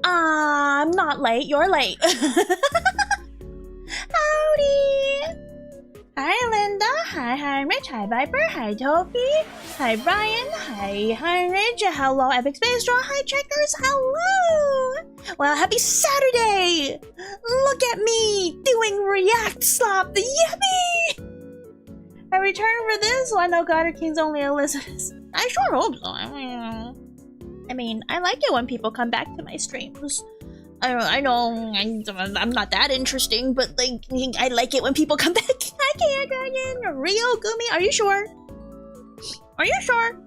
I'm not late, you're late. Howdy! Hi Linda, hi Heinrich, hi Viper, hi Toby, hi Brian, hi Heinrich, hello Epic Space Draw, hi Checkers, hello! Well, happy Saturday! Look at me doing React Slop, yippee! I return for this, so I know Goddard King's only Elizabeth. I sure hope so. I mean, I like it when people come back to my streams. I know I'm not that interesting, but like, I like it when people come back. I can't, Dragon. Rio, Guumi, are you sure? Are you sure?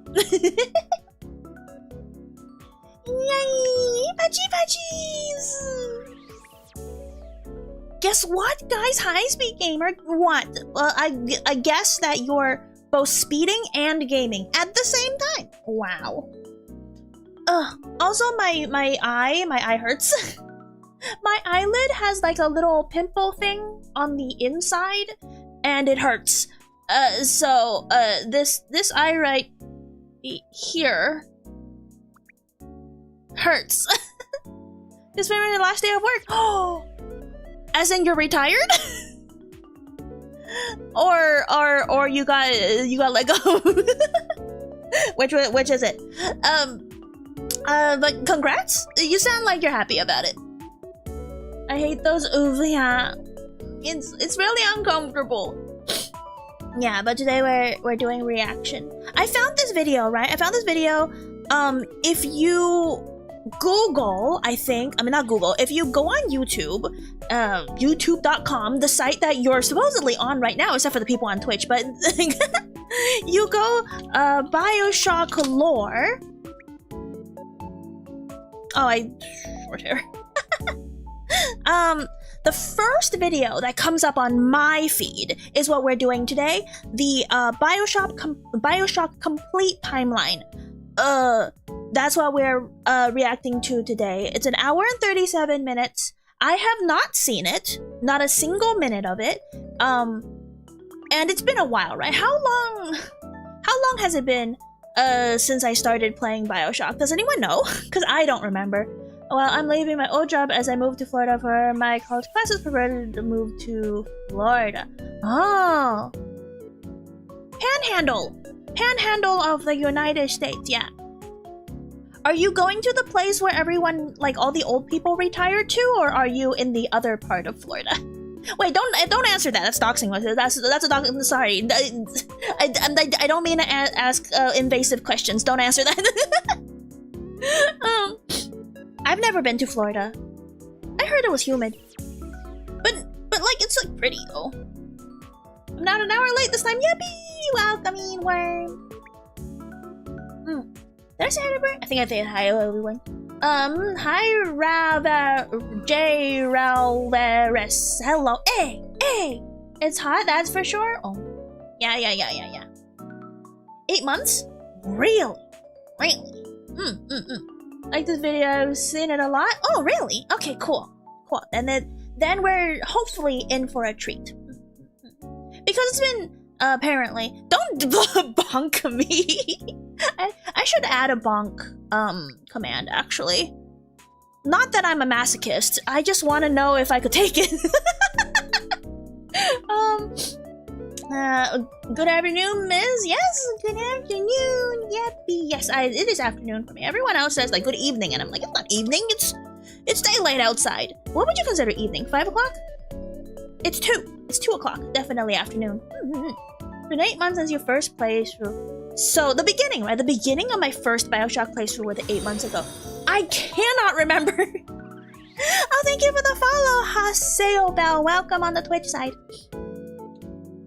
Yay! Patchy patchies! Guess what, guys? Hi, Speed Gamer. What? I guess that you're both speeding and gaming at the same time. Wow. Also, my eye hurts. My eyelid has like a little pimple thing on the inside, and it hurts. So this eye right here hurts. This may be the last day of work. Oh, as in you're retired? or you got let go? Which is it? But congrats. You sound like you're happy about it. I hate those yeah. It's really uncomfortable. Yeah, but today we're doing reaction. I found this video, right? I found this video. If you Google, not Google, if you go on YouTube, youtube.com, the site that you're supposedly on right now, except for the people on Twitch, but you go Bioshock lore. Oh, I short hair. The first video that comes up on my feed is what we're doing today. The Bioshock complete timeline. That's what we're reacting to today. It's an hour and 37 minutes. I have not seen it, not a single minute of it. And it's been a while, right? How long has it been since I started playing Bioshock? Does anyone know? Because I don't remember. Well, I'm leaving my old job as I move to Florida for my college classes, prepared to move to Florida. Oh. Panhandle of the United States, yeah. Are you going to the place where everyone, like all the old people retired to, or are you in the other part of Florida? Wait, don't answer that. That's doxing. That's a dox. Sorry, I don't mean to ask invasive questions. Don't answer that. I've never been to Florida. I heard it was humid, but like it's like pretty though. I'm not an hour late this time. Yippee! Welcoming worm. Did I say hi to Bert? I think I said hi to everyone. Hi J Ralveres. Hello. Hey! It's hot, that's for sure. Oh. Yeah. 8 months? Really? Like this video, I've seen it a lot. Oh, really? Okay, cool. And then we're hopefully in for a treat. Because it's been, apparently... Don't bonk me! I should add a bonk, command, actually. Not that I'm a masochist, I just want to know if I could take it. Good afternoon, Ms. Yes, good afternoon. Yippee. Yes, it is afternoon for me. Everyone else says like good evening, and I'm like, it's not evening. It's daylight outside. What would you consider evening? 5 o'clock? It's 2. It's 2 o'clock. Definitely afternoon. It's been 8 months since your first playthrough. So the beginning, right? The beginning of my first Bioshock playthrough was 8 months ago. I cannot remember. Oh, thank you for the follow, Haseo Bell. Welcome on the Twitch side.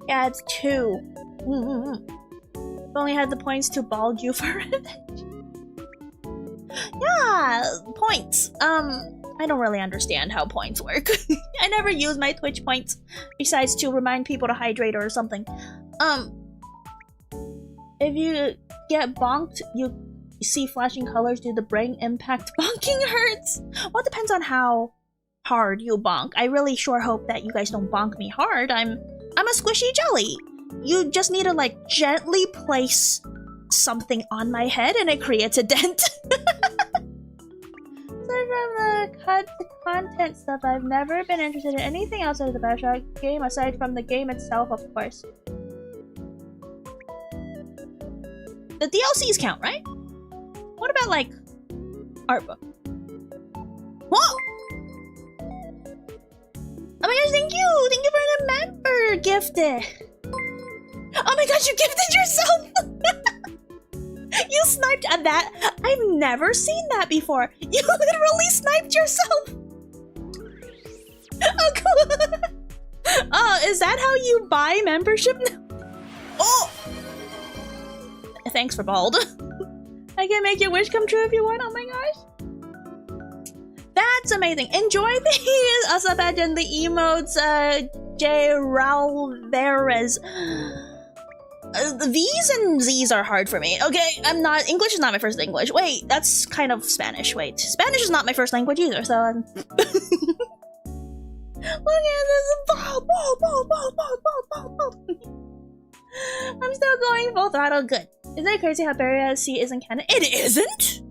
Yeah, it's 2. Only had the points to bald you for revenge. Yeah, points. I don't really understand how points work. I never use my Twitch points besides to remind people to hydrate or something. If you get bonked, you see flashing colors due to the brain impact. Bonking hurts! Well, it depends on how hard you bonk. I really sure hope that you guys don't bonk me hard. I'm a squishy jelly. You just need to, like, gently place something on my head and it creates a dent. Aside from the cut to content stuff, I've never been interested in anything outside of the Bioshock game, aside from the game itself, of course. The DLCs count, right? What about, like, art book? Whoa! Oh my gosh, thank you! Thank you for the member gifted! Oh my gosh, you gifted yourself! You sniped at that! I've never seen that before! You literally sniped yourself! Oh, cool! Oh, is that how you buy membership now? Oh! Thanks for bald. I can make your wish come true if you want. Oh my gosh. That's amazing. Enjoy these. Also imagine the emotes, J. Ralvarez. V's and Z's are hard for me. Okay, English is not my first language. Wait, that's kind of Spanish. Wait, Spanish is not my first language either, so look at this. Ball. I'm still going full throttle. Good. Isn't it crazy how Barrier C isn't canon? It isn't?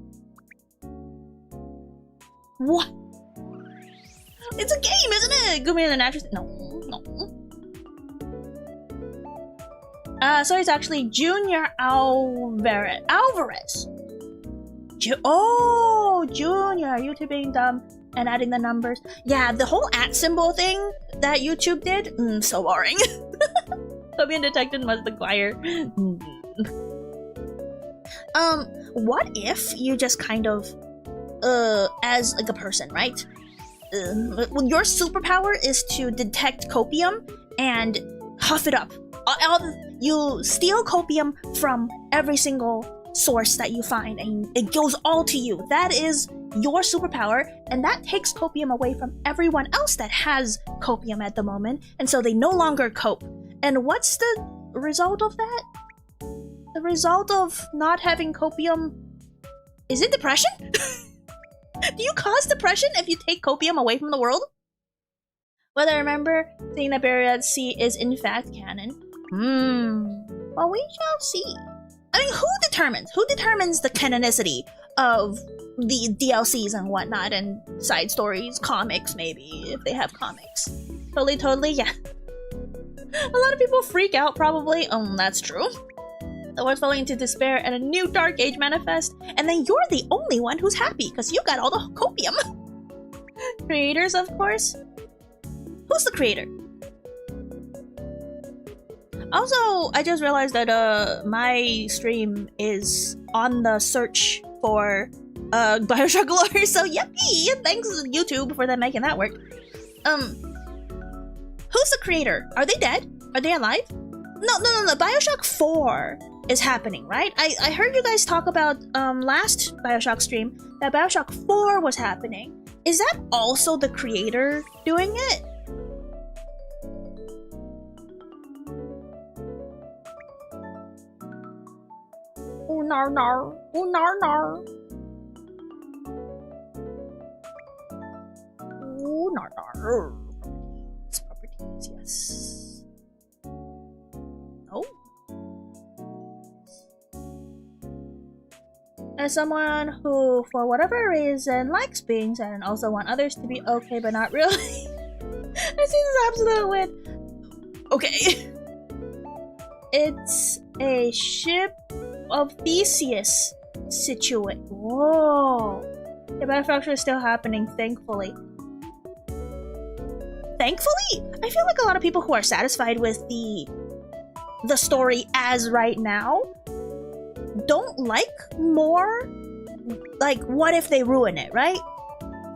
What? It's a game, isn't it? Guumi and the Rapture. No. So it's actually Junior Alvarez. Junior. YouTube being dumb and adding the numbers. Yeah, the whole @ symbol thing that YouTube did. So boring. Being detected must acquire. What if you just kind of, as like a person, right? Your superpower is to detect copium and huff it up. You steal copium from every single source that you find, and it goes all to you. That is your superpower, and that takes copium away from everyone else that has copium at the moment, and so they no longer cope. And what's the result of that? The result of not having copium... Is it depression? Do you cause depression if you take copium away from the world? But I remember seeing that Barrier C is in fact canon. Well, we shall see. I mean, who determines the canonicity of the DLCs and whatnot, and side stories, comics maybe, if they have comics. Totally, yeah. A lot of people freak out, probably. That's true. The world's falling into despair and a new Dark Age manifest, and then you're the only one who's happy because you got all the copium. Creators, of course. Who's the creator? Also, I just realized that my stream is on the search for Bioshock lore, so yippee! Thanks YouTube for them making that work. Who's the creator? Are they dead? Are they alive? No. Bioshock 4 is happening, right? I heard you guys talk about last Bioshock stream that Bioshock 4 was happening. Is that also the creator doing it? Oh, nar. Oh, nar. Properties, yes. No. As someone who, for whatever reason, likes beings and also want others to be okay, but not really, I see this absolute win. Okay. It's a ship of Theseus situation. Whoa. The Rapture is still happening, thankfully. Thankfully? I feel like a lot of people who are satisfied with the story as right now don't like more, like, what if they ruin it, right?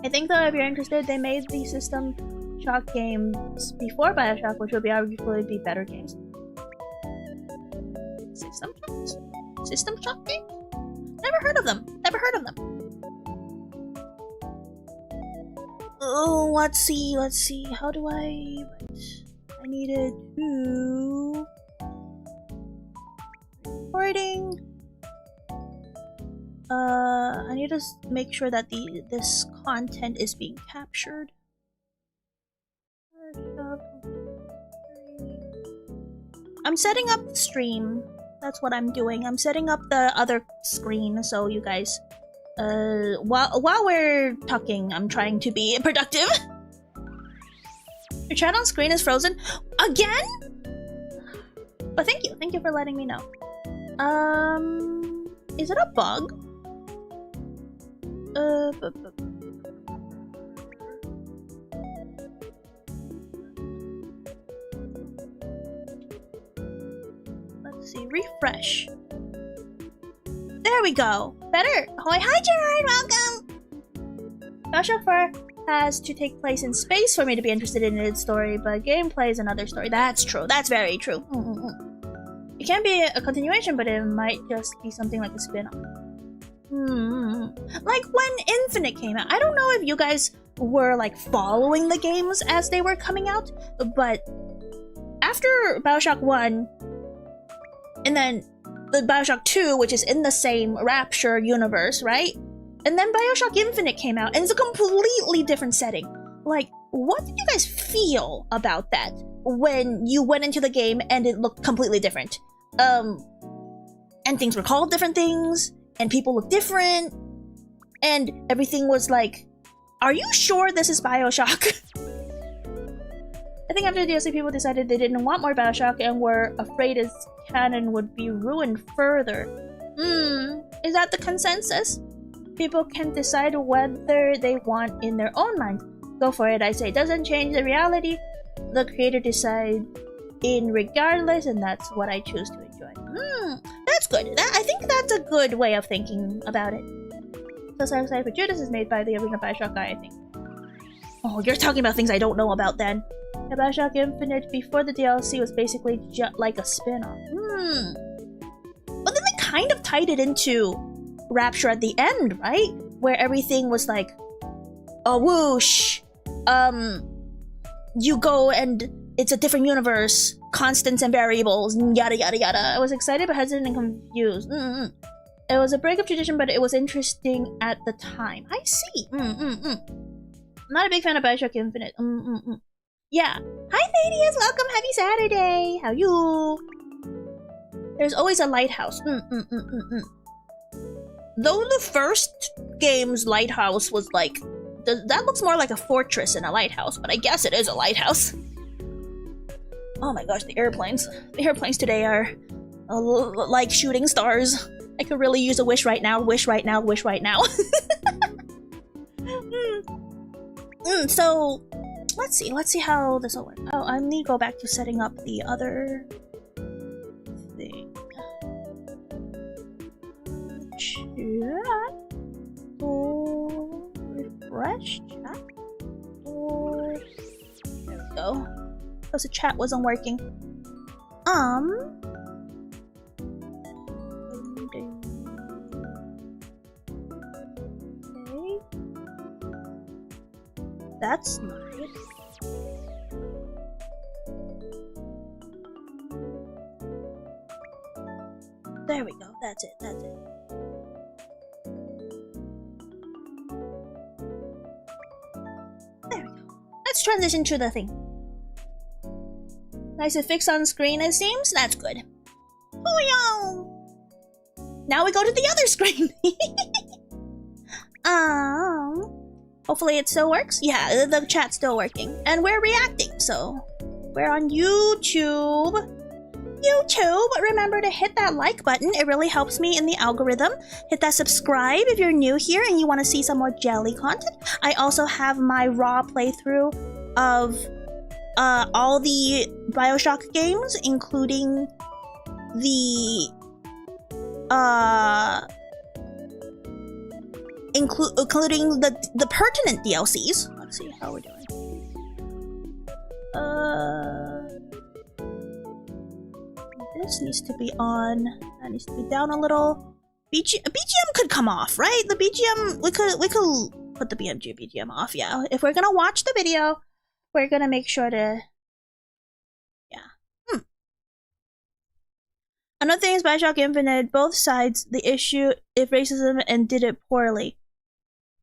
I think though, if you're interested, they made the System Shock games before Bioshock, which would be arguably be better games. System Shocks? System Shock games? Never heard of them. Never heard of them. Oh, let's see. How do I... I needed to... Recording. I need to make sure that this content is being captured. I'm setting up the stream. That's what I'm doing. I'm setting up the other screen so you guys, while we're talking, I'm trying to be productive. Your chat on screen is frozen again? But thank you for letting me know. Is it a bug? Let's see, refresh. There we go. Better. Hi Gerard, welcome. Bioshock 4 has to take place in space for me to be interested in its story, but gameplay is another story. That's true. That's very true. It can be a continuation, but it might just be something like a spin-off. Like when Infinite came out. I don't know if you guys were like following the games as they were coming out, but after Bioshock 1, and then the Bioshock 2, which is in the same Rapture universe, right? And then Bioshock Infinite came out, and it's a completely different setting. Like, what did you guys feel about that when you went into the game and it looked completely different? And things were called different things, and people looked different, and everything was like, are you sure this is Bioshock? I think after the DLC, people decided they didn't want more Bioshock and were afraid its canon would be ruined further. Is that the consensus? People can decide whether they want in their own minds. Go for it, I say. Doesn't change the reality. The creator decide in regardless, and that's what I choose to enjoy. That's good. I think that's a good way of thinking about it. So Sorry for Judas is made by the original Bioshock guy, I think. Oh, you're talking about things I don't know about then. The Bioshock Infinite before the DLC was basically just like a spin-off. But then they kind of tied it into Rapture at the end, right? Where everything was like a whoosh. You go and it's a different universe, constants and variables, yada yada yada. I was excited but hesitant and confused. It was a break of tradition, but it was interesting at the time. I see. I'm not a big fan of Bioshock Infinite. Yeah. Hi Thaddeus, welcome, happy Saturday. How you? There's always a lighthouse. Though the first game's lighthouse was like, that looks more like a fortress than a lighthouse, but I guess it is a lighthouse. Oh my gosh, the airplanes. The airplanes today are like shooting stars. I could really use a wish right now, wish right now, wish right now. So, let's see how this will work. Oh, I need to go back to setting up the other thing. Chat. Oh, refresh chat. Oh, there we go. Because the chat wasn't working. Okay. That's nice. There we go. That's it. That's it. There we go. Let's transition to the thing. Nice to fix on screen, it seems. That's good. Oh, yo! Now we go to the other screen. Hopefully it still works. Yeah, the chat's still working. And we're reacting, so we're on YouTube. Remember to hit that like button. It really helps me in the algorithm. Hit that subscribe if you're new here and you want to see some more jelly content. I also have my raw playthrough of all the Bioshock games, including the including the pertinent DLCs. Let's see how we're doing. This needs to be on. That needs to be down a little. BGM could come off, right? The BGM, we could put the BGM off. Yeah, if we're gonna watch the video, we're gonna make sure to. Yeah. Another thing is Bioshock Infinite. Both sides the issue if racism and did it poorly.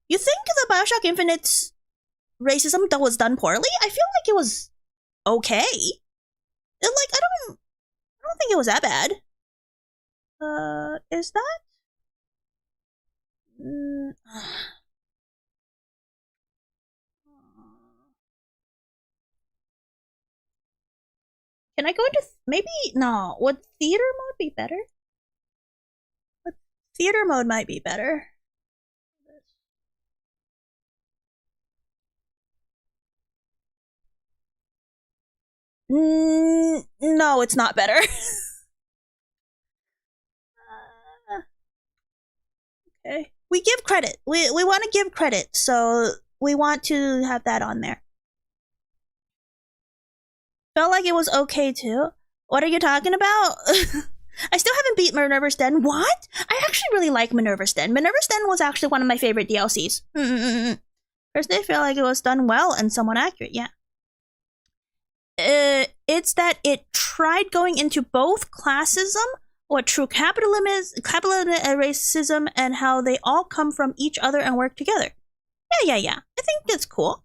You think the Bioshock Infinite's racism that was done poorly? I feel like it was okay. I don't think it was that bad. Is that? Can I go into maybe no? Would theater mode be better? But theater mode might be better. No, it's not better. Okay. We give credit. We want to give credit, so we want to have that on there. Felt like it was okay too. What are you talking about? I still haven't beat Minerva's Den. What? I actually really like Minerva's Den. Minerva's Den was actually one of my favorite DLCs. Personally, I feel like it was done well and somewhat accurate, yeah. It's that it tried going into both classism, what true capitalism is, capitalism and racism, and how they all come from each other and work together. Yeah. I think that's cool.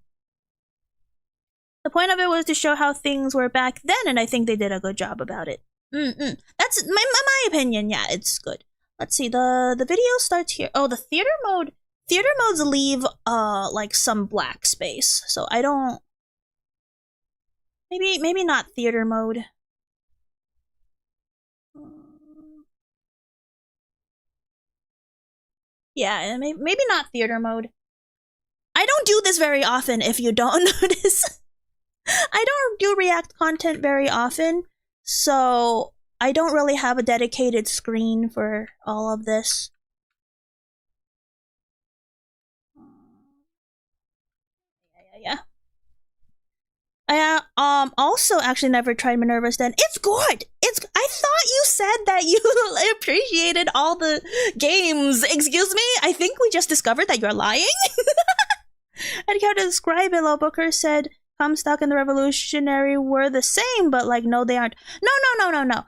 The point of it was to show how things were back then, and I think they did a good job about it. That's my opinion. Yeah, it's good. Let's see. The video starts here. Oh, the theater mode. Theater modes leave like some black space, so I don't. Maybe not theater mode. Yeah, maybe not theater mode. I don't do this very often, if you don't notice. I don't do React content very often, so I don't really have a dedicated screen for all of this. Yeah. I also actually never tried Minerva's Den. It's good. I thought you said that you appreciated all the games. Excuse me? I think we just discovered that you're lying. I can't describe it. Low Booker said Comstock and the Revolutionary were the same, but like no, they aren't. No.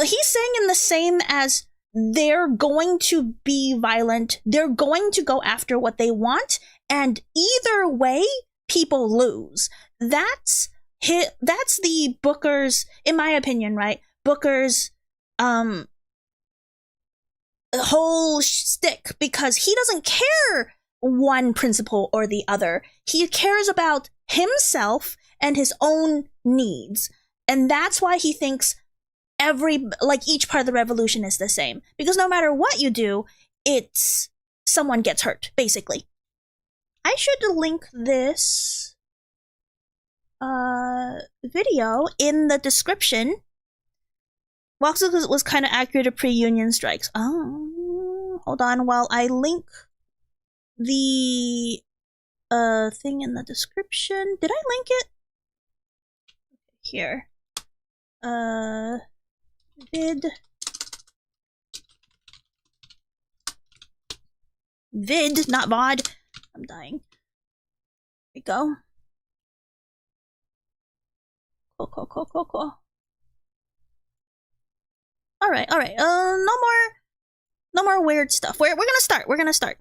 He's saying in the same as they're going to be violent. They're going to go after what they want, and either way, people lose. That's the Booker's, in my opinion, right? Booker's whole stick, because he doesn't care one principle or the other. He cares about himself and his own needs, and that's why he thinks each part of the revolution is the same, because no matter what you do, it's someone gets hurt, basically. I should link this video in the description. Walks was kind of accurate to pre-union strikes. Oh, hold on while I link the thing in the description. Did I link it? Here. Vid, not VOD. I'm dying. Here we go. Cool. All right. No more weird stuff. We're gonna start.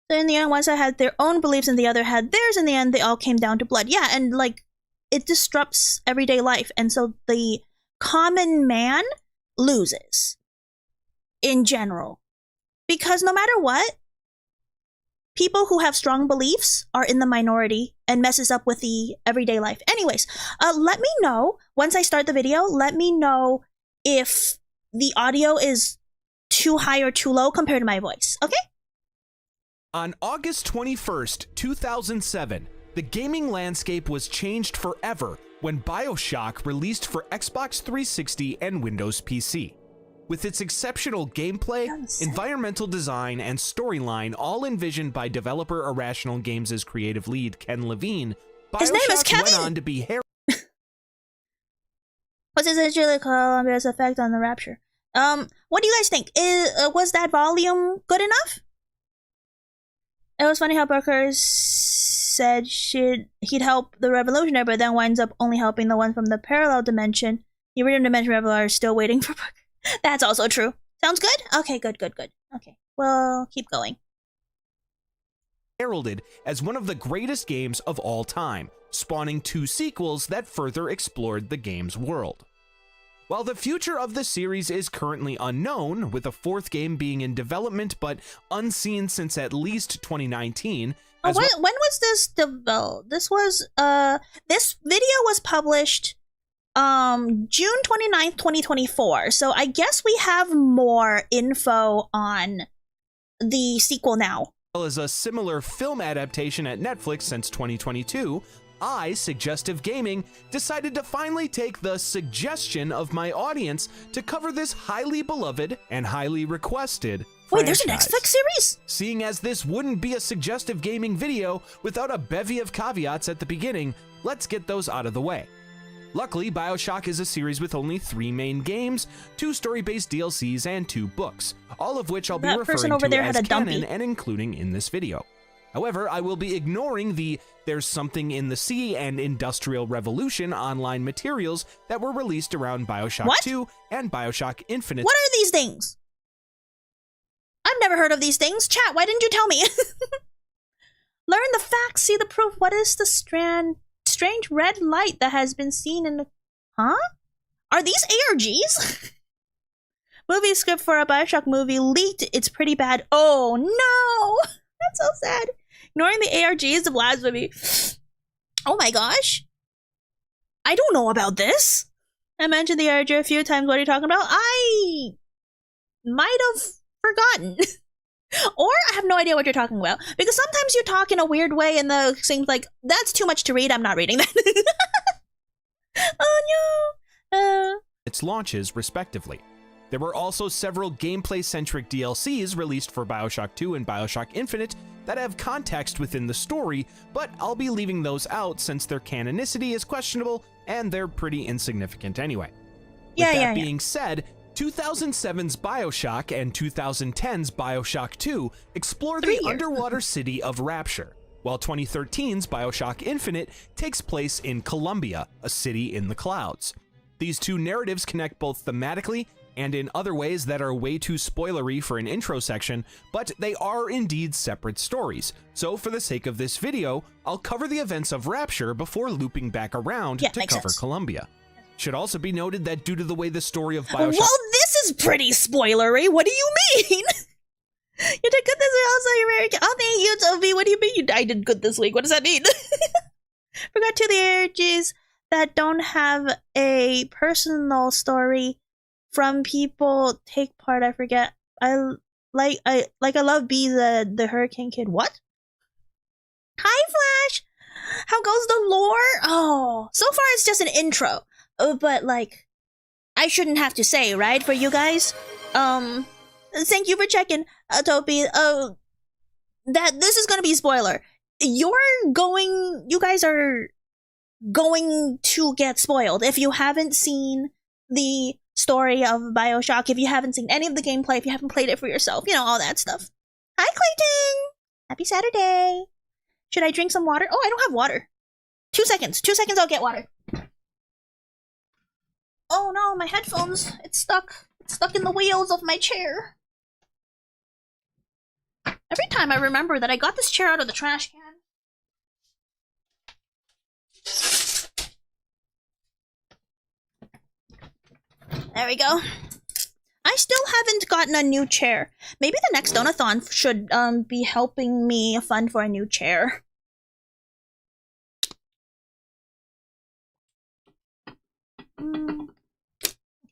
So in the end, one side had their own beliefs and the other had theirs. In the end, they all came down to blood. Yeah, and like it disrupts everyday life, and so the common man loses in general, because no matter what, people who have strong beliefs are in the minority and messes up with the everyday life. Anyways, let me know once I start the video. Let me know if the audio is too high or too low compared to my voice. Okay? On August 21st, 2007, the gaming landscape was changed forever when Bioshock released for Xbox 360 and Windows PC. with its exceptional gameplay, environmental design, and storyline, all envisioned by developer Irrational Games' creative lead Ken Levine. His name is Kevin. Went on to be What's essentially Columbia's effect on the Rapture? What do you guys think? Was that volume good enough? It was funny how Booker said he'd help the Revolutionary, but then winds up only helping the one from the parallel dimension. The original dimension Reveler is still waiting for Booker. That's also true. Sounds good? Okay, good. Okay, well, keep going. Heralded as one of the greatest games of all time, spawning 2 sequels that further explored the game's world. While the future of the series is currently unknown, with a 4th game being in development but unseen since at least 2019. When was this developed? This video was published June 29th, 2024. So I guess we have more info on the sequel now. As a similar film adaptation at Netflix since 2022, Suggestive Gaming decided to finally take the suggestion of my audience to cover this highly beloved and highly requested Wait, there's an Netflix series? Seeing as this wouldn't be a Suggestive Gaming video without a bevy of caveats at the beginning, let's get those out of the way. Luckily, Bioshock is a series with only 3 main games, 2 story-based DLCs, and 2 books, all of which I'll be referring to as canon and including in this video. However, I will be ignoring the There's Something in the Sea and Industrial Revolution online materials that were released around Bioshock 2 and Bioshock Infinite. What are these things? I've never heard of these things. Chat, why didn't you tell me? Learn the facts, see the proof. What is the strange red light that has been seen in the... Huh? Are these ARGs? Movie script for a Bioshock movie leaked. It's pretty bad. Oh no! That's so sad. Ignoring the ARGs of blasphemy. Oh my gosh. I don't know about this. I mentioned the ARG a few times. What are you talking about? I might have forgotten. Or I have no idea what you're talking about. Because sometimes you talk in a weird way and the seems like, that's too much to read. I'm not reading that. Oh no. Its launches, respectively. There were also several gameplay-centric DLCs released for Bioshock 2 and Bioshock Infinite that have context within the story, but I'll be leaving those out since their canonicity is questionable and they're pretty insignificant anyway. With that being said, 2007's Bioshock and 2010's Bioshock 2 explore the underwater city of Rapture, while 2013's Bioshock Infinite takes place in Columbia, a city in the clouds. These 2 narratives connect both thematically and in other ways that are way too spoilery for an intro section, but they are indeed separate stories. So for the sake of this video, I'll cover the events of Rapture before looping back around to cover Columbia. Should also be noted that due to the way the story of Bioshock... Well, this is pretty spoilery. What do you mean? You did good this week. Also, you're very... Oh, thank you, Toby. What do you mean I did good this week? What does that mean? Forgot 2 of the ARGs that don't have a personal story from people take part. I forget. I love B, the Hurricane Kid. What? Hi, Flash. How goes the lore? Oh, so far it's just an intro. But like, I shouldn't have to say, right, for you guys. Thank you for checking, Topi. That this is gonna be a spoiler. You guys are going to get spoiled if you haven't seen the story of Bioshock, if you haven't seen any of the gameplay, if you haven't played it for yourself, you know, all that stuff. Hi, Clayton! Happy Saturday! Should I drink some water? Oh, I don't have water. 2 seconds. 2 seconds, I'll get water. Oh no, my headphones. It's stuck. It's stuck in the wheels of my chair. Every time I remember that I got this chair out of the trash can. There we go. I still haven't gotten a new chair. Maybe the next donathon should be helping me fund for a new chair.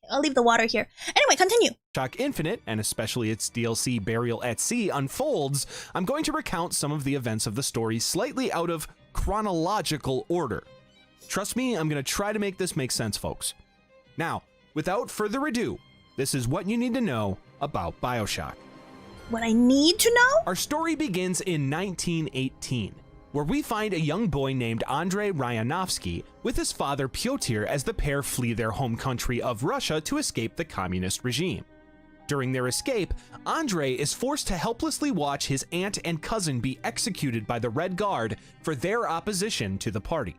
I'll leave the water here. Anyway, continue. Bioshock Infinite, and especially its DLC Burial at Sea, unfolds, I'm going to recount some of the events of the story slightly out of chronological order. Trust me, I'm going to try to make this make sense, folks. Now, without further ado, this is what you need to know about Bioshock. What I need to know? Our story begins in 1918, where we find a young boy named Andrei Ryanovsky with his father Pyotr as the pair flee their home country of Russia to escape the communist regime. During their escape, Andrei is forced to helplessly watch his aunt and cousin be executed by the Red Guard for their opposition to the party.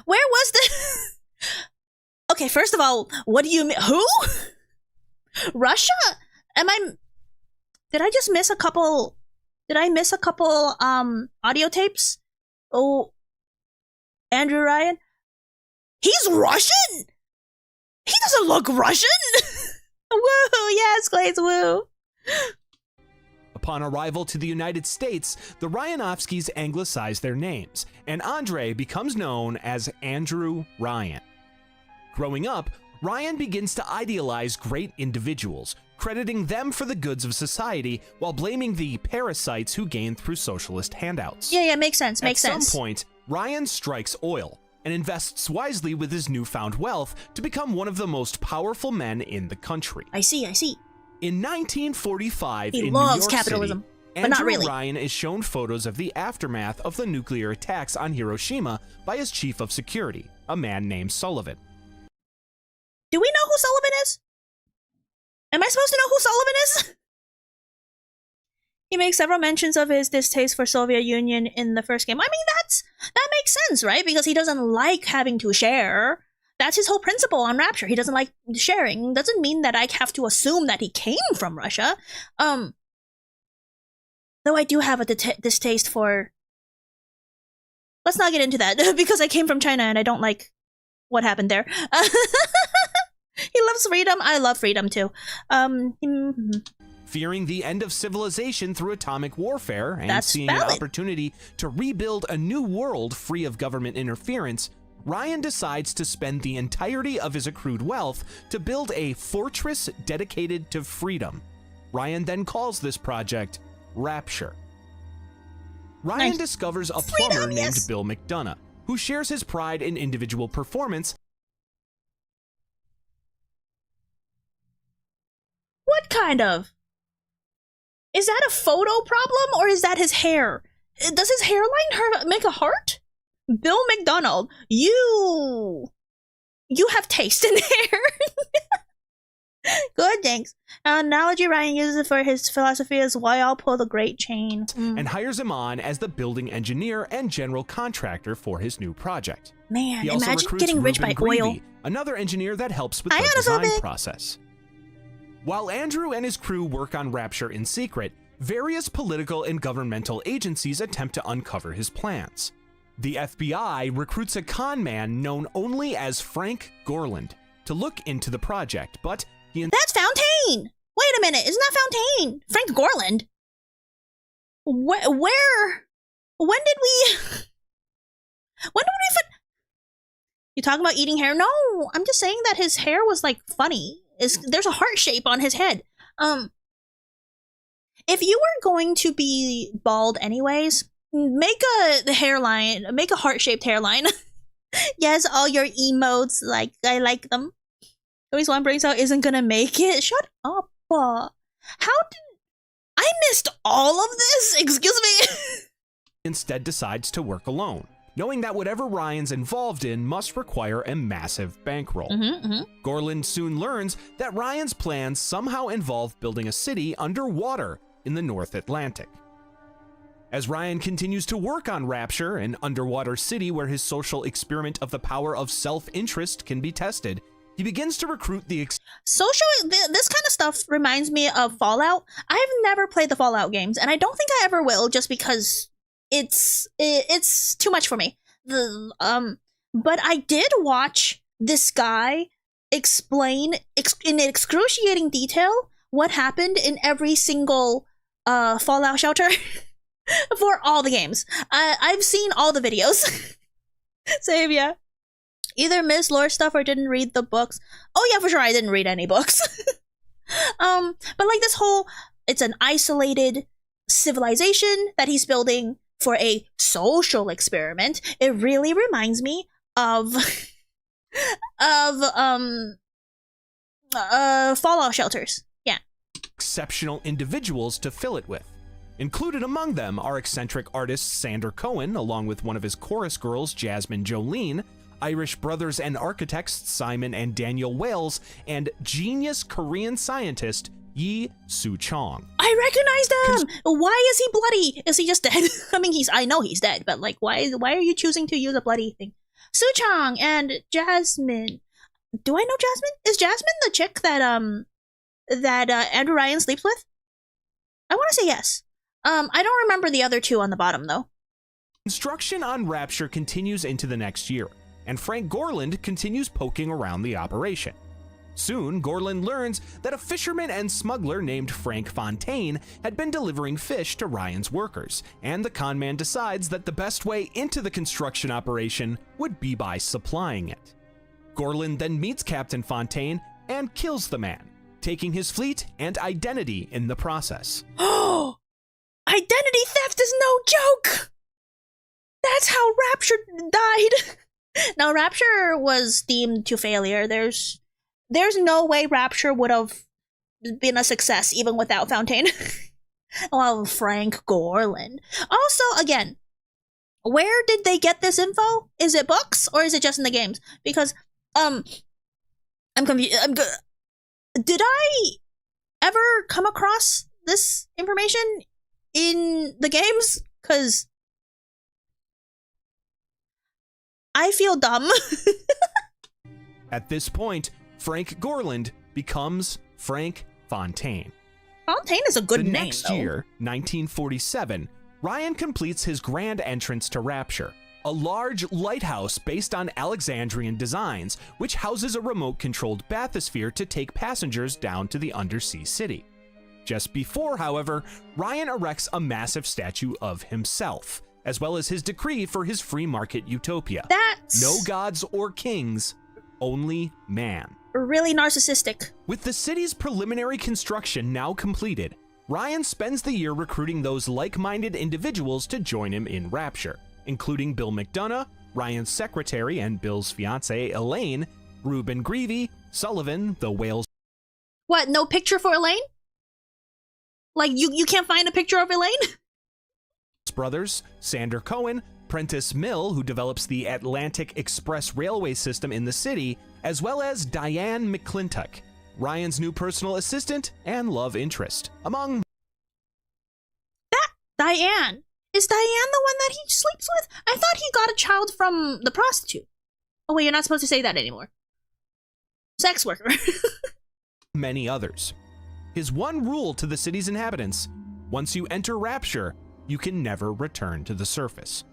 Where was the... Okay, first of all, what do you mean? Who? Russia? Did I just miss a couple... Did I miss a couple, audio tapes? Oh, Andrew Ryan? He's Russian? He doesn't look Russian? Woo, yes, Glaze, woo. Upon arrival to the United States, the Ryanovskys anglicize their names, and Andrei becomes known as Andrew Ryan. Growing up, Ryan begins to idealize great individuals, crediting them for the goods of society while blaming the parasites who gain through socialist handouts. Yeah, makes sense, makes sense. At some point, Ryan strikes oil and invests wisely with his newfound wealth to become one of the most powerful men in the country. I see. In 1945, he in loves New York capitalism, City, but not Andrew really. Ryan is shown photos of the aftermath of the nuclear attacks on Hiroshima by his chief of security, a man named Sullivan. Do we know who Sullivan is? Am I supposed to know who Sullivan is? He makes several mentions of his distaste for Soviet Union in the first game. I mean, that makes sense, right? Because he doesn't like having to share. That's his whole principle on Rapture. He doesn't like sharing. Doesn't mean that I have to assume that he came from Russia. Though I do have a distaste for... Let's not get into that, because I came from China and I don't like what happened there. He loves freedom. I love freedom too. Fearing the end of civilization through atomic warfare and That's seeing valid. an opportunity to rebuild a new world free of government interference, Ryan decides to spend the entirety of his accrued wealth to build a fortress dedicated to freedom. Ryan then calls this project Rapture. Ryan discovers a plumber named Bill McDonough, who shares his pride in individual performance. What kind of? Is that a photo problem or is that his hair? Does his hairline make a heart? Bill McDonald, you have taste in hair. Good, thanks. Analogy Ryan uses for his philosophy is why I'll pull the great chain. And hires him on as the building engineer and general contractor for his new project. Man, He also imagine recruits getting rich Ruben by oil. Greavy, another engineer that helps with the design process. While Andrew and his crew work on Rapture in secret, various political and governmental agencies attempt to uncover his plans. The FBI recruits a con man known only as Frank Gorland to look into the project, but That's Fontaine! Wait a minute, isn't that Fontaine? Frank Gorland? When did we... You talking about eating hair? No, I'm just saying that his hair was, like, funny. There's a heart shape on his head. If you were going to be bald anyways, make a heart-shaped hairline. Yes, all your emotes, like, I like them. Always one brings out isn't gonna make it. Shut up. How did... I missed all of this? Excuse me? instead decides to work alone, knowing that whatever Ryan's involved in must require a massive bankroll. Gorland soon learns that Ryan's plans somehow involve building a city underwater in the North Atlantic. As Ryan continues to work on Rapture, an underwater city where his social experiment of the power of self-interest can be tested, he begins to recruit the this kind of stuff reminds me of Fallout. I've never played the Fallout games, and I don't think I ever will, just because it's too much for me. But I did watch this guy explain in excruciating detail what happened in every single Fallout shelter for all the games. I've seen all the videos. Same, yeah. Either missed lore stuff or didn't read the books. Oh yeah, for sure I didn't read any books. But like this whole, it's an isolated civilization that he's building for a social experiment. It really reminds me of fallout shelters. Yeah. Exceptional individuals to fill it with. Included among them are eccentric artist Sander Cohen, along with one of his chorus girls, Jasmine Jolene, Irish brothers and architects Simon and Daniel Wales, and genius Korean scientist Yi Soo Chong. I recognize them! Why is he bloody? Is he just dead? I mean, I know he's dead, but like, why are you choosing to use a bloody thing? Soo Chong and Jasmine. Do I know Jasmine? Is Jasmine the chick that Andrew Ryan sleeps with? I want to say yes. I don't remember the other two on the bottom though. Construction on Rapture continues into the next year, and Frank Gorland continues poking around the operation. Soon, Gorland learns that a fisherman and smuggler named Frank Fontaine had been delivering fish to Ryan's workers, and the conman decides that the best way into the construction operation would be by supplying it. Gorland then meets Captain Fontaine and kills the man, taking his fleet and identity in the process. Oh! Identity theft is no joke! That's how Rapture died! Now, Rapture was deemed to failure. There's no way Rapture would have been a success even without Fontaine. Well, Frank Gorland. Also, again, where did they get this info? Is it books or is it just in the games? Because, I'm confused. Did I ever come across this information in the games? Because I feel dumb. At this point, Frank Gorland becomes Frank Fontaine. Fontaine is a good name, The next year, 1947, Ryan completes his grand entrance to Rapture, a large lighthouse based on Alexandrian designs, which houses a remote-controlled bathysphere to take passengers down to the undersea city. Just before, however, Ryan erects a massive statue of himself, as well as his decree for his free market utopia. That's no gods or kings, only man. Really narcissistic. With the city's preliminary construction now completed, Ryan spends the year recruiting those like-minded individuals to join him in Rapture, including Bill McDonough, Ryan's secretary and Bill's fiancée Elaine, Reuben Greavy, Sullivan, the whale's... What, no picture for Elaine? Like, you can't find a picture of Elaine? brothers, Sander Cohen, Prentice Mill, who develops the Atlantic Express railway system in the city, as well as Diane McClintock, Ryan's new personal assistant and love interest, among... That Diane! Is Diane the one that he sleeps with? I thought he got a child from the prostitute. Oh wait, you're not supposed to say that anymore. Sex worker. many others. His one rule to the city's inhabitants: once you enter Rapture, you can never return to the surface.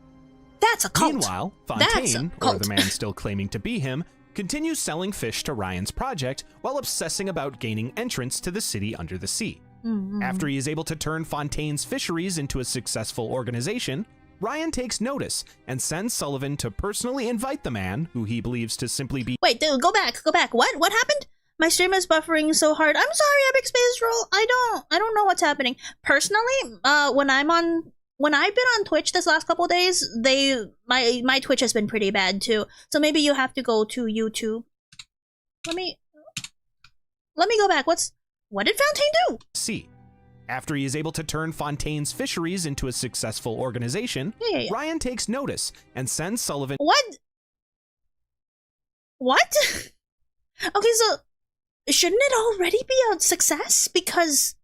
That's a cult. Meanwhile, Fontaine, or the man still claiming to be him, continues selling fish to Ryan's project while obsessing about gaining entrance to the city under the sea. After he is able to turn Fontaine's fisheries into a successful organization, Ryan takes notice and sends Sullivan to personally invite the man, who he believes to simply be— Wait, dude, go back. What happened? My stream is buffering so hard. I'm sorry, Epic Space Roll. I don't know what's happening. Personally, when I've been on Twitch this last couple days, my Twitch has been pretty bad too. So maybe you have to go to YouTube. Let me go back. What did Fontaine do? See. After he is able to turn Fontaine's fisheries into a successful organization, Yeah. Ryan takes notice and sends Sullivan— What? Okay, so shouldn't it already be a success? Because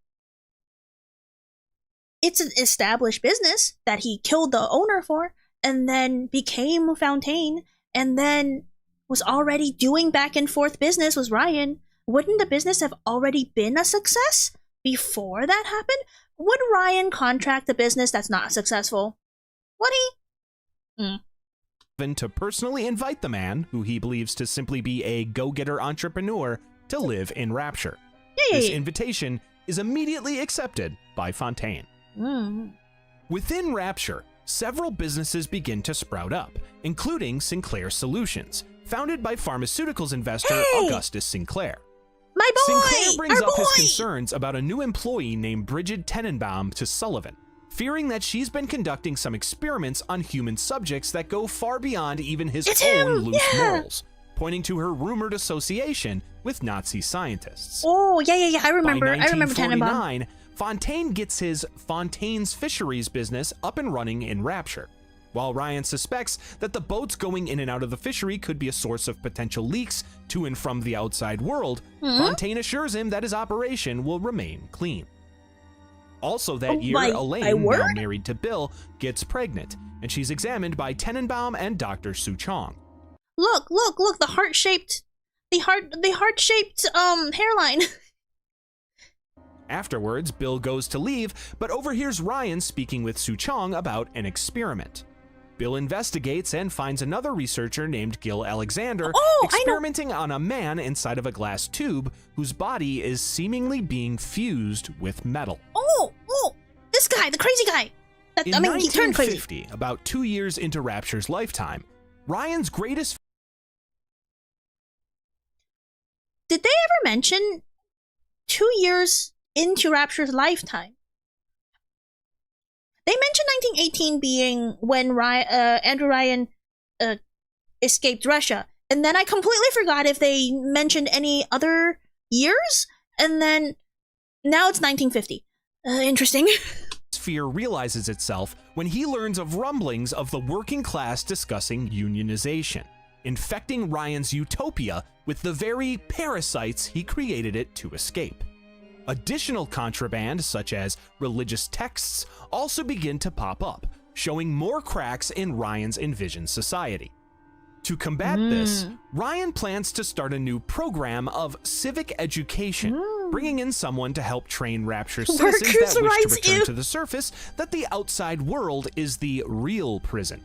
it's an established business that he killed the owner for, and then became Fontaine, and then was already doing back and forth business with Ryan. Wouldn't the business have already been a success before that happened? Would Ryan contract a business that's not successful? Would he? to personally invite the man, who he believes to simply be a go-getter entrepreneur, to live in Rapture. This invitation is immediately accepted by Fontaine. Within Rapture, several businesses begin to sprout up, including Sinclair Solutions, founded by pharmaceuticals investor Augustus Sinclair. My boy! Sinclair brings Our up his boy! concerns about a new employee named Bridget Tenenbaum to Sullivan, fearing that she's been conducting some experiments on human subjects that go far beyond even his own loose morals, pointing to her rumored association with Nazi scientists. Oh, yeah. I remember. By I remember Tannenbaum. 1949, Fontaine gets his Fontaine's Fisheries business up and running in Rapture. While Ryan suspects that the boats going in and out of the fishery could be a source of potential leaks to and from the outside world, Fontaine assures him that his operation will remain clean. Also that year, Elaine, now married to Bill, gets pregnant, and she's examined by Tannenbaum and Dr. Su Chong. Look, the heart-shaped hairline. Afterwards, Bill goes to leave, but overhears Ryan speaking with Su Chong about an experiment. Bill investigates and finds another researcher named Gil Alexander experimenting on a man inside of a glass tube whose body is seemingly being fused with metal. Oh, this guy, the crazy guy. In 1950, about 2 years into Rapture's lifetime, Ryan's greatest... Did they ever mention 2 years into Rapture's lifetime? They mentioned 1918 being when Andrew Ryan escaped Russia, and then I completely forgot if they mentioned any other years, and then now it's 1950. Interesting. Fear realizes itself when he learns of rumblings of the working class discussing unionization, infecting Ryan's utopia with the very parasites he created it to escape. Additional contraband, such as religious texts, also begin to pop up, showing more cracks in Ryan's envisioned society. To combat this, Ryan plans to start a new program of civic education, bringing in someone to help train Rapture citizens that wish to return to the surface that the outside world is the real prison.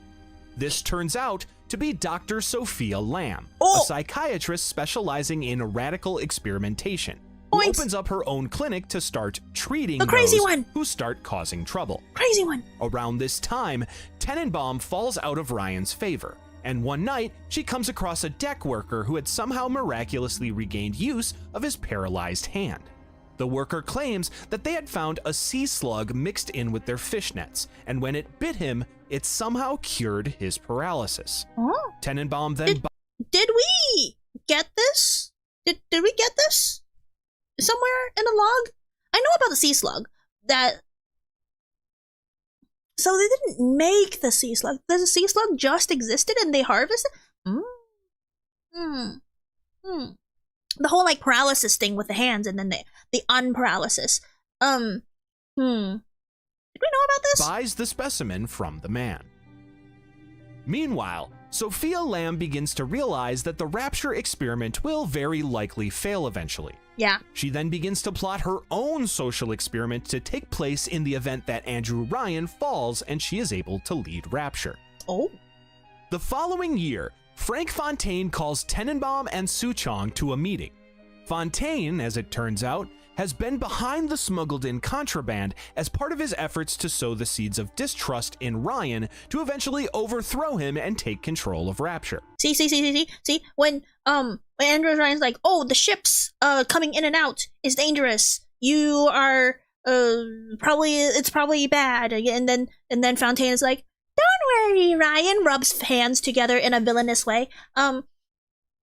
This turns out to be Dr. Sophia Lamb, a psychiatrist specializing in radical experimentation, who opens up her own clinic to start treating those who start causing trouble. Crazy one. Around this time, Tannenbaum falls out of Ryan's favor, and one night she comes across a deck worker who had somehow miraculously regained use of his paralyzed hand. The worker claims that they had found a sea slug mixed in with their fish nets, and when it bit him, it somehow cured his paralysis. Oh. Tannenbaum then... Did we get this? Did we get this? Somewhere in a log? I know about the sea slug. So they didn't make the sea slug. The sea slug just existed and they harvested? The whole like paralysis thing with the hands and then the unparalysis. Did we know about this? Buys the specimen from the man. Meanwhile, Sophia Lamb begins to realize that the Rapture experiment will very likely fail eventually. Yeah. She then begins to plot her own social experiment to take place in the event that Andrew Ryan falls and she is able to lead Rapture. Oh. The following year, Frank Fontaine calls Tannenbaum and Su Chong to a meeting. Fontaine, as it turns out, has been behind the smuggled-in contraband as part of his efforts to sow the seeds of distrust in Ryan to eventually overthrow him and take control of Rapture. See, when Andrew Ryan's like, oh, the ships coming in and out is dangerous. You are it's probably bad. And then Fontaine is like, don't worry, Ryan, rubs hands together in a villainous way.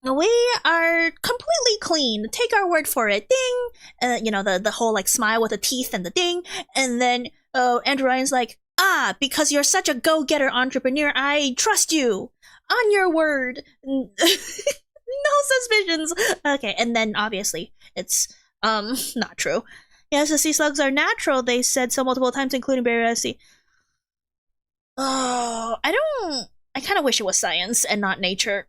We are completely clean. Take our word for it. Ding. The whole like smile with the teeth and the ding. And then Andrew Ryan's like, because you're such a go-getter entrepreneur, I trust you. On your word. No suspicions. Okay, and then obviously it's not true. Yes, the sea slugs are natural, they said so multiple times, including Barry. Oh, I kind of wish it was science and not nature.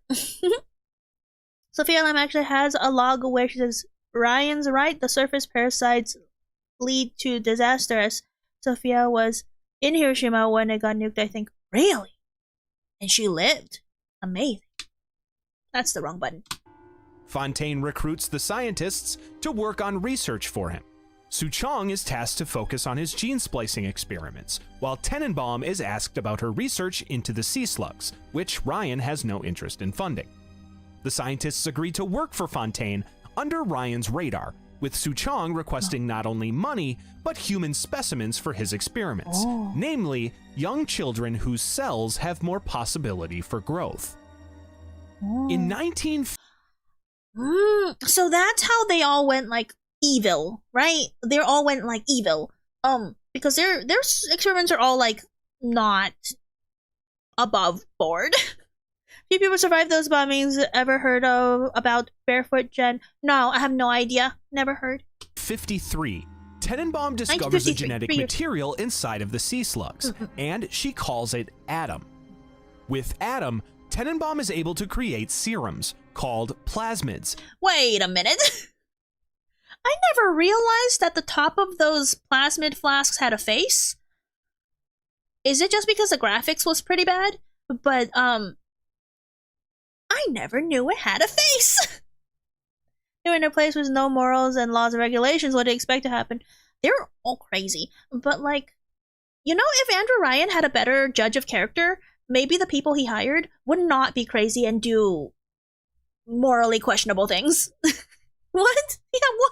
Sophia Lamb actually has a log where she says, Ryan's right, the surface parasites lead to disaster, as Sophia was in Hiroshima when it got nuked, I think. Really? And she lived? Amazing. That's the wrong button. Fontaine recruits the scientists to work on research for him. Su Chong is tasked to focus on his gene splicing experiments, while Tannenbaum is asked about her research into the sea slugs, which Ryan has no interest in funding. The scientists agree to work for Fontaine under Ryan's radar, with Su Chong requesting not only money, but human specimens for his experiments, namely, young children whose cells have more possibility for growth. In 19... So that's how they all went, like, evil, right? They all went, like, evil. Because their experiments are all, like, not above board. Few people survived those bombings. Ever heard about Barefoot Jen? No, I have no idea. Never heard. 53. Tenenbaum discovers a genetic material inside of the sea slugs, and she calls it Adam. With Adam, Tenenbaum is able to create serums called Plasmids. Wait a minute. I never realized that the top of those plasmid flasks had a face. Is it just because the graphics was pretty bad? But, I never knew it had a face. They're in a place with no morals and laws and regulations. What do you expect to happen? They're all crazy. But, like, you know, if Andrew Ryan had a better judge of character, maybe the people he hired would not be crazy and do morally questionable things. What? Yeah, what?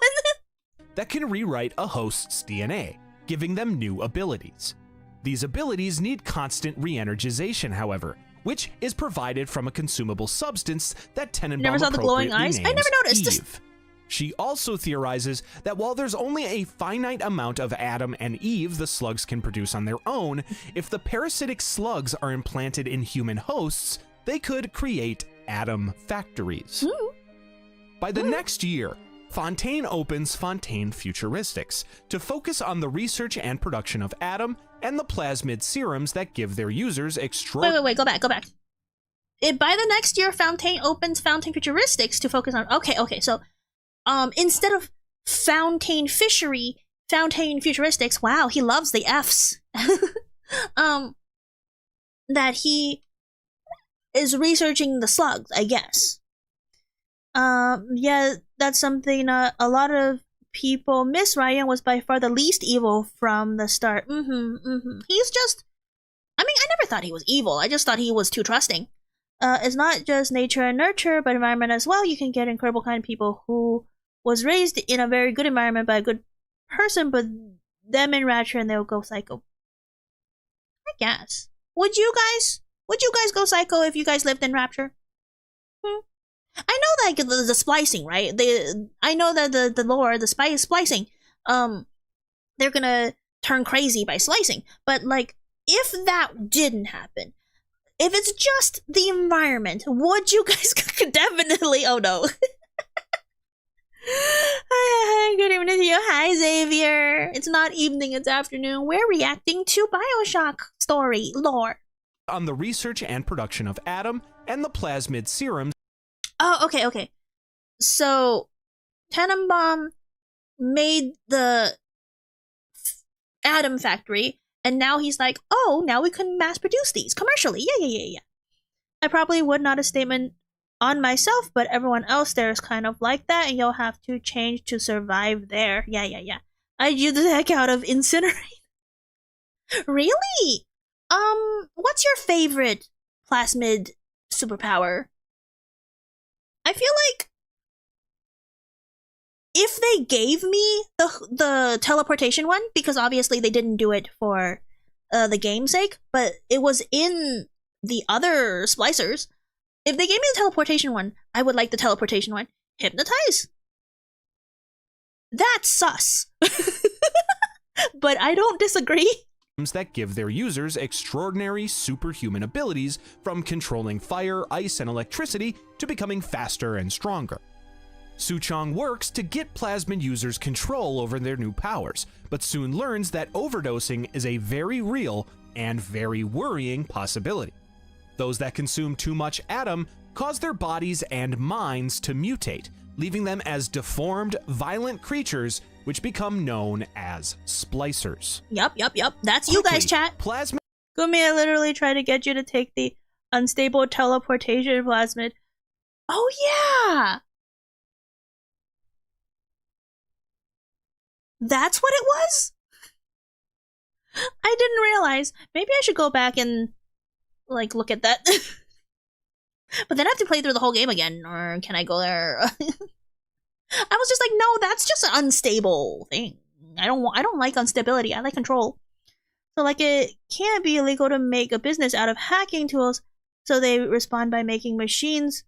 That can rewrite a host's DNA, giving them new abilities. These abilities need constant re-energization, however, which is provided from a consumable substance that Tenenbaum never saw the glowing eyes? I never noticed. Eve. She also theorizes that while there's only a finite amount of Adam and Eve the slugs can produce on their own, if the parasitic slugs are implanted in human hosts, they could create Adam factories. By the next year, Fontaine opens Fontaine Futuristics to focus on the research and production of Adam and the plasmid serums that give their users Wait, go back. By the next year, Fontaine opens Fontaine Futuristics to focus on... Okay, so, instead of Fontaine Fishery, Fontaine Futuristics, wow, he loves the Fs. That he is researching the slugs, I guess. Yeah, that's something a lot of people miss. Ryan was by far the least evil from the start. He's just... I mean, I never thought he was evil. I just thought he was too trusting. It's not just nature and nurture, but environment as well. You can get incredible kind of people who was raised in a very good environment by a good person, but them in Rapture and they'll go psycho. I guess. Would you guys go psycho if you guys lived in Rapture? I know that the splicing, right? I know that the lore, the splicing, they're gonna turn crazy by slicing. But like, if that didn't happen, if it's just the environment, would you guys definitely? Oh no. Hi, good evening to you. Hi, Xavier. It's not evening, it's afternoon. We're reacting to Bioshock story lore. On the research and production of Adam and the plasmid serums. Oh, okay. So, Tenenbaum made the Adam factory, and now he's like, oh, now we can mass produce these commercially. Yeah. I probably would not a statement on myself, but everyone else there is kind of like that, and you'll have to change to survive there. Yeah. I'd use the heck out of incinerate. Really? What's your favorite plasmid superpower? I feel like if they gave me the teleportation one, because obviously they didn't do it for the game's sake, but it was in the other splicers. If they gave me the teleportation one, I would like the teleportation one. Hypnotize. That's sus. But I don't disagree. That give their users extraordinary superhuman abilities, from controlling fire, ice, and electricity to becoming faster and stronger. Suchong works to get plasmid users control over their new powers, but soon learns that overdosing is a very real and very worrying possibility. Those that consume too much Adam cause their bodies and minds to mutate, leaving them as deformed, violent creatures which become known as splicers. Yup. That's you guys, chat. Plasmid. Guumi, I literally tried to get you to take the unstable teleportation plasmid. Oh yeah! That's what it was? I didn't realize. Maybe I should go back and like look at that. But then I have to play through the whole game again, or can I go there? I was just like, no, that's just an unstable thing. I don't like instability. I like control. So like, it can't be illegal to make a business out of hacking tools. So they respond by making machines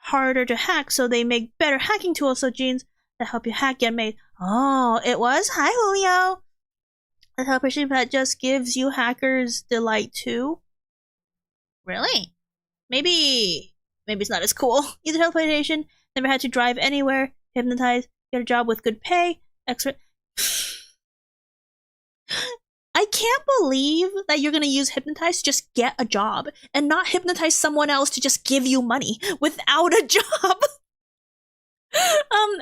harder to hack, so they make better hacking tools so genes that help you hack get made. Oh, it was? Hi, Julio! The teleportation pad just gives you hackers delight too? Really? Maybe it's not as cool. Either teleportation, never had to drive anywhere, hypnotize, get a job with good pay, extra... I can't believe that you're gonna use hypnotize to just get a job and not hypnotize someone else to just give you money without a job.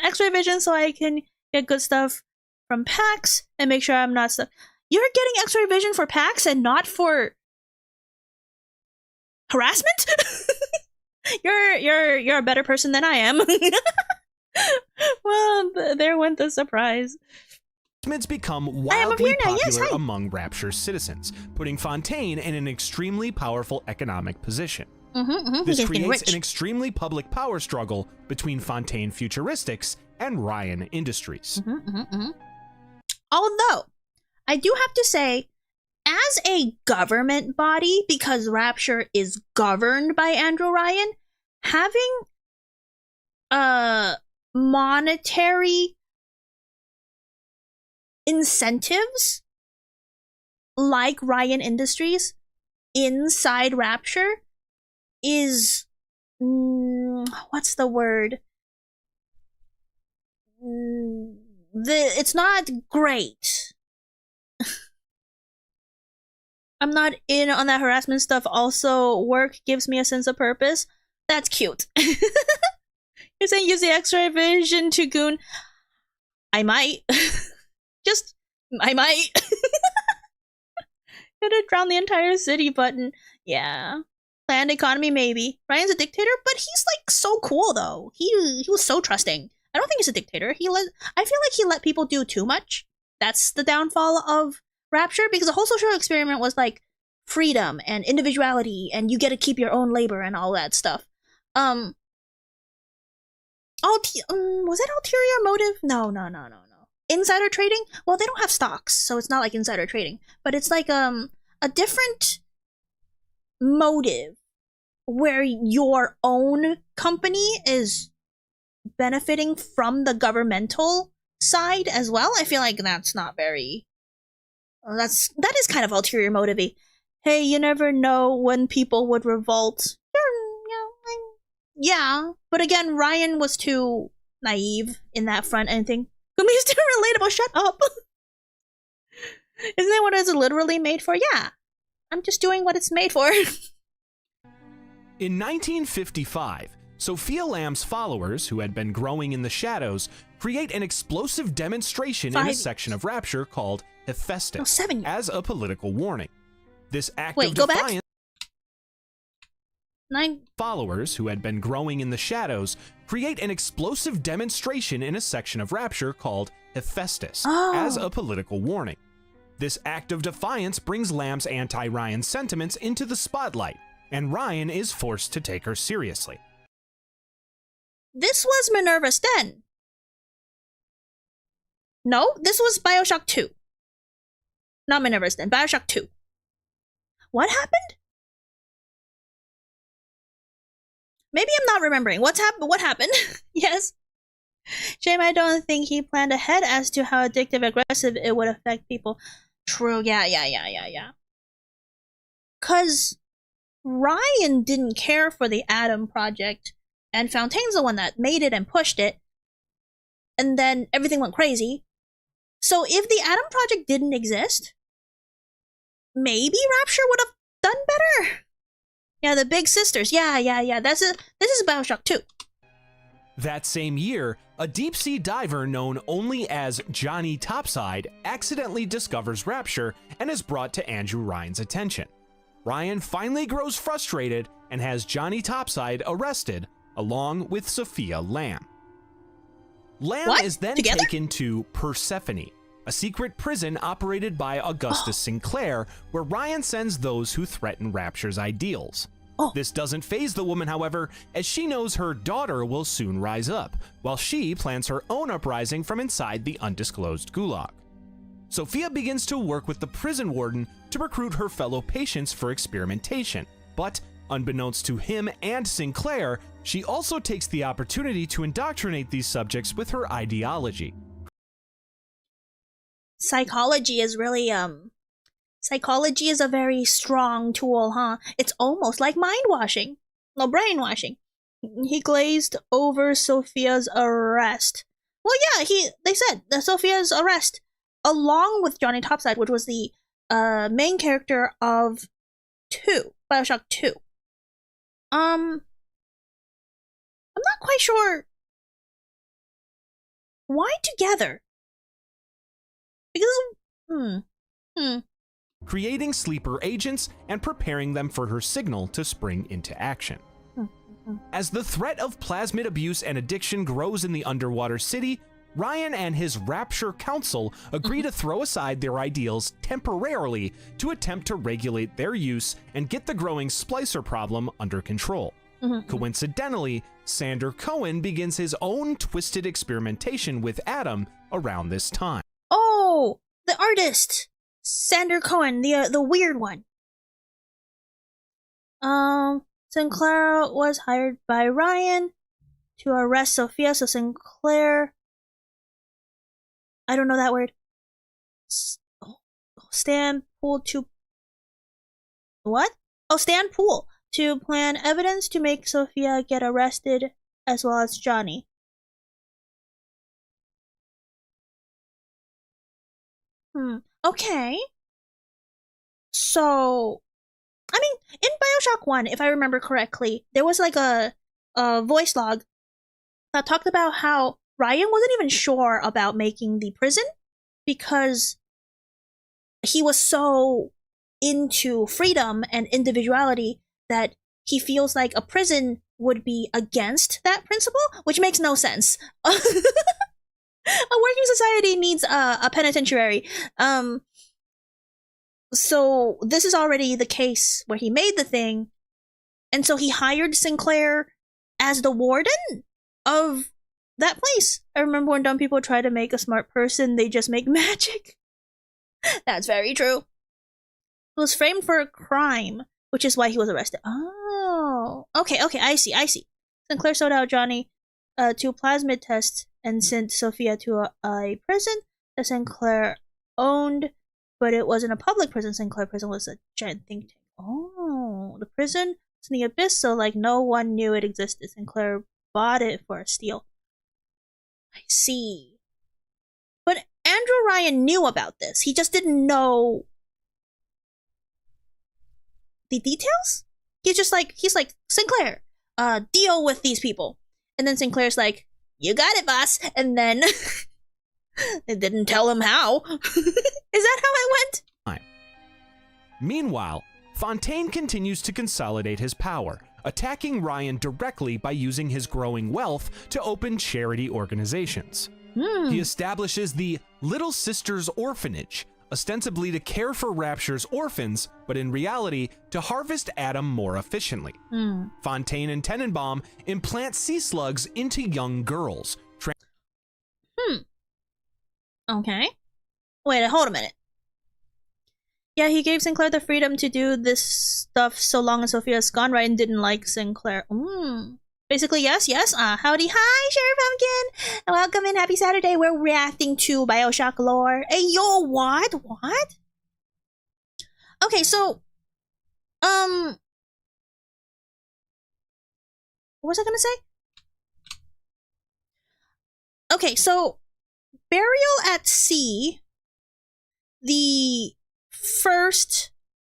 X-ray vision so I can get good stuff from packs and make sure I'm not stuck. You're getting X-ray vision for packs and not for harassment? You're a better person than I am. Well, there went the surprise. Plasmids become wildly popular among Rapture's citizens, putting Fontaine in an extremely powerful economic position. This creates an extremely public power struggle between Fontaine Futuristics and Ryan Industries. Although, I do have to say, as a government body, because Rapture is governed by Andrew Ryan, having monetary incentives like Ryan Industries inside Rapture is what's the word? It's not great. I'm not in on that harassment stuff. Also, work gives me a sense of purpose. That's cute. You're saying use the X-ray vision to goon. I might. I might. Gonna drown the entire city button. Yeah. Planned economy, maybe. Ryan's a dictator, but he's like so cool though. He was so trusting. I don't think he's a dictator. I feel like he let people do too much. That's the downfall of Rapture, because the whole social experiment was like freedom and individuality and you get to keep your own labor and all that stuff. Was that ulterior motive? No. Insider trading? Well, they don't have stocks, so it's not like insider trading. But it's like a different motive where your own company is benefiting from the governmental side as well. I feel like that's not very... that is kind of ulterior motive-y. Hey, you never know when people would revolt. Yeah, but again, Ryan was too naive in that front end thing. Guumi's too relatable, shut up! Isn't that what it's literally made for? Yeah. I'm just doing what it's made for. In 1955, Sophia Lamb's followers, who had been growing in the shadows, create an explosive demonstration in a section of Rapture called Hephaestus as a political warning. This act of defiance... Followers, who had been growing in the shadows, create an explosive demonstration in a section of Rapture called Hephaestus as a political warning. This act of defiance brings Lamb's anti-Ryan sentiments into the spotlight, and Ryan is forced to take her seriously. This was Minerva's Den. No, this was Bioshock 2. Not Minerva's Den, Bioshock 2. What happened? Maybe I'm not remembering. What happened? Yes. Shame I don't think he planned ahead as to how addictive, aggressive it would affect people. True, yeah. 'Cause Ryan didn't care for the Atom Project, and Fontaine's the one that made it and pushed it, and then everything went crazy. So if the Atom Project didn't exist, maybe Rapture would have done better. Yeah, the Big Sisters. Yeah. This is Bioshock 2. That same year, a deep-sea diver known only as Johnny Topside accidentally discovers Rapture and is brought to Andrew Ryan's attention. Ryan finally grows frustrated and has Johnny Topside arrested, along with Sophia Lamb. Lamb is then taken to Persephone, a secret prison operated by Augustus Sinclair, where Ryan sends those who threaten Rapture's ideals. This doesn't faze the woman, however, as she knows her daughter will soon rise up, while she plans her own uprising from inside the undisclosed gulag. Sophia begins to work with the prison warden to recruit her fellow patients for experimentation, but unbeknownst to him and Sinclair, She also takes the opportunity to indoctrinate these subjects with her ideology. Psychology is really, psychology is a very strong tool, huh? It's almost like mind washing. No, brainwashing. He glazed over Sophia's arrest. Well, yeah, they said Sophia's arrest, along with Johnny Topside, which was the main character of Bioshock 2. I'm not quite sure why together. Because, creating sleeper agents and preparing them for her signal to spring into action. As the threat of plasmid abuse and addiction grows in the underwater city, Ryan and his Rapture Council agree to throw aside their ideals temporarily to attempt to regulate their use and get the growing splicer problem under control. Coincidentally, Sander Cohen begins his own twisted experimentation with Adam around this time. Oh, the artist! Sander Cohen, the weird one. Sinclair was hired by Ryan to arrest Sophia, so Sinclair... I don't know that word. Stan Pool to... What? Oh, Stan Pool to plan evidence to make Sophia get arrested, as well as Johnny. Okay. So... I mean, in Bioshock 1, if I remember correctly, there was like a voice log that talked about how Ryan wasn't even sure about making the prison because he was so into freedom and individuality that he feels like a prison would be against that principle, which makes no sense. A working society needs a penitentiary. So this is already the case where he made the thing, and so he hired Sinclair as the warden of that place. I remember when dumb people try to make a smart person, they just make magic. That's very true. He was framed for a crime, which is why he was arrested. Oh, okay, I see. Sinclair sold out Johnny to plasmid tests and sent Sophia to a prison that Sinclair owned. But it wasn't a public prison. Sinclair prison was a giant think tank. Oh, the prison was in the abyss, so like no one knew it existed. Sinclair bought it for a steal. I see. But Andrew Ryan knew about this. He just didn't know the details? He's like, Sinclair, deal with these people. And then Sinclair's like, you got it, boss. And then... It didn't tell him how. Is that how it went? Meanwhile, Fontaine continues to consolidate his power, attacking Ryan directly by using his growing wealth to open charity organizations. He establishes the Little Sisters Orphanage, ostensibly to care for Rapture's orphans, but in reality, to harvest Adam more efficiently. Fontaine and Tenenbaum implant sea slugs into young girls. Okay. Wait, hold a minute. Yeah, he gave Sinclair the freedom to do this stuff so long as Sophia's gone. Ryan didn't like Sinclair. Basically, yes. Howdy, hi, Sheriff Pumpkin. Welcome and happy Saturday. We're reacting to Bioshock lore. Hey, yo, what? Okay, so, what was I gonna say? Okay, so, Burial at Sea, the first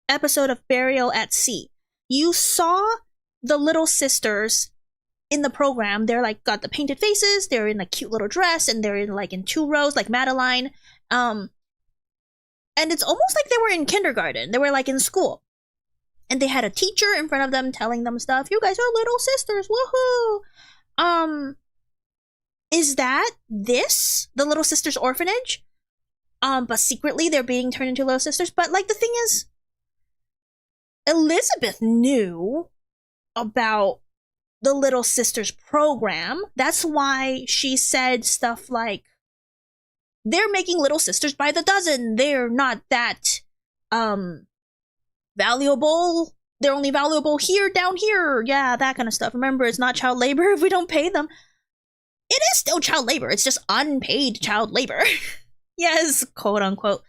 episode of Burial at Sea, you saw the little sisters in the program. They're like got the painted faces, they're in a cute little dress, and they're in two rows like Madeline. And it's almost like they were in kindergarten. They were like in school. And they had a teacher in front of them telling them stuff. You guys are little sisters, woohoo! Is that this? The Little Sisters Orphanage? But secretly they're being turned into Little Sisters. But like the thing is, Elizabeth knew about the Little Sisters program. That's why she said stuff like, they're making Little Sisters by the dozen. They're not that, valuable they're only valuable here, down here. Yeah, that kind of stuff. Remember, it's not child labor if we don't pay them. It is still child labor. It's just unpaid child labor. Yes, quote unquote.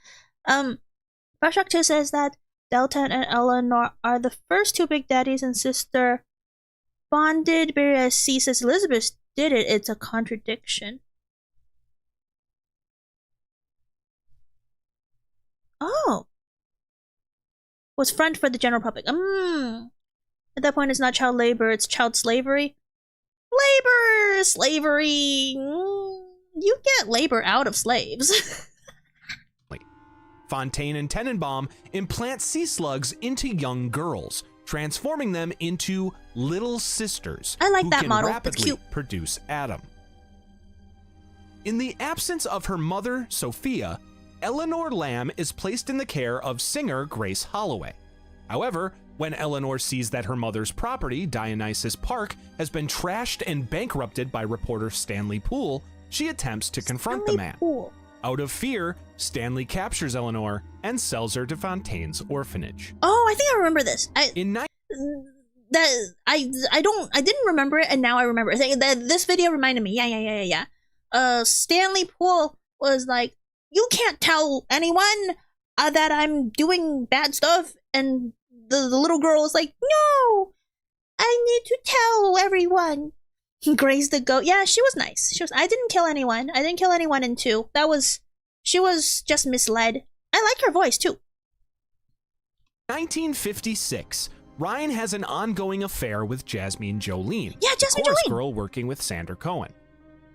Bioshock 2 says that Delta and Eleanor are the first two Big Daddies and sister bonded, whereas C says Elizabeth did it. It's a contradiction. Oh. Was front for the general public. At that point, it's not child labor, it's child slavery. Labor! Slavery! You get labor out of slaves. Fontaine and Tenenbaum implant sea slugs into young girls, transforming them into little sisters. I like who that can model. rapidly It's cute. produce Adam. In the absence of her mother, Sophia, Eleanor Lamb is placed in the care of singer Grace Holloway. However, when Eleanor sees that her mother's property, Dionysus Park, has been trashed and bankrupted by reporter Stanley Poole, she attempts to confront the man. Poole. Out of fear, Stanley captures Eleanor and sells her to Fontaine's orphanage. Oh, I think I remember this. I didn't remember it, and now I remember it. This video reminded me. Yeah. Stanley Poole was like, "You can't tell anyone that I'm doing bad stuff," and the little girl was like, "No, I need to tell everyone." Grace the goat. Yeah, she was nice. I didn't kill anyone. I didn't kill anyone in 2. She was just misled. I like her voice too. 1956, Ryan has an ongoing affair with Jasmine Jolene. Yeah, Jasmine the chorus Jolene. girl working with Sander Cohen.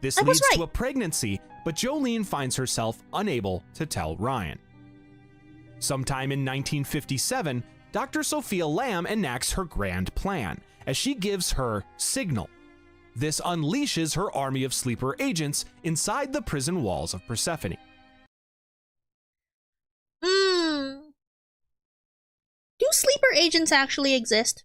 This I was leads to right. a pregnancy, but Jolene finds herself unable to tell Ryan. Sometime in 1957, Dr. Sophia Lamb enacts her grand plan as she gives her signal. This unleashes her army of sleeper agents inside the prison walls of Persephone. Do sleeper agents actually exist?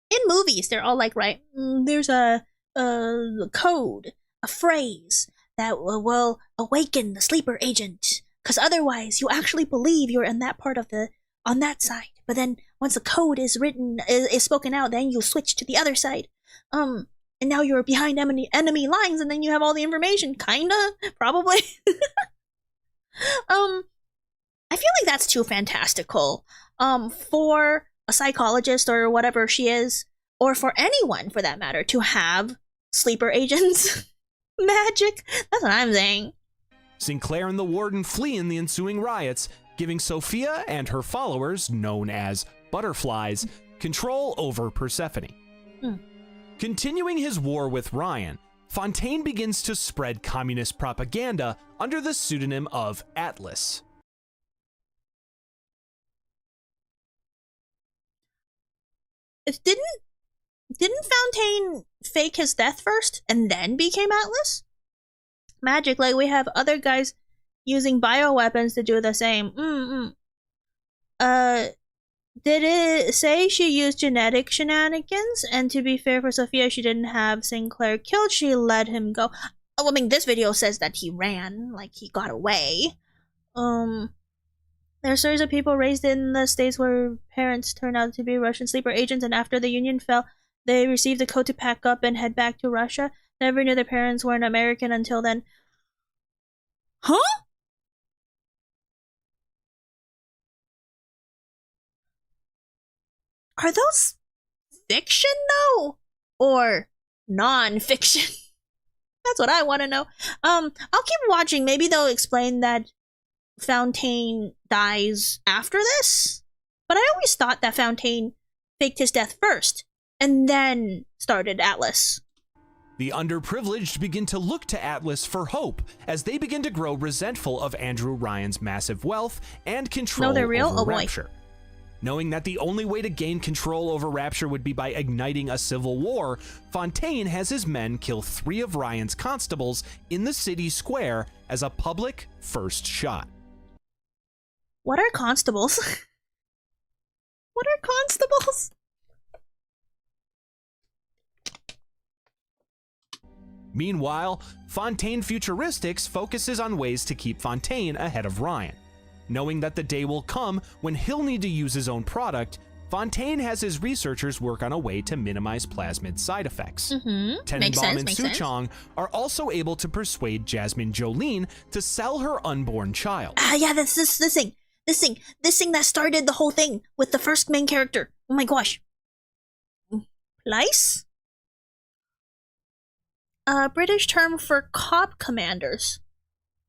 In movies, they're all like, right, there's a code, a phrase that will awaken the sleeper agent, because otherwise you actually believe you're in that part of on that side. But then once the code is spoken out, then you switch to the other side. And now you're behind enemy lines, and then you have all the information, kinda, probably. I feel like that's too fantastical. For a psychologist or whatever she is, or for anyone for that matter, to have sleeper agents. Magic. That's what I'm saying. Sinclair and the warden flee in the ensuing riots, giving Sophia and her followers, known as butterflies, control over Persephone. Continuing his war with Ryan, Fontaine begins to spread communist propaganda under the pseudonym of Atlas. Didn't Fontaine fake his death first and then became Atlas? Magic, like we have other guys using bioweapons to do the same. Did it say she used genetic shenanigans? And to be fair for Sophia, she didn't have Sinclair killed, she let him go. Oh, I mean, this video says that he ran, like he got away. There are stories of people raised in the states where parents turned out to be Russian sleeper agents, and after the Union fell, they received a code to pack up and head back to Russia. Never knew their parents weren't American until then. Huh? Are those fiction, though? Or non-fiction? That's what I want to know. I'll keep watching. Maybe they'll explain that Fontaine dies after this? But I always thought that Fontaine faked his death first, and then started Atlas. The underprivileged begin to look to Atlas for hope as they begin to grow resentful of Andrew Ryan's massive wealth and control they're real? over Oh, boy. Rapture. Knowing that the only way to gain control over Rapture would be by igniting a civil war, Fontaine has his men kill 3 of Ryan's constables in the city square as a public first shot. What are constables? What are constables? Meanwhile, Fontaine Futuristics focuses on ways to keep Fontaine ahead of Ryan. Knowing that the day will come when he'll need to use his own product, Fontaine has his researchers work on a way to minimize plasmid side effects. Tenenbaum and Suchong are also able to persuade Jasmine Jolene to sell her unborn child. Yeah, that's this thing that started the whole thing with the first main character. Oh my gosh. Lice? British term for cop commanders.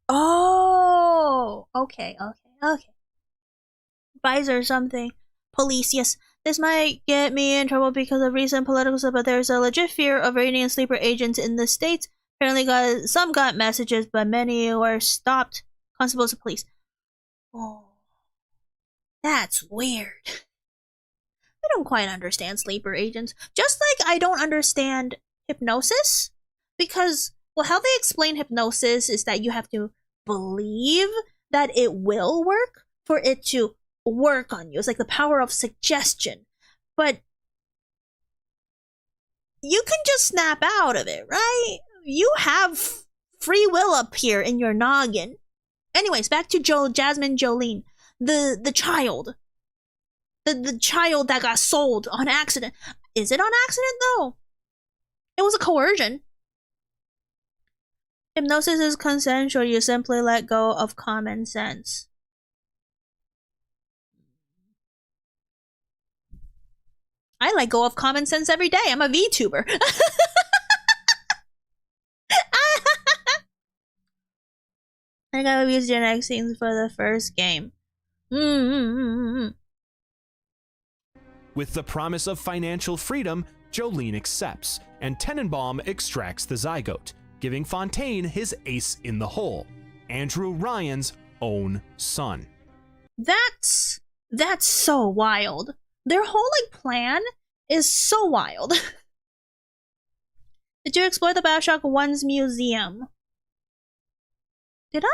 Oh, okay. Advisor or something. Police, yes. This might get me in trouble because of recent political stuff, but there's a legit fear of Iranian sleeper agents in the States. Apparently some got messages, but many were stopped. Constables of police. Oh. That's weird. I don't quite understand sleeper agents. Just like I don't understand hypnosis. Because, well, how they explain hypnosis is that you have to believe that it will work for it to work on you. It's like the power of suggestion. But you can just snap out of it, right? You have free will up here in your noggin. Anyways, back to Jasmine Jolene. The child. The child that got sold on accident. Is it on accident, though? It was a coercion. Hypnosis is consensual. You simply let go of common sense. I let go of common sense every day. I'm a VTuber. I gotta use genetic scenes for the first game. With the promise of financial freedom, Jolene accepts, and Tenenbaum extracts the zygote, giving Fontaine his ace in the hole, Andrew Ryan's own son. That's so wild. Their whole plan is so wild. Did you explore the Bioshock 1's museum? Did I?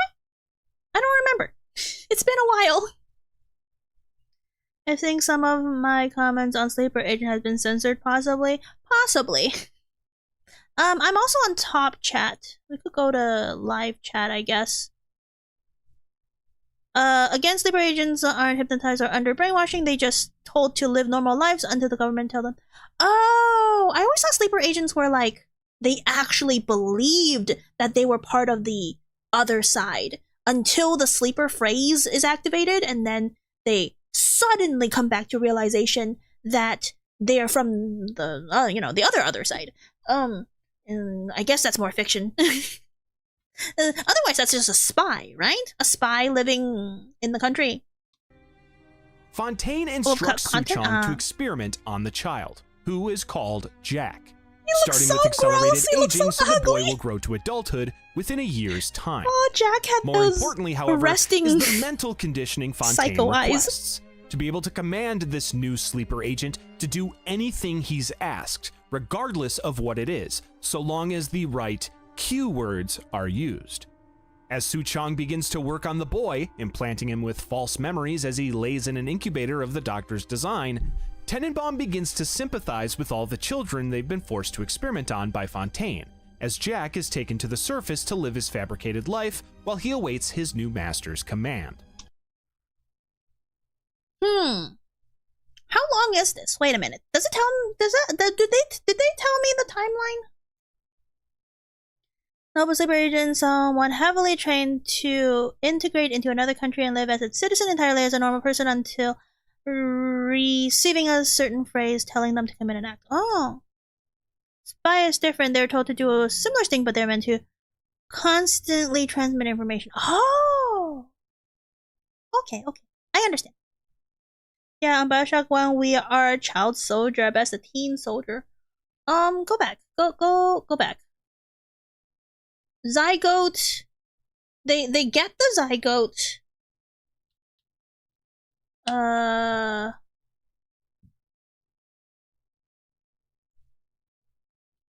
I don't remember. It's been a while. I think some of my comments on Sleeper Agent has been censored, possibly. I'm also on top chat. We could go to live chat, I guess. Again, sleeper agents aren't hypnotized or under brainwashing. They just told to live normal lives until the government tell them. Oh, I always thought sleeper agents were like, they actually believed that they were part of the other side until the sleeper phrase is activated, and then they suddenly come back to realization that they are from the, the other side. And I guess that's more fiction. Otherwise, that's just a spy, right? A spy living in the country. Fontaine instructs Suchong to experiment on the child, who is called Jack, starting with accelerated aging so the boy will grow to adulthood within a year's time. Oh, Jack had More those importantly, however, arresting is the mental conditioning Fontaine psycho eyes. requests, to be able to command this new sleeper agent to do anything he's asked, regardless of what it is, so long as the right cue words are used. As Suchong begins to work on the boy, implanting him with false memories as he lays in an incubator of the doctor's design, Tenenbaum begins to sympathize with all the children they've been forced to experiment on by Fontaine, as Jack is taken to the surface to live his fabricated life while he awaits his new master's command. How long is this? Wait a minute. Does it tell? Did they tell me the timeline? Noble sleeper agents want heavily trained to integrate into another country and live as its citizen entirely as a normal person until receiving a certain phrase telling them to commit an act. Oh. Spy is different. They're told to do a similar thing, but they're meant to constantly transmit information. Oh. Okay. I understand. Yeah, on Bioshock 1, we are a child soldier, at best a teen soldier. Go back. Go back. Zygote. They get the zygote.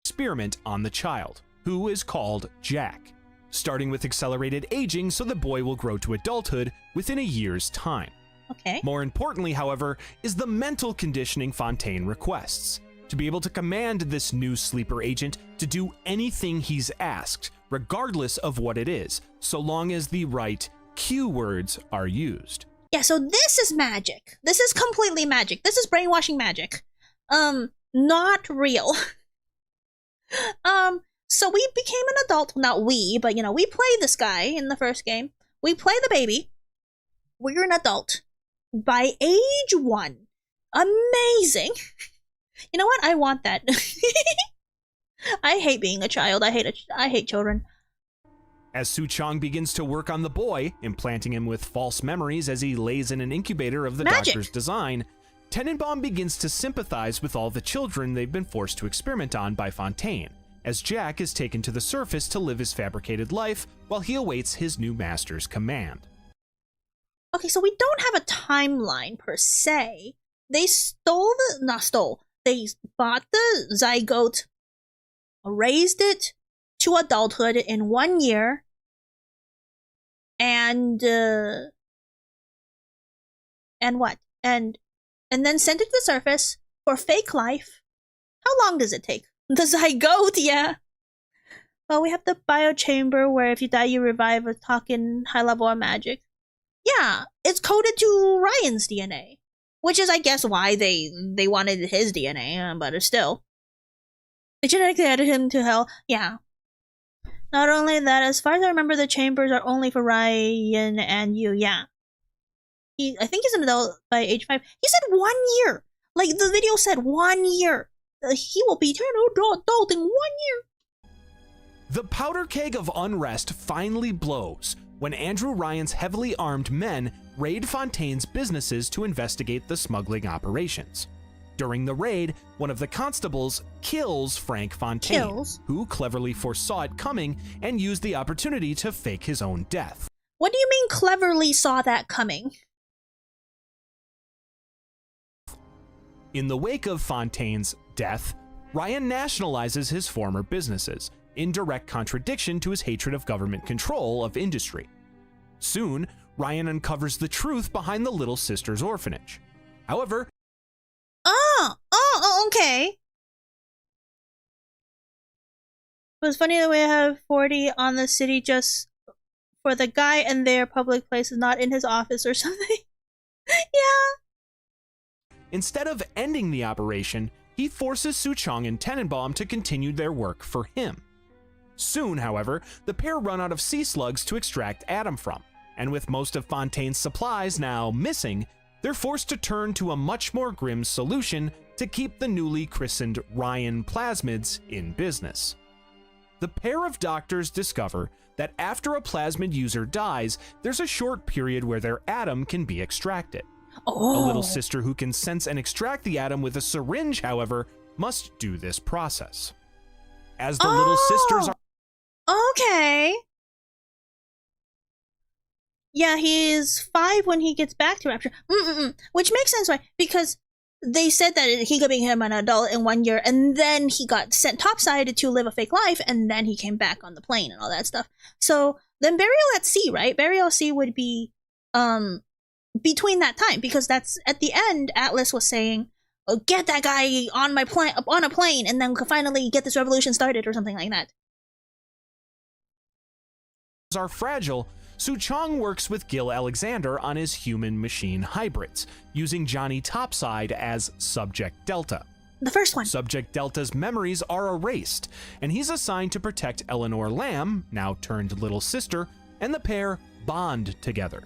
Experiment on the child, who is called Jack, starting with accelerated aging so the boy will grow to adulthood within a year's time. Okay. More importantly, however, is the mental conditioning Fontaine requests, to be able to command this new sleeper agent to do anything he's asked, regardless of what it is, so long as the right cue words are used. Yeah, so this is magic. This is completely magic. This is brainwashing magic. Not real. So we became an adult. Not we, but, you know, we played this guy in the first game. We play the baby. We're an adult. By age 1. Amazing. You know what? I want that. I hate being a child. I hate children. As Su-chang begins to work on the boy, implanting him with false memories as he lays in an incubator of the doctor's design, Tenenbaum begins to sympathize with all the children they've been forced to experiment on by Fontaine, as Jack is taken to the surface to live his fabricated life while he awaits his new master's command. Okay, so we don't have a timeline per se. They they bought the zygote, raised it to adulthood in 1 year, and what? And then sent it to the surface for fake life. How long does it take? The zygote, yeah. Well, we have the biochamber where if you die you revive a talking high level of magic. Yeah, it's coded to Ryan's DNA. Which is, I guess, why they wanted his DNA, but still. They genetically added him to hell. Yeah. Not only that, as far as I remember, the chambers are only for Ryan and you, yeah. I think he's an adult by age 5. He said 1 year! Like, the video said 1 year. He will be turned adult in 1 year. The powder keg of unrest finally blows when Andrew Ryan's heavily armed men raid Fontaine's businesses to investigate the smuggling operations. During the raid, one of the constables kills Frank Fontaine, who cleverly foresaw it coming and used the opportunity to fake his own death. What do you mean cleverly saw that coming? In the wake of Fontaine's death, Ryan nationalizes his former businesses, in direct contradiction to his hatred of government control of industry. Soon, Ryan uncovers the truth behind the Little Sisters orphanage. However, okay. It was funny that we have 40 on the city just for the guy and their public places, not in his office or something. Yeah. Instead of ending the operation, he forces Su-chang and Tenenbaum to continue their work for him. Soon, however, the pair run out of sea slugs to extract Adam from, and with most of Fontaine's supplies now missing, they're forced to turn to a much more grim solution to keep the newly christened Ryan Plasmids in business. The pair of doctors discover that after a plasmid user dies, there's a short period where their Adam can be extracted. A little sister who can sense and extract the Adam with a syringe, however, must do this process. As the little sisters are... Okay. Yeah, he's 5 when he gets back to Rapture. Which makes sense, right? Because they said that he could become an adult in 1 year, and then he got sent topside to live a fake life, and then he came back on the plane and all that stuff. So then burial at sea, right? Burial at sea would be between that time, because that's at the end. Atlas was saying, "Oh, get that guy on my plane, on a plane, and then we can finally get this revolution started," or something like that. Are fragile. Su-chang works with Gil Alexander on his human-machine hybrids, using Johnny Topside as Subject Delta. The first one. Subject Delta's memories are erased, and he's assigned to protect Eleanor Lamb, now turned little sister, and the pair bond together.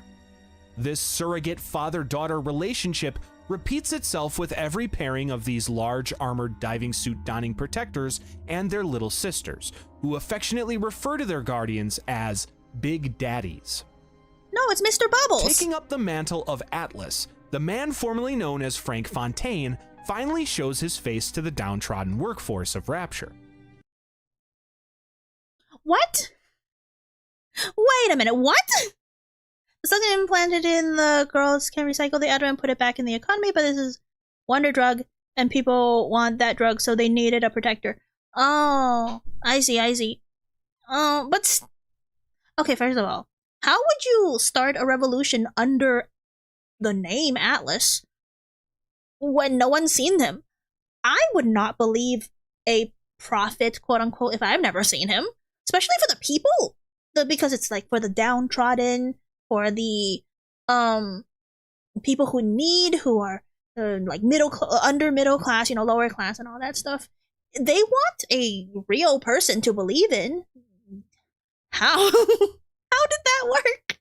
This surrogate father-daughter relationship repeats itself with every pairing of these large armored diving suit donning protectors and their little sisters, who affectionately refer to their guardians as Big Daddies. No, it's Mr. Bubbles. Taking up the mantle of Atlas, the man formerly known as Frank Fontaine finally shows his face to the downtrodden workforce of Rapture. What? Wait a minute, what? Something implanted in the girls can recycle the Adam and put it back in the economy, but this is wonder drug, and people want that drug, so they needed a protector. Oh, I see. But... Okay, first of all, how would you start a revolution under the name Atlas when no one's seen him? I would not believe a prophet, quote unquote, if I've never seen him, especially for the people, because it's like for the downtrodden, for the people who are like under middle class, lower class and all that stuff. They want a real person to believe in. How? How did that work?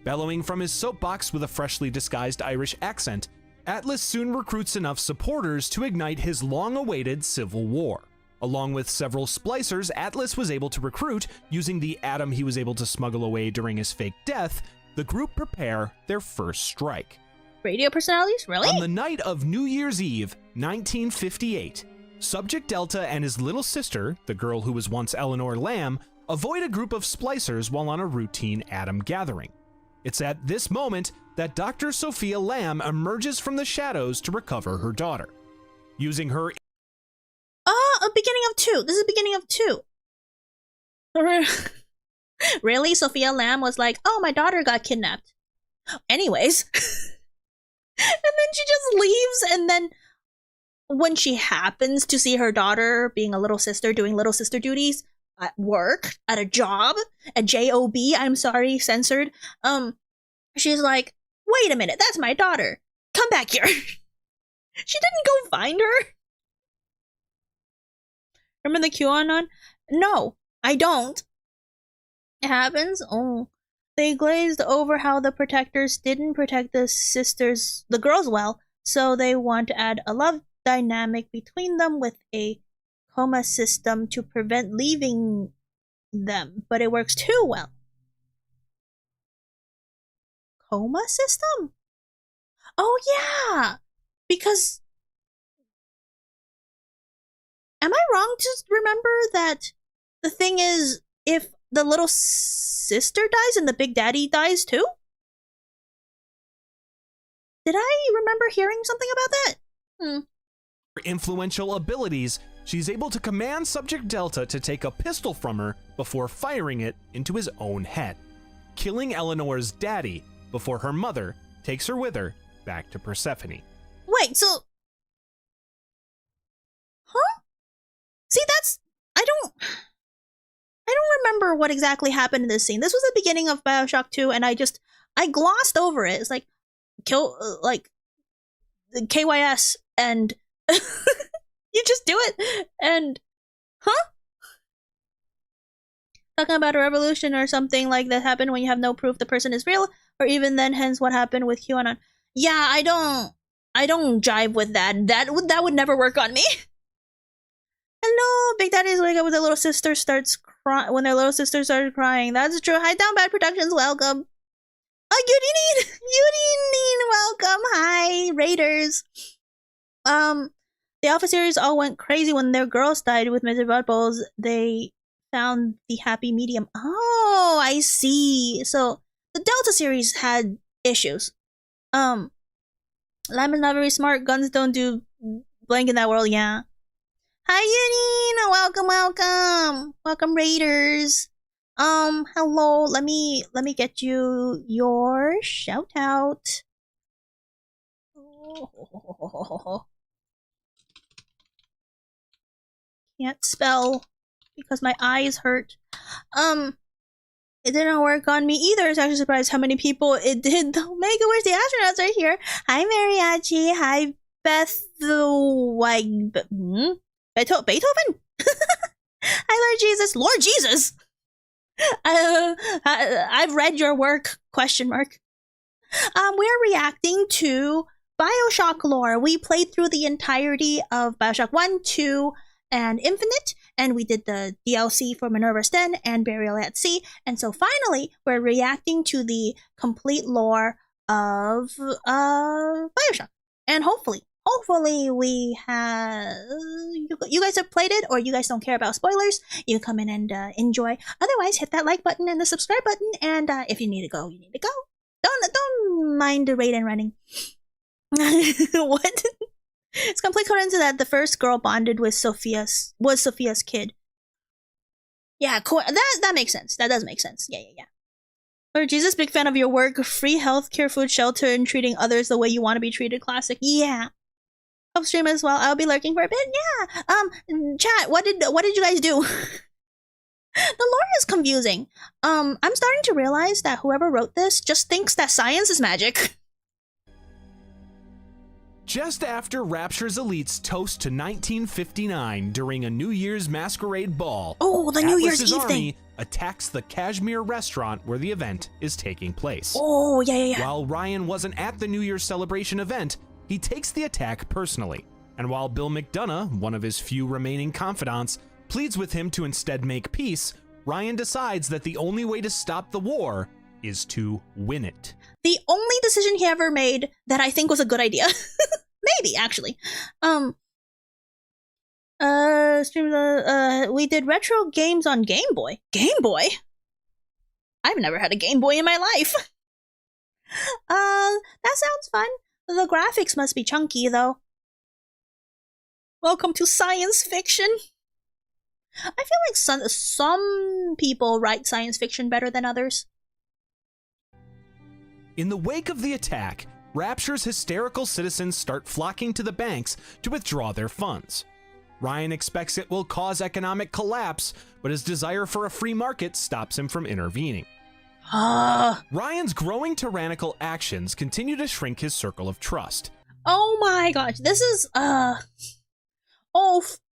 Bellowing from his soapbox with a freshly disguised Irish accent, Atlas soon recruits enough supporters to ignite his long-awaited civil war. Along with several splicers Atlas was able to recruit using the atom he was able to smuggle away during his fake death, the group prepare their first strike. Radio personalities? Really? On the night of New Year's Eve, 1958, Subject Delta and his little sister, the girl who was once Eleanor Lamb, avoid a group of splicers while on a routine atom gathering. It's at this moment that Dr. Sophia Lamb emerges from the shadows to recover her daughter. Using her... a beginning of 2. This is the beginning of 2. Really? Sophia Lamb was like, oh, my daughter got kidnapped. Anyways. And then she just leaves, and then when she happens to see her daughter being a little sister, doing little sister duties at work, at a job, at JOB, I'm sorry, censored, she's like, wait a minute, that's my daughter. Come back here. She didn't go find her. Remember the QAnon? No, I don't. It happens. Oh. They glazed over how the protectors didn't protect the girls well, so they want to add a love dynamic between them with a coma system to prevent leaving them, but it works too well. Coma system? Oh yeah! Because... Am I wrong to remember that the thing is, if the little sister dies and the big daddy dies too? Did I remember hearing something about that? For influential abilities, she's able to command Subject Delta to take a pistol from her before firing it into his own head, killing Eleanor's daddy before her mother takes her with her back to Persephone. Wait, so... Huh? See, I don't remember what exactly happened in this scene. This was the beginning of Bioshock 2, and I glossed over it. It's like, KYS, and you just do it, and, huh? Talking about a revolution or something like that happened when you have no proof the person is real, or even then, hence what happened with QAnon. Yeah, I don't jive with that. That would never work on me. Hello, Big Daddy's wake up when their little sister starts crying. When their little sister started crying, that's true. Hi, Down Bad Productions, welcome. Oh, Udinine, welcome. Hi, Raiders. The Alpha series all went crazy when their girls died with Mr. Butballs. They found the happy medium. Oh, I see. So the Delta series had issues. Lime is not very smart. Guns don't do blank in that world. Yeah. Hi, Udine. Welcome, Raiders. Hello. Let me get you your shout out. Oh. Can't spell because my eyes hurt. It didn't work on me either. It's actually surprised how many people it did. Omega, where's the astronauts right here? Hi, Mariachi. Hi, Beethoven? Hi, Lord Jesus. Lord Jesus! I've read your work, question mark. We're reacting to Bioshock lore. We played through the entirety of Bioshock 1, 2, and Infinite, and we did the DLC for Minerva's Den and Burial at Sea, and so finally, we're reacting to the complete lore of Bioshock. And hopefully we have... You guys have played it, or you guys don't care about spoilers, you come in and enjoy. Otherwise, hit that like button and the subscribe button, and if you need to go, you need to go. Don't mind the raid and running. What? It's complete coincidence that the first girl bonded with Sophia's kid. Yeah, cool. That makes sense. That does make sense. Yeah. Lord Jesus, big fan of your work. Free healthcare, food, shelter, and treating others the way you want to be treated. Classic. Yeah. Hope stream as well. I'll be lurking for a bit. Yeah. Chat. What did you guys do? The lore is confusing. I'm starting to realize that whoever wrote this just thinks that science is magic. Just after Rapture's elites toast to 1959 during a New Year's masquerade ball, Oh, the New Year's Atlas's Eve army thing. attacks the Kashmir restaurant where the event is taking place. Oh, yeah. While Ryan wasn't at the New Year's celebration event, he takes the attack personally. And while Bill McDonough, one of his few remaining confidants, pleads with him to instead make peace, Ryan decides that the only way to stop the war is to win it. The only decision he ever made that I think was a good idea. Maybe, actually. We did retro games on Game Boy. Game Boy? I've never had a Game Boy in my life. That sounds fun. The graphics must be chunky, though. Welcome to science fiction. I feel like some people write science fiction better than others. In the wake of the attack, Rapture's hysterical citizens start flocking to the banks to withdraw their funds. Ryan expects it will cause economic collapse, but his desire for a free market stops him from intervening. Ryan's growing tyrannical actions continue to shrink his circle of trust. Oh my gosh, this is,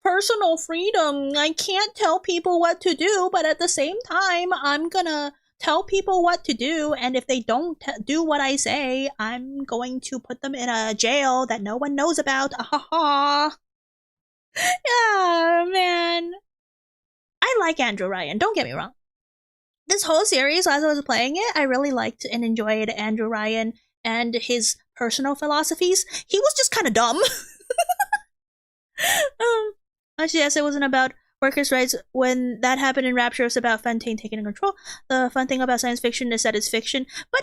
personal freedom. I can't tell people what to do, but at the same time, I'm gonna tell people what to do, and if they don't do what I say, I'm going to put them in a jail that no one knows about. Yeah, man. I like Andrew Ryan, don't get me wrong. This whole series, as I was playing it, I really liked and enjoyed Andrew Ryan and his personal philosophies. He was just kind of dumb. Actually, yes, it wasn't about workers' rights. When that happened in Rapture, it's about Fontaine taking control. The fun thing about science fiction is that it's fiction, but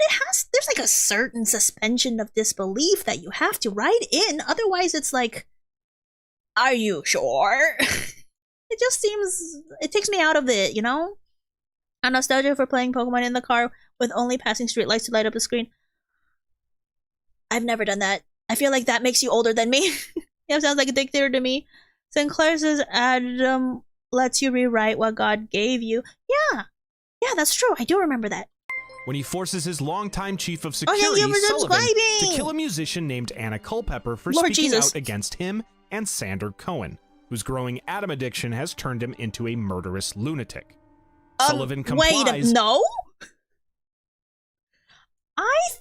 there's like a certain suspension of disbelief that you have to write in. Otherwise, it's like, are you sure? It just seems, it takes me out of it, you know? A nostalgia for playing Pokemon in the car with only passing streetlights to light up the screen. I've never done that. I feel like that makes you older than me. Yeah, sounds like a dictator to me. Sinclair says Adam lets you rewrite what God gave you. Yeah, that's true. I do remember that. When he forces his longtime chief of security, Sullivan, to kill a musician named Anna Culpepper for speaking out against him and Sander Cohen, whose growing Adam addiction has turned him into a murderous lunatic. Sullivan complies. No? I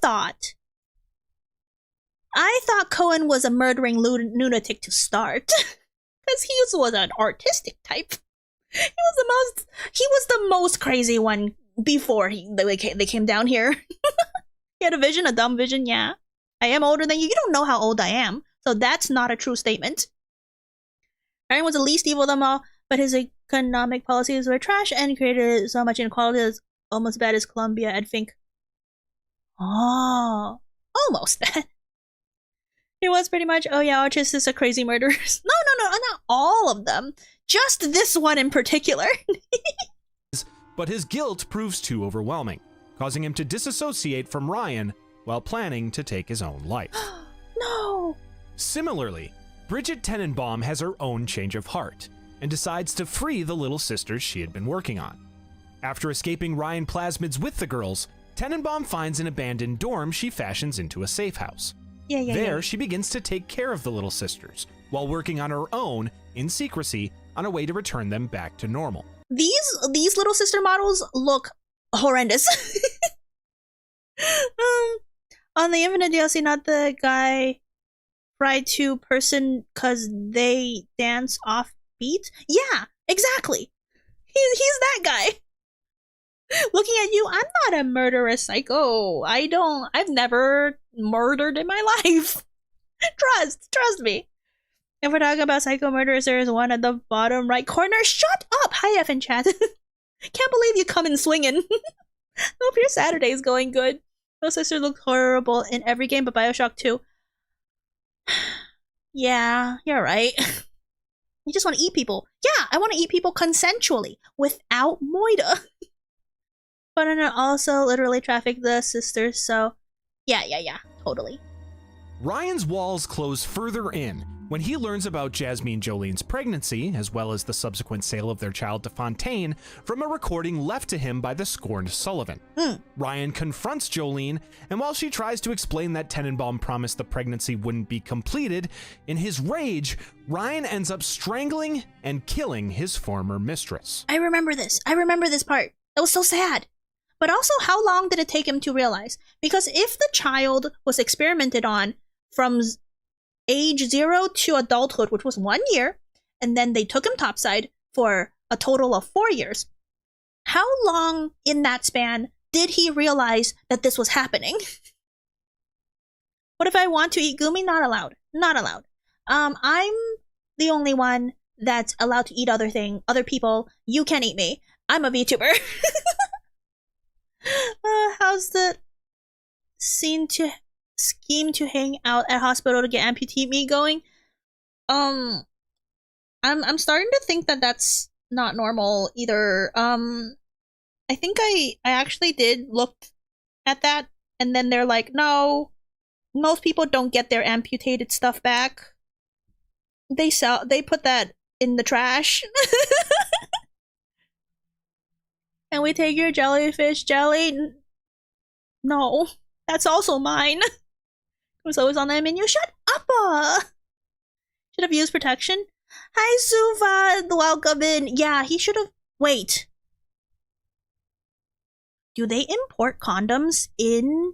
thought Cohen was a murdering lunatic to start. Because he was an artistic type. He was the most crazy one before they came down here. He had a vision, a dumb vision, yeah. I am older than you. You don't know how old I am. So that's not a true statement. Ryan was the least evil of them all, but his economic policies were trash and created so much inequality that it's almost bad as Columbia, I'd think. Oh, almost bad. It was pretty much, oh yeah, autists are crazy murderers. No, not all of them. Just this one in particular. But his guilt proves too overwhelming, causing him to disassociate from Ryan while planning to take his own life. No! Similarly, Bridget Tenenbaum has her own change of heart and decides to free the little sisters she had been working on. After escaping Ryan Plasmids with the girls, Tenenbaum finds an abandoned dorm she fashions into a safe house. There, she begins to take care of the little sisters, while working on her own, in secrecy, on a way to return them back to normal. These little sister models look horrendous. On the Infinite DLC, not the guy fried to person cause they dance off beat? Yeah, exactly. He's that guy. Looking at you, I'm not a murderous psycho. I've never murdered in my life. Trust me. If we're talking about psycho murderers, there is one at the bottom right corner. Shut up! Hi, F in chat. Can't believe you come in swinging. Hope your Saturday's going good. Those sisters look horrible in every game but Bioshock 2. Yeah, you're right. You just want to eat people. Yeah, I want to eat people consensually, without moida. But I also literally traffic the sisters, so yeah, totally. Ryan's walls close further in, When he learns about Jasmine Jolene's pregnancy, as well as the subsequent sale of their child to Fontaine, from a recording left to him by the scorned Sullivan. Ryan confronts Jolene, and while she tries to explain that Tenenbaum promised the pregnancy wouldn't be completed, in his rage, Ryan ends up strangling and killing his former mistress. I remember this. I remember this part. That was so sad. But also, how long did it take him to realize? Because if the child was experimented on from age 0 to adulthood, which was 1 year, and then they took him topside for a total of 4 years, how long in that span did he realize that this was happening? What if I want to eat Guumi? Not allowed. Not allowed. I'm the only one that's allowed to eat other people. You can't eat me. I'm a VTuber. How's the scheme to hang out at hospital to get amputee meat going? I'm starting to think that that's not normal either. I think I actually did look at that, and then they're like, no, most people don't get their amputated stuff back. They put that in the trash. And we take your jellyfish jelly. No, that's also mine. It was always on the menu. Shut up! Should have used protection. Hi, Suva. Welcome in. Yeah, he should have. Wait. Do they import condoms in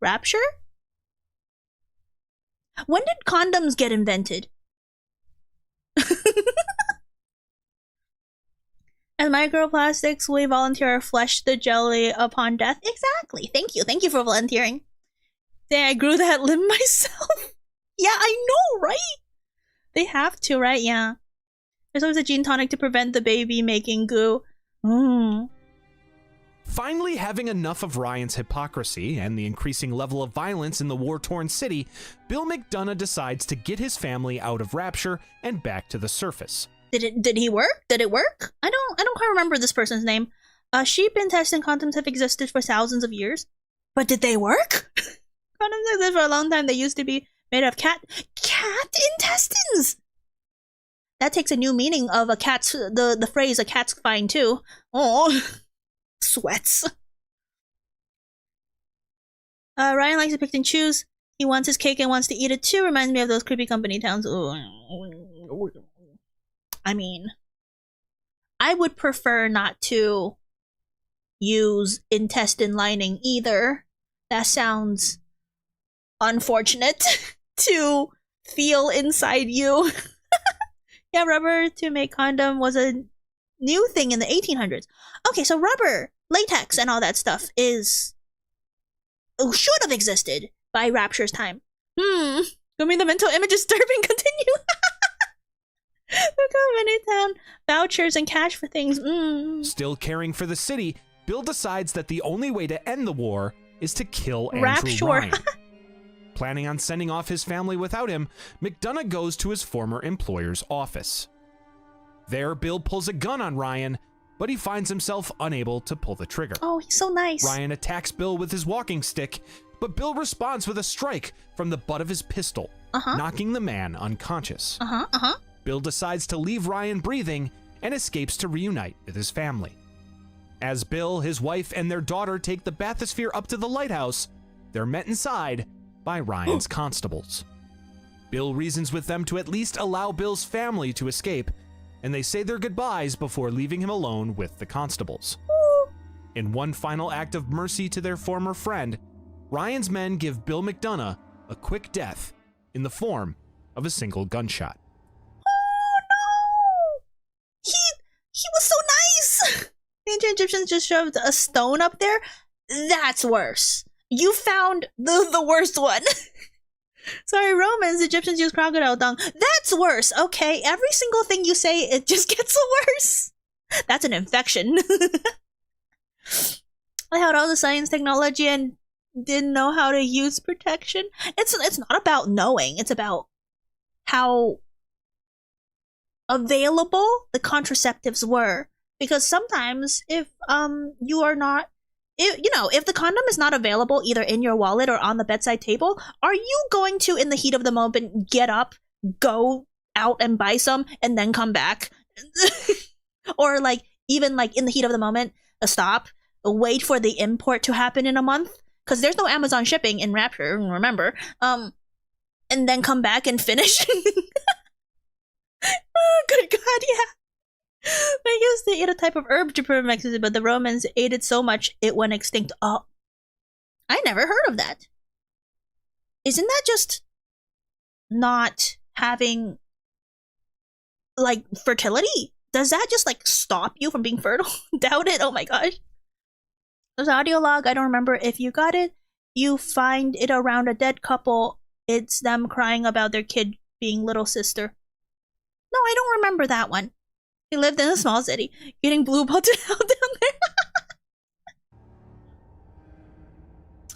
Rapture? When did condoms get invented? As microplastics, we volunteer flesh the jelly upon death. Exactly. Thank you. Thank you for volunteering. Dang, I grew that limb myself. Yeah, I know, right? They have to, right? Yeah. There's always a gene tonic to prevent the baby making goo. Finally, having enough of Ryan's hypocrisy and the increasing level of violence in the war-torn city, Bill McDonough decides to get his family out of Rapture and back to the surface. Did he work? Did it work? I don't quite remember this person's name. Sheep intestine condoms have existed for thousands of years. But did they work? Condoms existed for a long time. They used to be made of cat intestines! That takes a new meaning of a cat's, the phrase a cat's fine too. Oh, sweats. Ryan likes to pick and choose. He wants his cake and wants to eat it too. Reminds me of those creepy company towns. I mean, I would prefer not to use intestine lining either. That sounds unfortunate to feel inside you. Yeah, rubber to make condom was a new thing in the 1800s. Okay, so rubber, latex, and all that stuff should have existed by Rapture's time. I mean, the mental image is disturbing. Continue. Look how many town vouchers and cash for things. Still caring for the city, Bill decides that the only way to end the war is to kill Andrew Rapture. Ryan. Planning on sending off his family without him, McDonough goes to his former employer's office. There, Bill pulls a gun on Ryan, but he finds himself unable to pull the trigger. Oh, he's so nice. Ryan attacks Bill with his walking stick, but Bill responds with a strike from the butt of his pistol, knocking the man unconscious. Bill decides to leave Ryan breathing and escapes to reunite with his family. As Bill, his wife, and their daughter take the bathysphere up to the lighthouse, they're met inside by Ryan's constables. Bill reasons with them to at least allow Bill's family to escape, and they say their goodbyes before leaving him alone with the constables. In one final act of mercy to their former friend, Ryan's men give Bill McDonough a quick death in the form of a single gunshot. He was so nice! The ancient Egyptians just shoved a stone up there? That's worse. You found the worst one. Sorry, Romans, Egyptians use crocodile dung. That's worse, okay? Every single thing you say, it just gets worse. That's an infection. I had all the science, technology, and didn't know how to use protection. It's not about knowing. It's about how available the contraceptives were. Because sometimes if you are not, if the condom is not available either in your wallet or on the bedside table, are you going to, in the heat of the moment, get up, go out and buy some and then come back. Or like even like in the heat of the moment, stop, wait for the import to happen in a month, because there's no Amazon shipping in Rapture, remember, and then come back and finish. Oh, good God, yeah. I guess they ate a type of herb to prevent it, but the Romans ate it so much it went extinct. Oh, I never heard of that. Isn't that just not having, like, fertility? Does that just, like, stop you from being fertile? Doubt it. Oh my gosh. There's an audio log. I don't remember if you got it. You find it around a dead couple. It's them crying about their kid being little sister. No, I don't remember that one. He lived in a small city, getting blue balled out down there.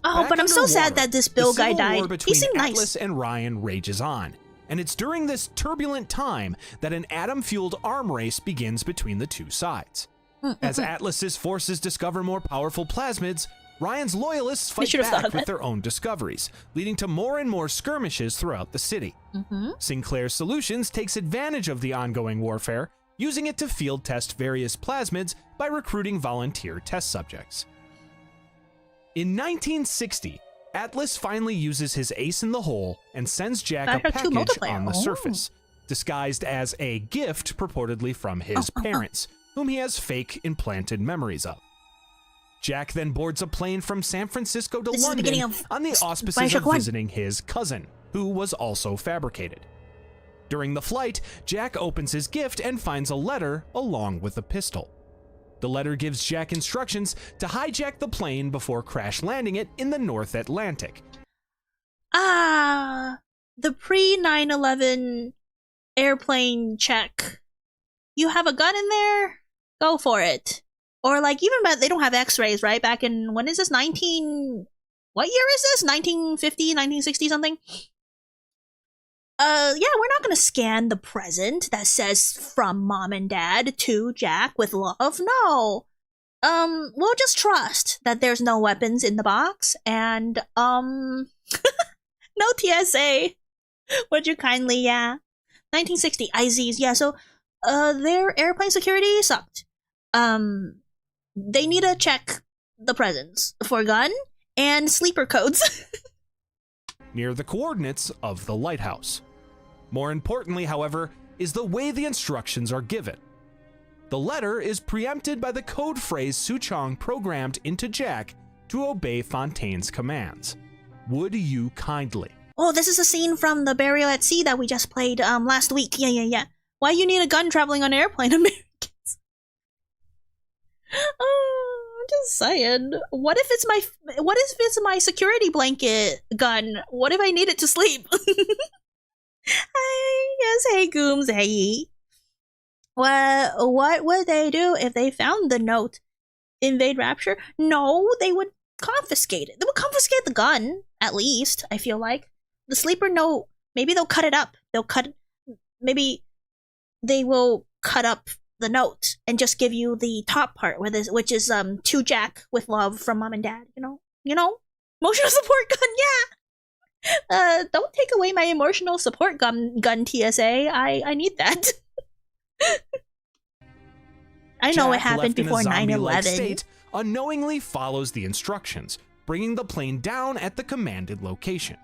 Oh, but I'm so sad that this Bill guy died. He seemed nice. Atlas and Ryan rages on, and it's during this turbulent time that an atom-fueled arm race begins between the two sides. As Atlas's forces discover more powerful plasmids, Ryan's loyalists fight back with their own discoveries, leading to more and more skirmishes throughout the city. Sinclair Solutions takes advantage of the ongoing warfare, using it to field test various plasmids by recruiting volunteer test subjects. In 1960, Atlas finally uses his ace in the hole and sends Jack a package on the surface, disguised as a gift purportedly from his parents, whom he has fake implanted memories of. Jack then boards a plane from San Francisco to London on the auspices of visiting his cousin, who was also fabricated. During the flight, Jack opens his gift and finds a letter along with a pistol. The letter gives Jack instructions to hijack the plane before crash landing it in the North Atlantic. Ah, the pre-9/11 airplane check. You have a gun in there? Go for it. Or like, even but they don't have x-rays, right? Back in, when is this, what year is this? 1950, 1960 something? Yeah, we're not gonna scan the present that says from mom and dad to Jack with love. No. We'll just trust that there's no weapons in the box and, no TSA. Would you kindly, yeah. 1960, IZs, yeah, so, their airplane security sucked. They need to check the presents for gun and sleeper codes. Near the coordinates of the lighthouse. More importantly, however, is the way the instructions are given. The letter is preempted by the code phrase Suchong programmed into Jack to obey Fontaine's commands. Would you kindly? Oh, this is a scene from the Burial at Sea that we just played last week. Yeah. Why you need a gun traveling on an airplane, Americans? Oh, I'm just saying. What if it's my security blanket gun? What if I need it to sleep? Yes, hey Gooms, hey. What would they do if they found the note? Invade Rapture? No, they would confiscate it. They would confiscate the gun, at least, I feel like. The sleeper note, maybe they'll cut it up. Maybe they will cut up the note and just give you the top part, which is to Jack with love from mom and dad, you know? Emotional support gun, yeah! Don't take away my emotional support gun TSA. I need that. I know it happened before 9/11. Unknowingly follows the instructions, bringing the plane down at the commanded location.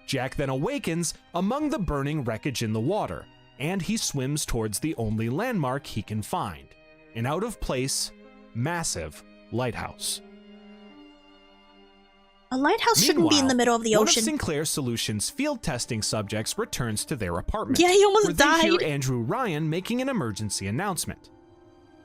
Jack then awakens among the burning wreckage in the water, and he swims towards the only landmark he can find, an out-of-place, massive lighthouse. A lighthouse shouldn't be in the middle of the ocean. One of Sinclair Solutions' field testing subjects returns to their apartment. Yeah, he almost died. They hear Andrew Ryan making an emergency announcement.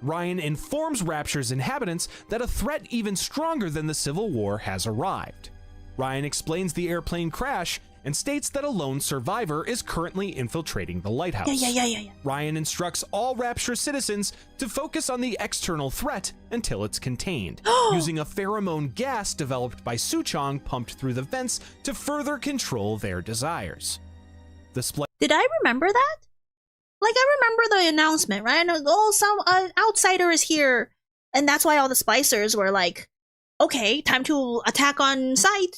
Ryan informs Rapture's inhabitants that a threat even stronger than the Civil War has arrived. Ryan explains the airplane crash and states that a lone survivor is currently infiltrating the lighthouse. Yeah. Ryan instructs all Rapture citizens to focus on the external threat until it's contained, using a pheromone gas developed by Suchong pumped through the vents to further control their desires. Did I remember that? Like, I remember the announcement, right? Oh, some outsider is here. And that's why all the splicers were like, okay, time to attack on sight.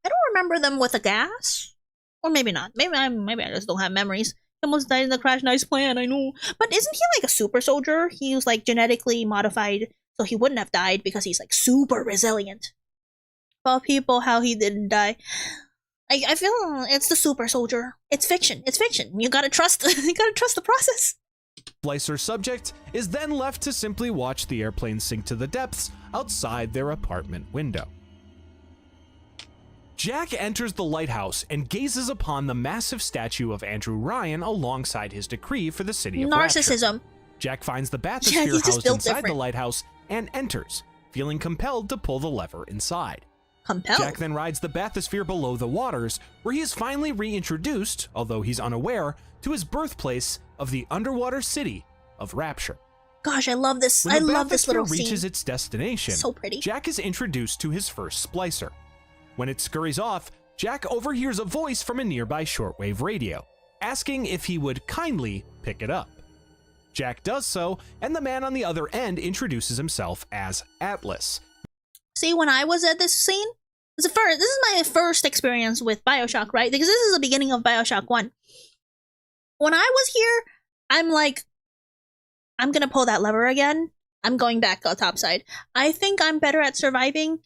I don't remember them with a gas. Or maybe not. Maybe I just don't have memories. He almost died in the crash. Nice plan, I know. But isn't he like a super soldier? He was like genetically modified, so he wouldn't have died because he's like super resilient. Tell people how he didn't die. I feel it's the super soldier. It's fiction. It's fiction. You gotta trust. You gotta trust the process. Splicer subject is then left to simply watch the airplane sink to the depths outside their apartment window. Jack enters the lighthouse and gazes upon the massive statue of Andrew Ryan alongside his decree for the city of Narcissism. Rapture. Jack finds the bathysphere housed inside the lighthouse and enters, feeling compelled to pull the lever inside. Compelled? Jack then rides the bathysphere below the waters, where he is finally reintroduced, although he's unaware, to his birthplace of the underwater city of Rapture. Gosh, I love this. I love this little scene. When the bathysphere reaches its destination, so pretty. Jack is introduced to his first splicer. When it scurries off, Jack overhears a voice from a nearby shortwave radio, asking if he would kindly pick it up. Jack does so, and the man on the other end introduces himself as Atlas. See, when I was at this scene, this is my first experience with Bioshock, right? Because this is the beginning of Bioshock 1. When I was here, I'm like, I'm gonna pull that lever again. I'm going back topside. I think I'm better at surviving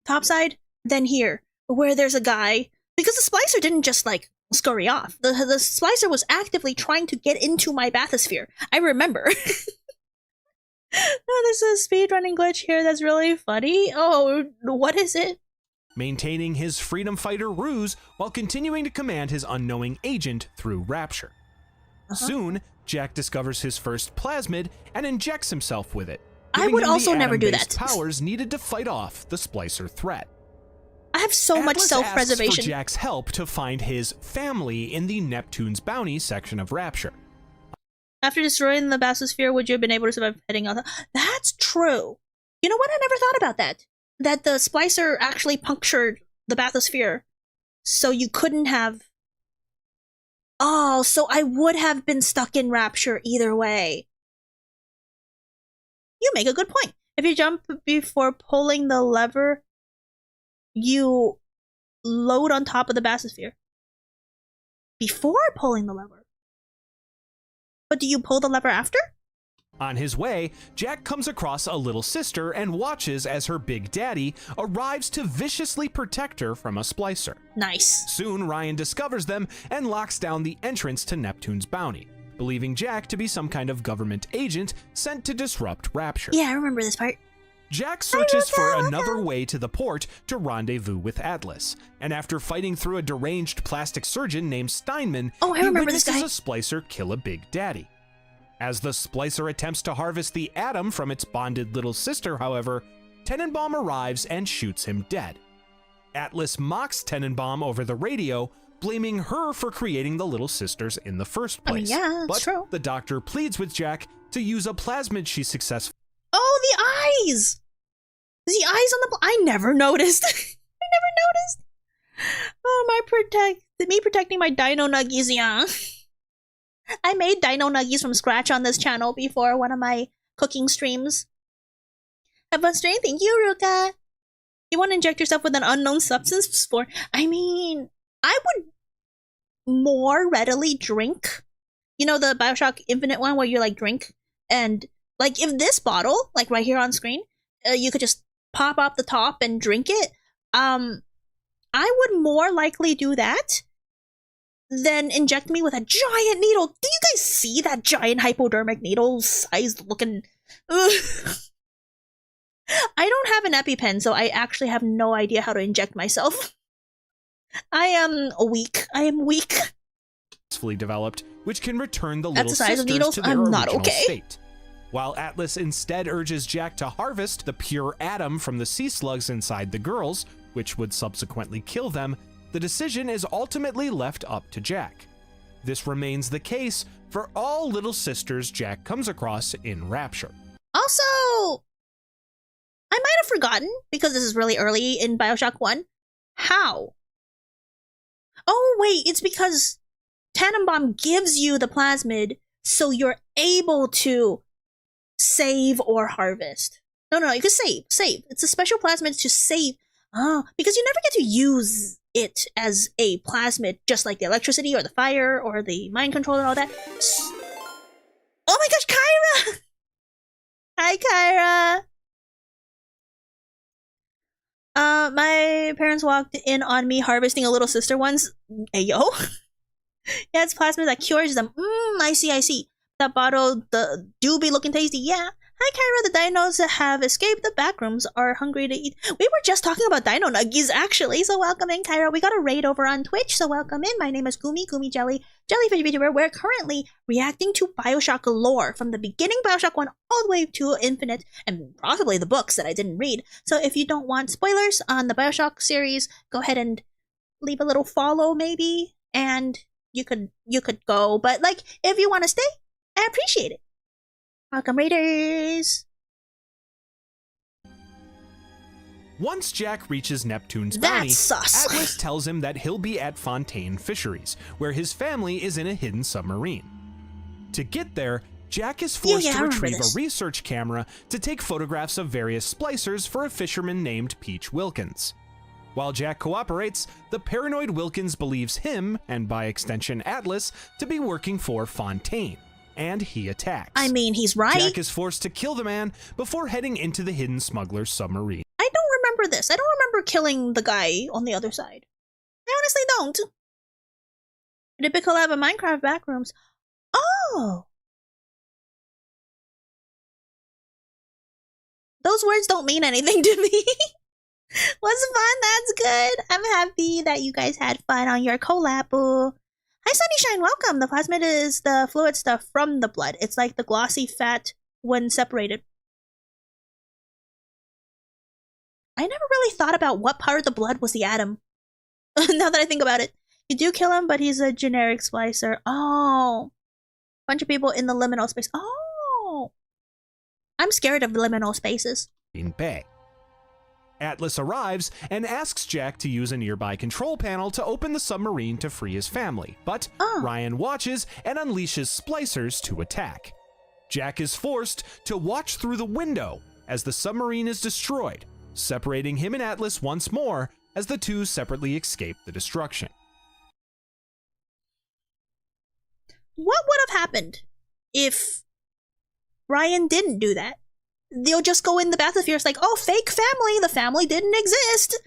topside than here, where there's a guy. Because the splicer didn't just like scurry off. The splicer was actively trying to get into my bathysphere. I remember. Oh, there's a speedrunning glitch here that's really funny. Oh, what is it? Maintaining his freedom fighter ruse while continuing to command his unknowing agent through Rapture. Soon, Jack discovers his first plasmid and injects himself with it. I would also never do that. Powers needed to fight off the splicer threat. I have so much self-preservation. Asks for Jack's help to find his family in the Neptune's Bounty section of Rapture. After destroying the bathysphere, would you have been able to survive heading out? That's true. You know what? I never thought about that. That the splicer actually punctured the bathysphere, so you couldn't have. Oh, so I would have been stuck in Rapture either way. You make a good point. If you jump before pulling the lever, you load on top of the bathysphere. Before pulling the lever. But do you pull the lever after? On his way, Jack comes across a little sister and watches as her big daddy arrives to viciously protect her from a splicer. Nice. Soon, Ryan discovers them and locks down the entrance to Neptune's Bounty, believing Jack to be some kind of government agent sent to disrupt Rapture. Yeah, I remember this part. Jack searches for another way to the port to rendezvous with Atlas, and after fighting through a deranged plastic surgeon named Steinman, he witnesses a splicer kill a big daddy. As the splicer attempts to harvest the atom from its bonded little sister, however, Tenenbaum arrives and shoots him dead. Atlas mocks Tenenbaum over the radio, blaming her for creating the little sisters in the first place. I mean, yeah, that's true. The doctor pleads with Jack to use a plasmid she successfully. Oh, the eyes! The eyes on the... I never noticed. I never noticed. Oh, me protecting my dino nuggies, yeah. I made dino nuggies from scratch on this channel before one of my cooking streams. Have fun stream. Thank you, Ruka. You want to inject yourself with an unknown substance for... I mean, I would more readily drink. You know the Bioshock Infinite one where you like drink? And like if this bottle, like right here on screen, you could just pop up the top and drink it. I would more likely do that than inject me with a giant needle. Do you guys see that giant hypodermic needle size looking? Ugh. I don't have an EpiPen, so I actually have no idea how to inject myself. I am weak. I am weak. Fully developed, which can return the little size sisters of needles? to their I'm not original okay. state. While Atlas instead urges Jack to harvest the pure atom from the sea slugs inside the girls, which would subsequently kill them, the decision is ultimately left up to Jack. This remains the case for all little sisters Jack comes across in Rapture. Also, I might have forgotten, because this is really early in Bioshock 1, how? Oh wait, it's because Tannenbaum gives you the plasmid so you're able to save or harvest. No, you can save. It's a special plasmid to save. Oh, because you never get to use it as a plasmid, just like the electricity or the fire or the mind control and all that. Oh my gosh, Kyra! Hi, Kyra! My parents walked in on me harvesting a little sister once. Ayo. Yeah, it's plasmid that cures them. I see. That bottle do be looking tasty. Yeah. Hi, Kyra. The dinos that have escaped the backrooms are hungry to eat. We were just talking about dino nuggies, actually. So welcome in, Kyra. We got a raid over on Twitch, so welcome in. My name is Guumi Jellyfish VTuber. We're currently reacting to Bioshock lore from the beginning Bioshock 1 all the way to Infinite, and possibly the books that I didn't read. So if you don't want spoilers on the Bioshock series, go ahead and leave a little follow, maybe, and you could go. But like, if you want to stay, I appreciate it. Welcome, Raiders! Once Jack reaches Neptune's bounty, sus. Atlas tells him that he'll be at Fontaine Fisheries, where his family is in a hidden submarine. To get there, Jack is forced to retrieve a research camera to take photographs of various splicers for a fisherman named Peach Wilkins. While Jack cooperates, the paranoid Wilkins believes him, and by extension Atlas, to be working for Fontaine, and he attacks. I mean, he's right. Jack is forced to kill the man before heading into the hidden smuggler's submarine. I don't remember this. I don't remember killing the guy on the other side. I honestly don't. Typical collab of Minecraft backrooms. Oh! Those words don't mean anything to me. Was fun, that's good. I'm happy that you guys had fun on your collab, boo. Hi, Sunnyshine, welcome. The plasmid is the fluid stuff from the blood. It's like the glossy fat when separated. I never really thought about what part of the blood was the atom. Now that I think about it. You do kill him, but he's a generic splicer. Oh. Bunch of people in the liminal space. Oh. I'm scared of liminal spaces. In Bay. Atlas arrives and asks Jack to use a nearby control panel to open the submarine to free his family, but Ryan watches and unleashes splicers to attack. Jack is forced to watch through the window as the submarine is destroyed, separating him and Atlas once more as the two separately escape the destruction. What would have happened if Ryan didn't do that? They'll just go in the bathysphere. It's like, oh, fake family. The family didn't exist.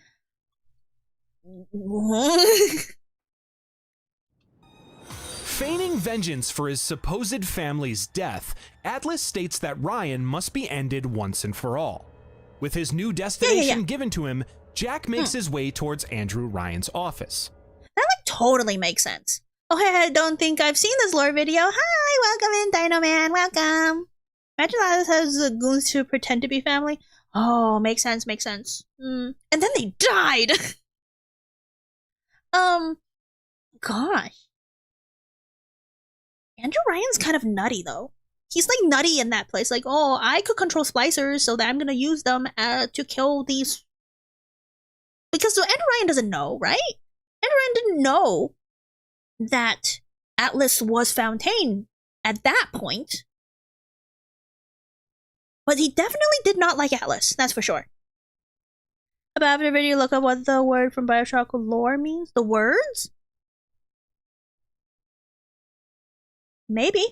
Feigning vengeance for his supposed family's death, Atlas states that Ryan must be ended once and for all. With his new destination given to him, Jack makes his way towards Andrew Ryan's office. That like totally makes sense. Oh, hey, I don't think I've seen this lore video. Hi, welcome in, Dino Man. Welcome. Imagine Atlas has the goons to pretend to be family. Oh, makes sense, makes sense. And then they died! Gosh. Andrew Ryan's kind of nutty, though. He's, like, nutty in that place. Like, oh, I could control splicers, so that I'm gonna use them to kill these... Because so Andrew Ryan doesn't know, right? Andrew Ryan didn't know that Atlas was Fontaine at that point. But he definitely did not like Atlas, that's for sure. But after the video, look up what the word from Bioshock lore means. The words? Maybe.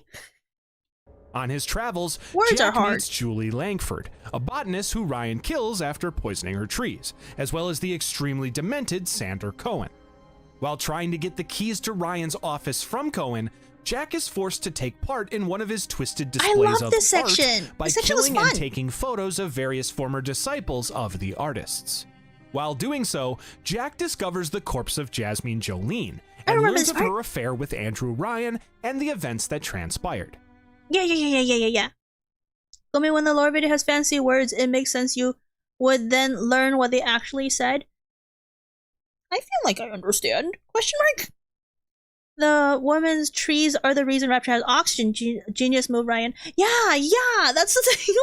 On his travels, words Jack are hard. meets Julie Langford, a botanist who Ryan kills after poisoning her trees, as well as the extremely demented Sander Cohen. While trying to get the keys to Ryan's office from Cohen, Jack is forced to take part in one of his twisted displays of art by killing and taking photos of various former disciples of the artists. While doing so, Jack discovers the corpse of Jasmine Jolene and learns of her affair with Andrew Ryan and the events that transpired. Yeah. I mean, when the lore video has fancy words, it makes sense you would then learn what they actually said. I feel like I understand. Question mark? The woman's trees are the reason Rapture has oxygen. Genius move, Ryan. Yeah, that's the thing.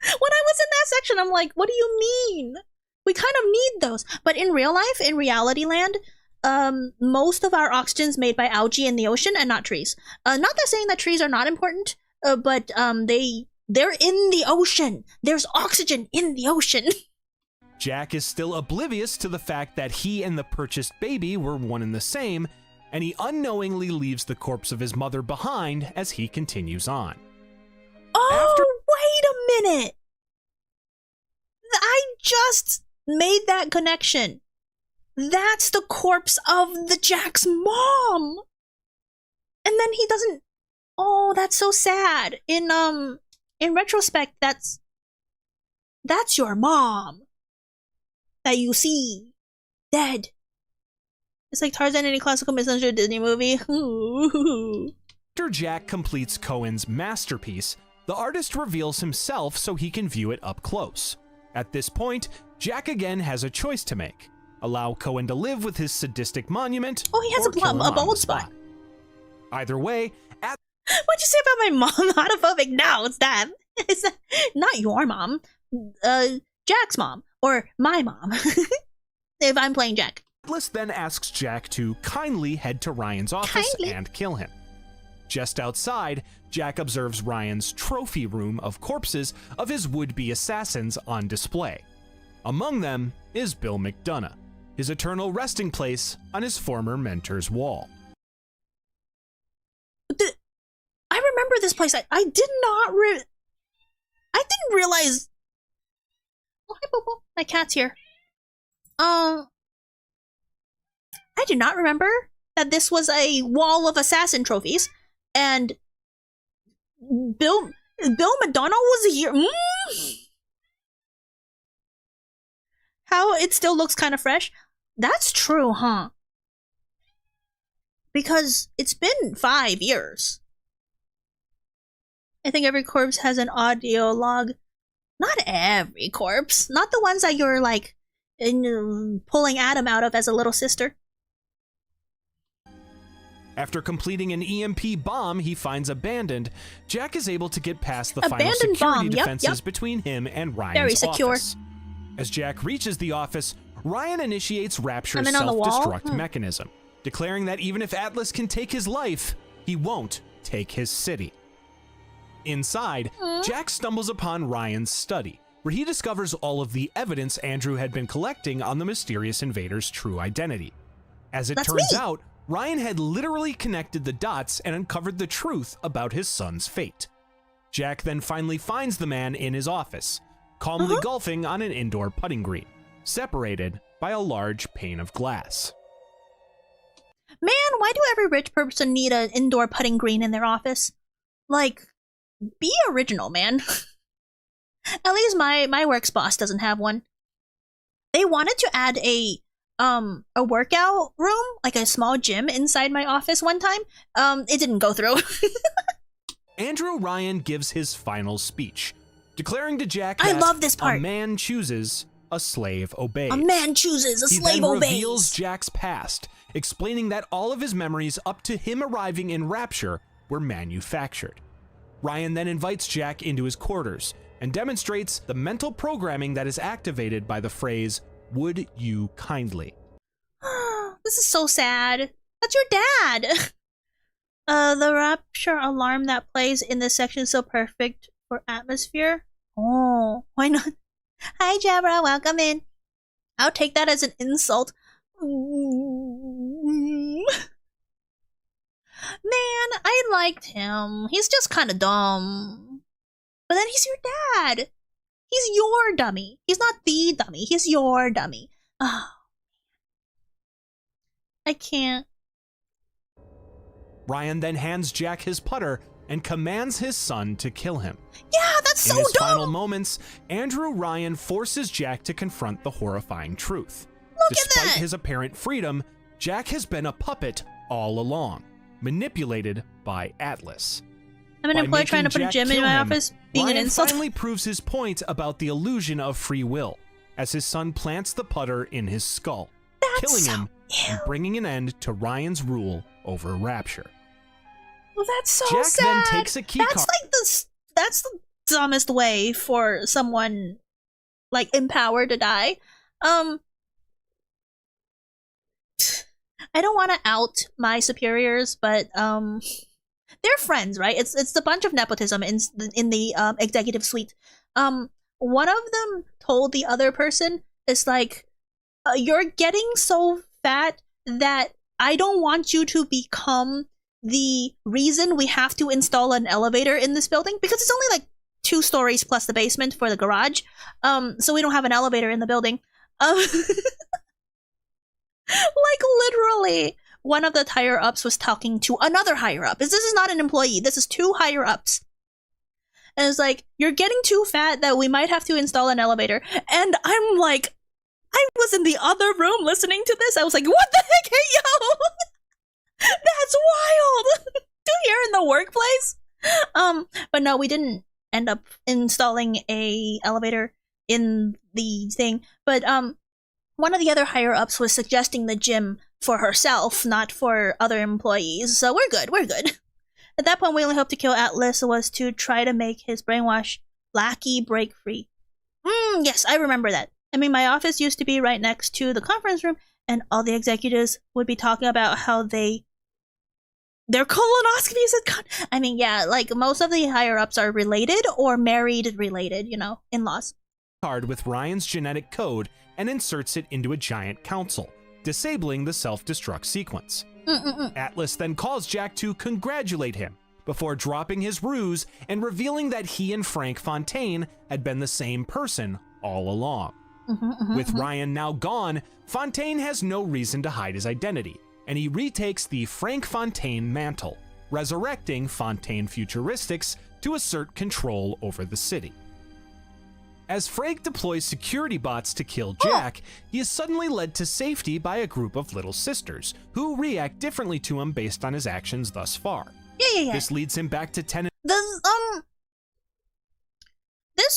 When I was in that section, I'm like, what do you mean? We kind of need those. But in real life, in reality land, most of our oxygen is made by algae in the ocean and not trees. Not that saying that trees are not important, but they're in the ocean. There's oxygen in the ocean. Jack is still oblivious to the fact that he and the purchased baby were one and the same, and he unknowingly leaves the corpse of his mother behind as he continues on. Oh, wait a minute! I just made that connection. That's the corpse of the Jack's mom! And then he doesn't... Oh, that's so sad. In retrospect, that's your mom that you see dead. It's like Tarzan in a classical misunderstood Disney movie. After Jack completes Cohen's masterpiece, the artist reveals himself so he can view it up close. At this point, Jack again has a choice to make. Allow Cohen to live with his sadistic monument. Oh, he has a bald spot. Either way, what'd you say about my mom? Autophobic? No, it's that. It's not your mom. Jack's mom. Or my mom. If I'm playing Jack. Atlas then asks Jack to kindly head to Ryan's office and kill him. Just outside, Jack observes Ryan's trophy room of corpses of his would-be assassins on display. Among them is Bill McDonough, his eternal resting place on his former mentor's wall. I remember this place. I didn't realize. Oh, hi, Bobo. My cat's here. I did not remember that this was a wall of assassin trophies, and Bill McDonough was here. How it still looks kind of fresh. That's true, huh? Because it's been 5 years. I think every corpse has an audio log. Not every corpse. Not the ones that you're like pulling Adam out of as a little sister. After completing an EMP bomb he finds abandoned, Jack is able to get past the final Abandoned security bomb. defenses between him and Ryan's Very secure. office. As Jack reaches the office, Ryan initiates Rapture's I'm in on the wall? self-destruct mechanism, declaring that even if Atlas can take his life, he won't take his city. Inside, Jack stumbles upon Ryan's study, where he discovers all of the evidence Andrew had been collecting on the mysterious invader's true identity. As it turns out, Ryan had literally connected the dots and uncovered the truth about his son's fate. Jack then finally finds the man in his office, calmly golfing on an indoor putting green, separated by a large pane of glass. Man, why do every rich person need an indoor putting green in their office? Like, be original, man. At least my work's boss doesn't have one. They wanted to add a workout room, like a small gym inside my office one time. It didn't go through. Andrew Ryan gives his final speech, declaring to Jack I that love this part. A man chooses, a slave obeys. A man chooses, a slave He then obeys. reveals Jack's past, explaining that all of his memories up to him arriving in Rapture were manufactured. Ryan then invites Jack into his quarters and demonstrates the mental programming that is activated by the phrase, "Would you kindly?" This is so sad. That's your dad. The Rapture alarm that plays in this section is so perfect for atmosphere. Oh, why not? Hi, Jabra, welcome in. I'll take that as an insult. Man, I liked him. He's just kind of dumb. But then he's your dad. He's your dummy. He's not the dummy. He's your dummy. Oh, I can't. Ryan then hands Jack his putter and commands his son to kill him. Yeah, that's so dumb! In his final moments, Andrew Ryan forces Jack to confront the horrifying truth. Despite his apparent freedom, Jack has been a puppet all along, manipulated by Atlas. I'm an employee trying to put a gym in my office, being an insult. Ryan finally proves his point about the illusion of free will, as his son plants the putter in his skull, killing him and bringing an end to Ryan's rule over Rapture. Well, that's so Jack sad. then takes a key card. That's the dumbest way for someone like empowered to die. I don't want to out my superiors, but they're friends, right? It's a bunch of nepotism in the executive suite. One of them told the other person It's like, you're getting so fat that I don't want you to become the reason we have to install an elevator in this building, because it's only like 2 stories plus the basement for the garage. So we don't have an elevator in the building. Like literally, one of the higher ups was talking to another higher up. This is not an employee. This is 2 higher ups. And it's like, you're getting too fat that we might have to install an elevator. And I'm like, I was in the other room listening to this. I was like, what the heck? Hey, yo! That's wild! To hear in the workplace. But no, we didn't end up installing a elevator in the thing. But one of the other higher ups was suggesting the gym for herself, not for other employees. So we're good. We're good. At that point, we only hope to kill Atlas was to try to make his brainwash lackey break free. Yes, I remember that. I mean, my office used to be right next to the conference room, and all the executives would be talking about how their colonoscopies had gone. I mean, yeah, like most of the higher ups are related or married related, you know, in-laws. Card with Ryan's genetic code and inserts it into a giant console, disabling the self-destruct sequence. Atlas then calls Jack to congratulate him before dropping his ruse and revealing that he and Frank Fontaine had been the same person all along. With Ryan now gone, Fontaine has no reason to hide his identity, and he retakes the Frank Fontaine mantle, resurrecting Fontaine Futuristics to assert control over the city. As Frank deploys security bots to kill Jack, he is suddenly led to safety by a group of little sisters, who react differently to him based on his actions thus far. Yeah. This leads him back to Tenet. This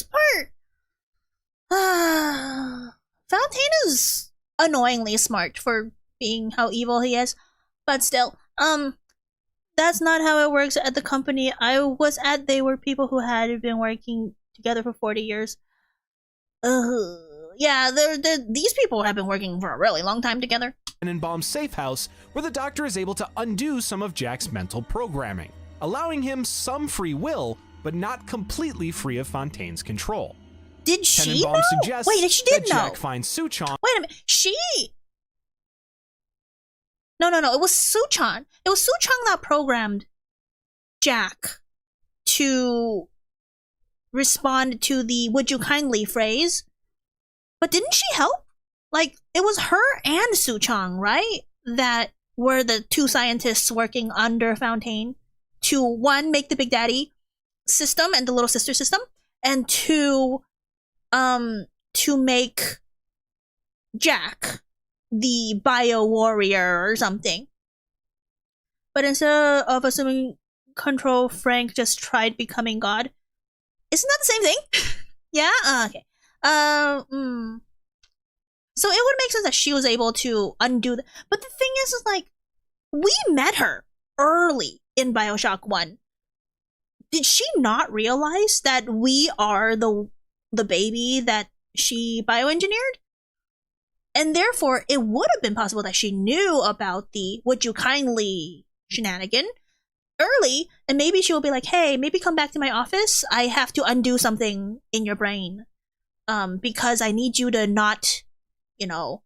part, Fontaine is annoyingly smart for being how evil he is, but still, that's not how it works at the company I was at. They were people who had been working together for 40 years. Yeah, these people have been working for a really long time together. Tenenbaum's safe house, where the doctor is able to undo some of Jack's mental programming, allowing him some free will, but not completely free of Fontaine's control. Did she Tenenbaum know? suggests Wait, she did that know. Jack finds Suchong. Wait a minute, she... No, it was Suchong. It was Suchong that programmed Jack to respond to the "would you kindly" phrase. But didn't she help? Like, it was her and Suchong, right? That were the 2 scientists working under Fontaine to, 1, make the Big Daddy system and the Little Sister system, and 2, to make Jack the bio warrior or something. But instead of assuming control, Frank just tried becoming God. Isn't that the same thing? Yeah? Okay. So it would make sense that she was able to undo that. But the thing is like, we met her early in Bioshock 1. Did she not realize that we are the baby that she bioengineered? And therefore, it would have been possible that she knew about the "would you kindly" shenanigan early, and maybe she will be like, hey, maybe come back to my office. I have to undo something in your brain. Because I need you to not, you know,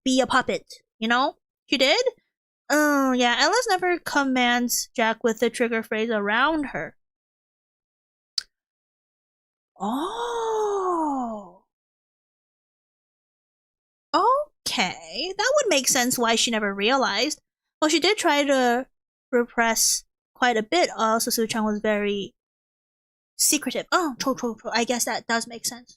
be a puppet, you know? She did? Oh, yeah, Alice never commands Jack with the trigger phrase around her. Oh. Okay, that would make sense why she never realized. Well, she did try to repress quite a bit. Also, Suchong was very secretive. Oh, true. I guess that does make sense.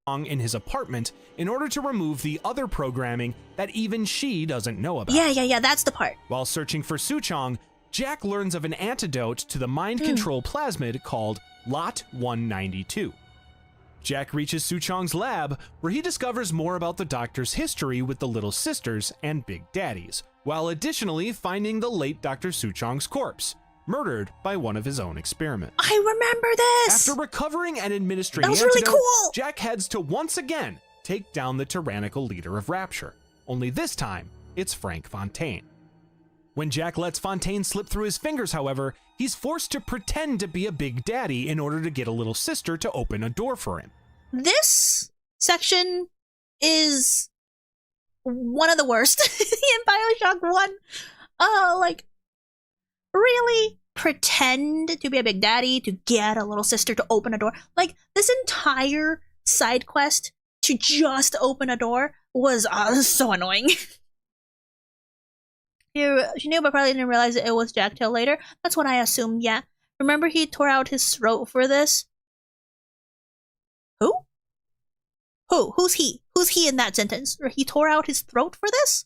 In his apartment in order to remove the other programming that even she doesn't know about. Yeah, that's the part. While searching for Suchong, Jack learns of an antidote to the mind control plasmid called Lot 192. Jack reaches Suchong's lab, where he discovers more about the doctor's history with the Little Sisters and Big Daddies, while additionally finding the late Dr. Suchong's corpse, murdered by one of his own experiments. I remember this! After recovering and administering that was the antidote, really cool! Jack heads to once again take down the tyrannical leader of Rapture. Only this time, it's Frank Fontaine. When Jack lets Fontaine slip through his fingers, however, he's forced to pretend to be a Big Daddy in order to get a Little Sister to open a door for him. this section is one of the worst in Bioshock 1. Like, really pretend to be a big daddy to get a little sister to open a door. Like, this entire side quest to just open a door was so annoying. She knew but probably didn't realize it was Jack till later. That's what I assumed, yeah. Remember he tore out his throat for this? Who? Who? Who's he? Who's he in that sentence? Or he tore out his throat for this?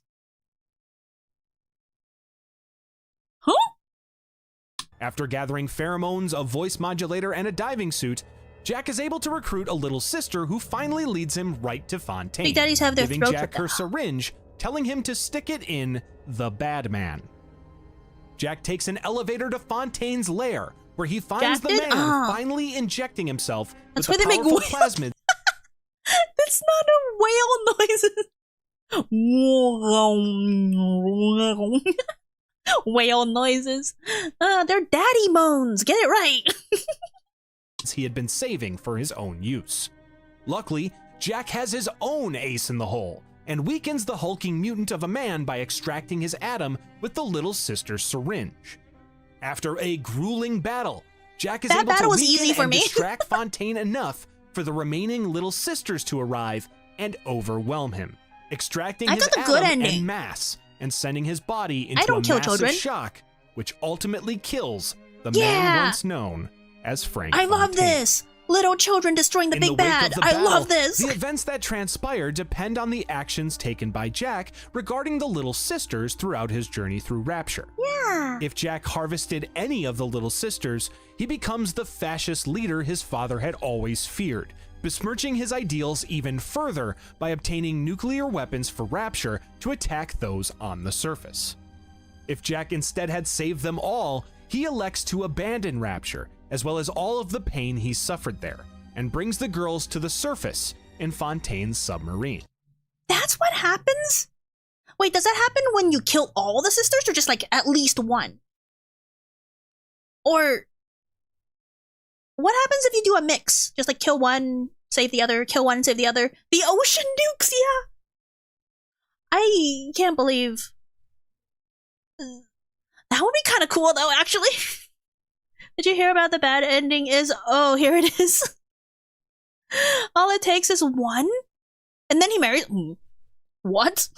Huh? After gathering pheromones, a voice modulator, and a diving suit, Jack is able to recruit a little sister who finally leads him right to Fontaine, Big daddies have their giving throats Jack with her syringe, telling him to stick it in the bad man. Jack takes an elevator to Fontaine's lair, where he finds the man finally injecting himself with the powerful plasmids. That's not a whale noises. Whale noises. They're daddy moans. Get it right. He had been saving for his own use. Luckily, Jack has his own ace in the hole and weakens the hulking mutant of a man by extracting his atom with the little sister's syringe. After a grueling battle, Jack is able to weaken and distract Fontaine enough for the remaining little sisters to arrive and overwhelm him, extracting his atom en masse and sending his body into a massive shock, which ultimately kills the man once known as Frank Fontaine. I love this! Little children destroying the big bad. I love this! The events that transpire depend on the actions taken by Jack regarding the little sisters throughout his journey through Rapture. Yeah. If Jack harvested any of the little sisters, he becomes the fascist leader his father had always feared, besmirching his ideals even further by obtaining nuclear weapons for Rapture to attack those on the surface. If Jack instead had saved them all, he elects to abandon Rapture, as well as all of the pain he suffered there, and brings the girls to the surface in Fontaine's submarine. That's what happens? Wait, does that happen when you kill all the sisters, or just like at least one? Or what happens if you do a mix? Just like kill one, save the other, kill one, save the other. The ocean nukes, yeah! I can't believe... That would be kind of cool though, actually. Did you hear about the bad ending is, oh, here it is. All it takes is one? And then he marries... What?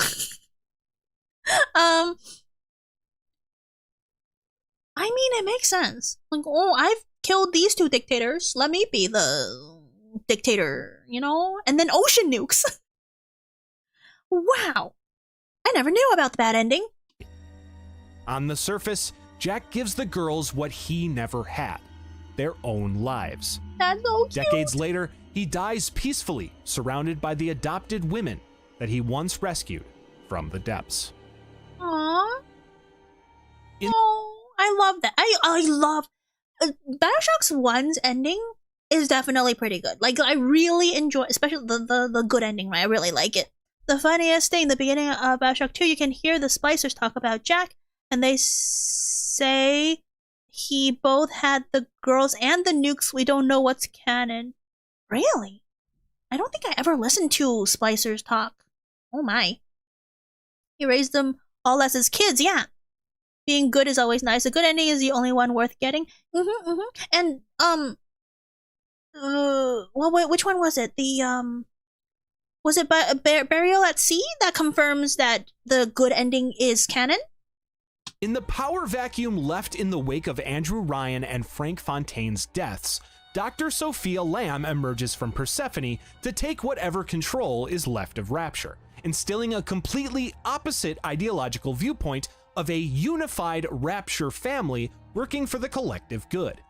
I mean, it makes sense. Like, oh, I've killed these two dictators. Let me be the dictator, you know? And then ocean nukes. Wow. I never knew about the bad ending. On the surface, Jack gives the girls what he never had, their own lives. That's so cute. Decades later, he dies peacefully, surrounded by the adopted women that he once rescued from the depths. Aww. Oh, I love that. I love... Bioshock 1's ending is definitely pretty good. Like, I really enjoy, especially the good ending, right? I really like it. The funniest thing, the beginning of Bioshock 2, you can hear the splicers talk about Jack, and they say he both had the girls and the nukes. We don't know what's canon. Really? I don't think I ever listened to splicers talk. Oh my. He raised them all as his kids, yeah. Being good is always nice. A good ending is the only one worth getting. And, well, which one was it? The, was it Burial at Sea that confirms that the good ending is canon? In the power vacuum left in the wake of Andrew Ryan and Frank Fontaine's deaths, Dr. Sophia Lamb emerges from Persephone to take whatever control is left of Rapture, instilling a completely opposite ideological viewpoint of a unified Rapture family working for the collective good.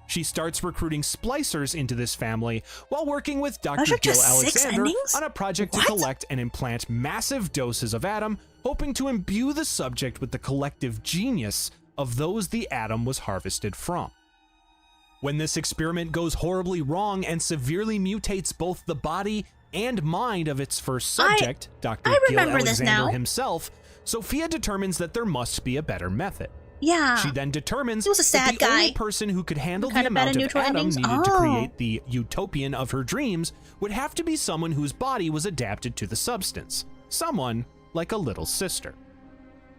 She starts recruiting splicers into this family while working with Dr. Jill Alexander on a project to collect and implant massive doses of Atom, hoping to imbue the subject with the collective genius of those the Atom was harvested from. When this experiment goes horribly wrong and severely mutates both the body and mind of its first subject, Dr. Jill Alexander himself, Sophia determines that there must be a better method. Yeah. She then determines He was a sad that the guy. only person who could handle Kind the of bad amount at of neutral Adam endings? needed to Oh. create the utopian of her dreams would have to be someone whose body was adapted to the substance. Someone like a little sister.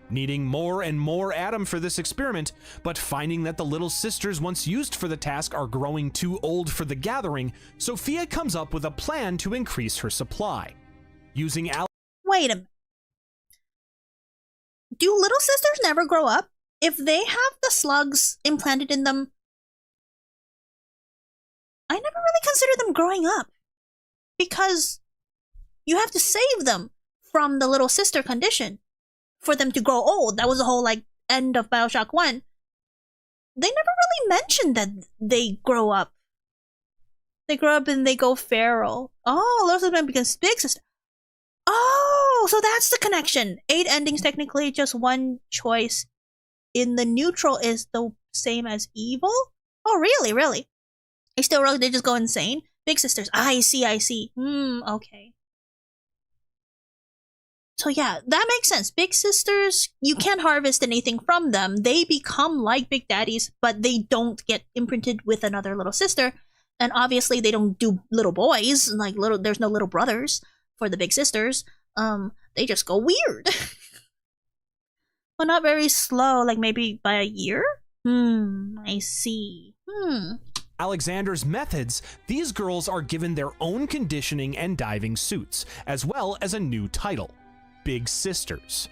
Needing more and more Adam for this experiment, but finding that the little sisters once used for the task are growing too old for the gathering, Sophia comes up with a plan to increase her supply. Using Wait a minute. Do little sisters never grow up? If they have the slugs implanted in them, I never really considered them growing up. Because you have to save them from the little sister condition for them to grow old. That was the whole, like, end of Bioshock 1. They never really mentioned that they grow up. They grow up and they go feral. Oh, little sister becomes big sister. Oh, so that's the connection. 8 endings, technically, just one choice. In the neutral is the same as evil? Oh, really, really? They still rogue, they just go insane? Big sisters. I see. Okay. So yeah, that makes sense. Big sisters, you can't harvest anything from them. They become like big daddies, but they don't get imprinted with another little sister. And obviously they don't do little boys, like there's no little brothers for the big sisters. They just go weird. Well, not very slow, like maybe by a year? I see. Alexander's methods, these girls are given their own conditioning and diving suits, as well as a new title, Big Sisters.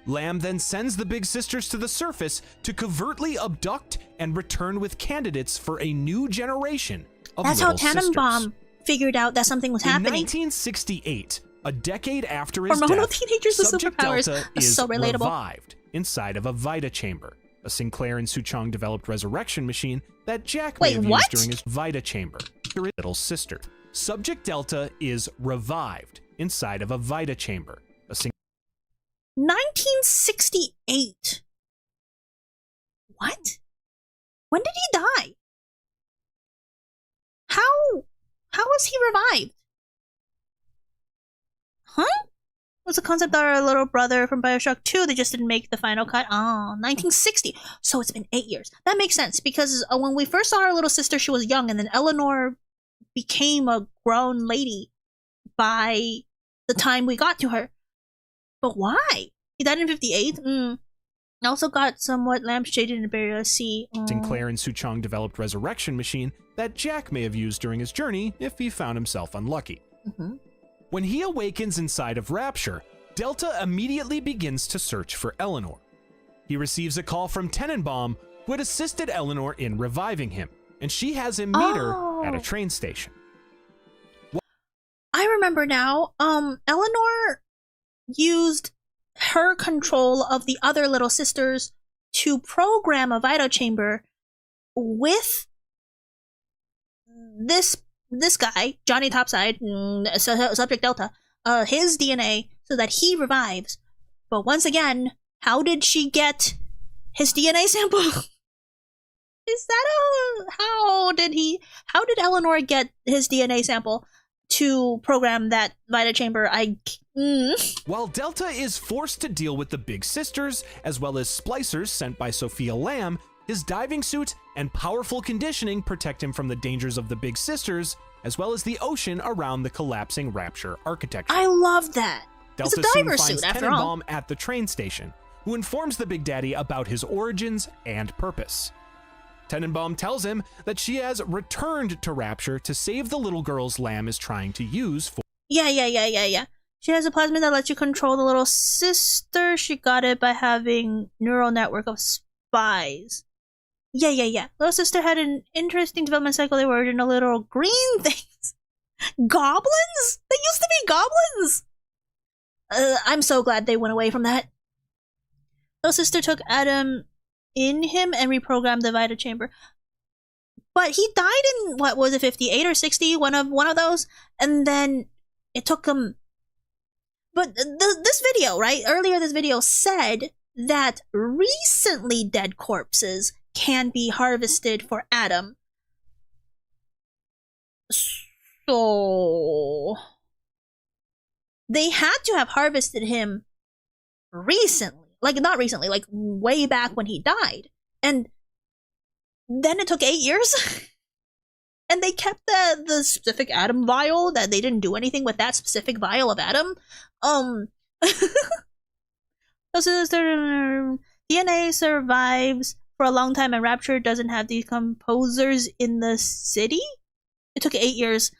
Lamb then sends the Big Sisters to the surface to covertly abduct and return with candidates for a new generation of That's how little sisters. Tannenbaum figured out that something was happening. In 1968, a decade after his Hormonal death, teenagers with Subject superpowers. Delta That's is so relatable. revived inside of a Vita chamber, a Sinclair and Suchong developed resurrection machine that Jack may have used during his Vita chamber. Her little sister. Subject Delta is revived inside of a Vita chamber, a 1968. What? When did he die? How was he revived? Huh? Was a concept that our little brother from Bioshock 2, they just didn't make the final cut. Oh, 1960. So it's been 8 years. That makes sense, because when we first saw our little sister, she was young, and then Eleanor became a grown lady by the time we got to her. But why? He died in 58? Also got somewhat lampshaded in Burial Sea. Sinclair and Suchong developed resurrection machine that Jack may have used during his journey if he found himself unlucky. When he awakens inside of Rapture, Delta immediately begins to search for Eleanor. He receives a call from Tannenbaum, who had assisted Eleanor in reviving him, and she has him meet her at a train station. I remember now. Eleanor used her control of the other little sisters to program a Vita chamber with this guy, Johnny Topside, Subject Delta, his DNA, so that he revives. But once again, how did she get his DNA sample? How did Eleanor get his DNA sample to program that Vita chamber? While Delta is forced to deal with the Big Sisters, as well as splicers sent by Sophia Lamb, his diving suit and powerful conditioning protect him from the dangers of the Big Sisters, as well as the ocean around the collapsing Rapture architecture. I love that. Delta it's a diver soon finds suit, after all. Tannenbaum at the train station, who informs the Big Daddy about his origins and purpose. Tannenbaum tells him that she has returned to Rapture to save the little girls Lamb is trying to use for— Yeah. She has a plasmid that lets you control the little sister. She got it by having neural network of spies. Yeah. Little sister had an interesting development cycle. They were in a little green things. Goblins? They used to be goblins! I'm so glad they went away from that. Little sister took Adam in him and reprogrammed the Vita chamber. But he died in, what was it, 58 or 60? One of those? And then it took him... But this video, right? Earlier this video said that recently dead corpses can be harvested for Adam. So they had to have harvested him recently. Like, not recently, like way back when he died. And then it took 8 years. And they kept the specific atom vial, that they didn't do anything with that specific vial of atom. DNA survives for a long time, and Rapture doesn't have decomposers in the city? It took 8 years.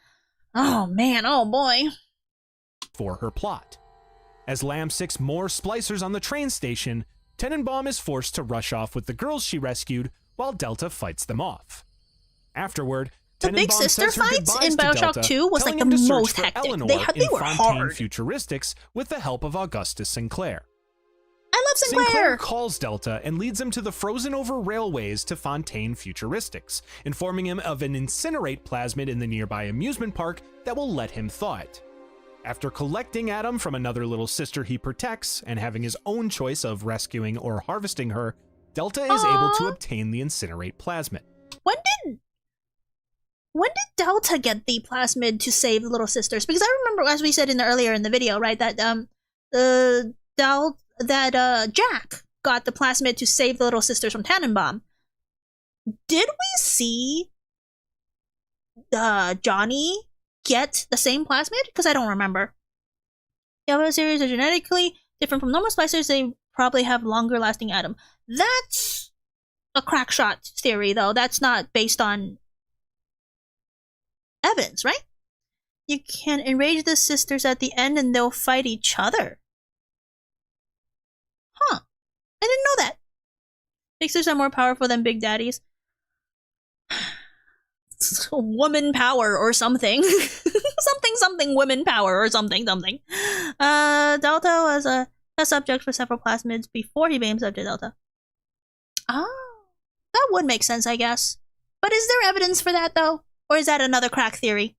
Oh man, oh boy. For her plot. As Lamb sics more splicers on the train station, Tenenbaum is forced to rush off with the girls she rescued while Delta fights them off. Afterward, the Tenenbaum big sister says her fights goodbyes in to Bioshock Delta, 2 was like telling the him to search most for hectic. Eleanor They in were Fontaine hard. Futuristics with the help of Augustus Sinclair. I love Sinclair. Calls Delta and leads him to the frozen over railways to Fontaine Futuristics, informing him of an incinerate plasmid in the nearby amusement park that will let him thaw it. After collecting Adam from another little sister he protects and having his own choice of rescuing or harvesting her, Delta is able to obtain the incinerate plasmid. When did Delta get the plasmid to save the little sisters? Because I remember, as we said earlier in the video, right, that Jack got the plasmid to save the little sisters from Tannenbaum. Did we see Johnny get the same plasmid? Because I don't remember. The other series are genetically different from normal splicers. They probably have longer lasting atom. That's a crack shot theory, though. That's not based on evidence, right? You can enrage the sisters at the end and they'll fight each other. Huh. I didn't know that. Big sisters are more powerful than big daddies. Woman power or something. something women power or something. Delta was a subject for several plasmids before he became subject Delta. Oh, that would make sense, I guess. But is there evidence for that, though? Or is that another crack theory?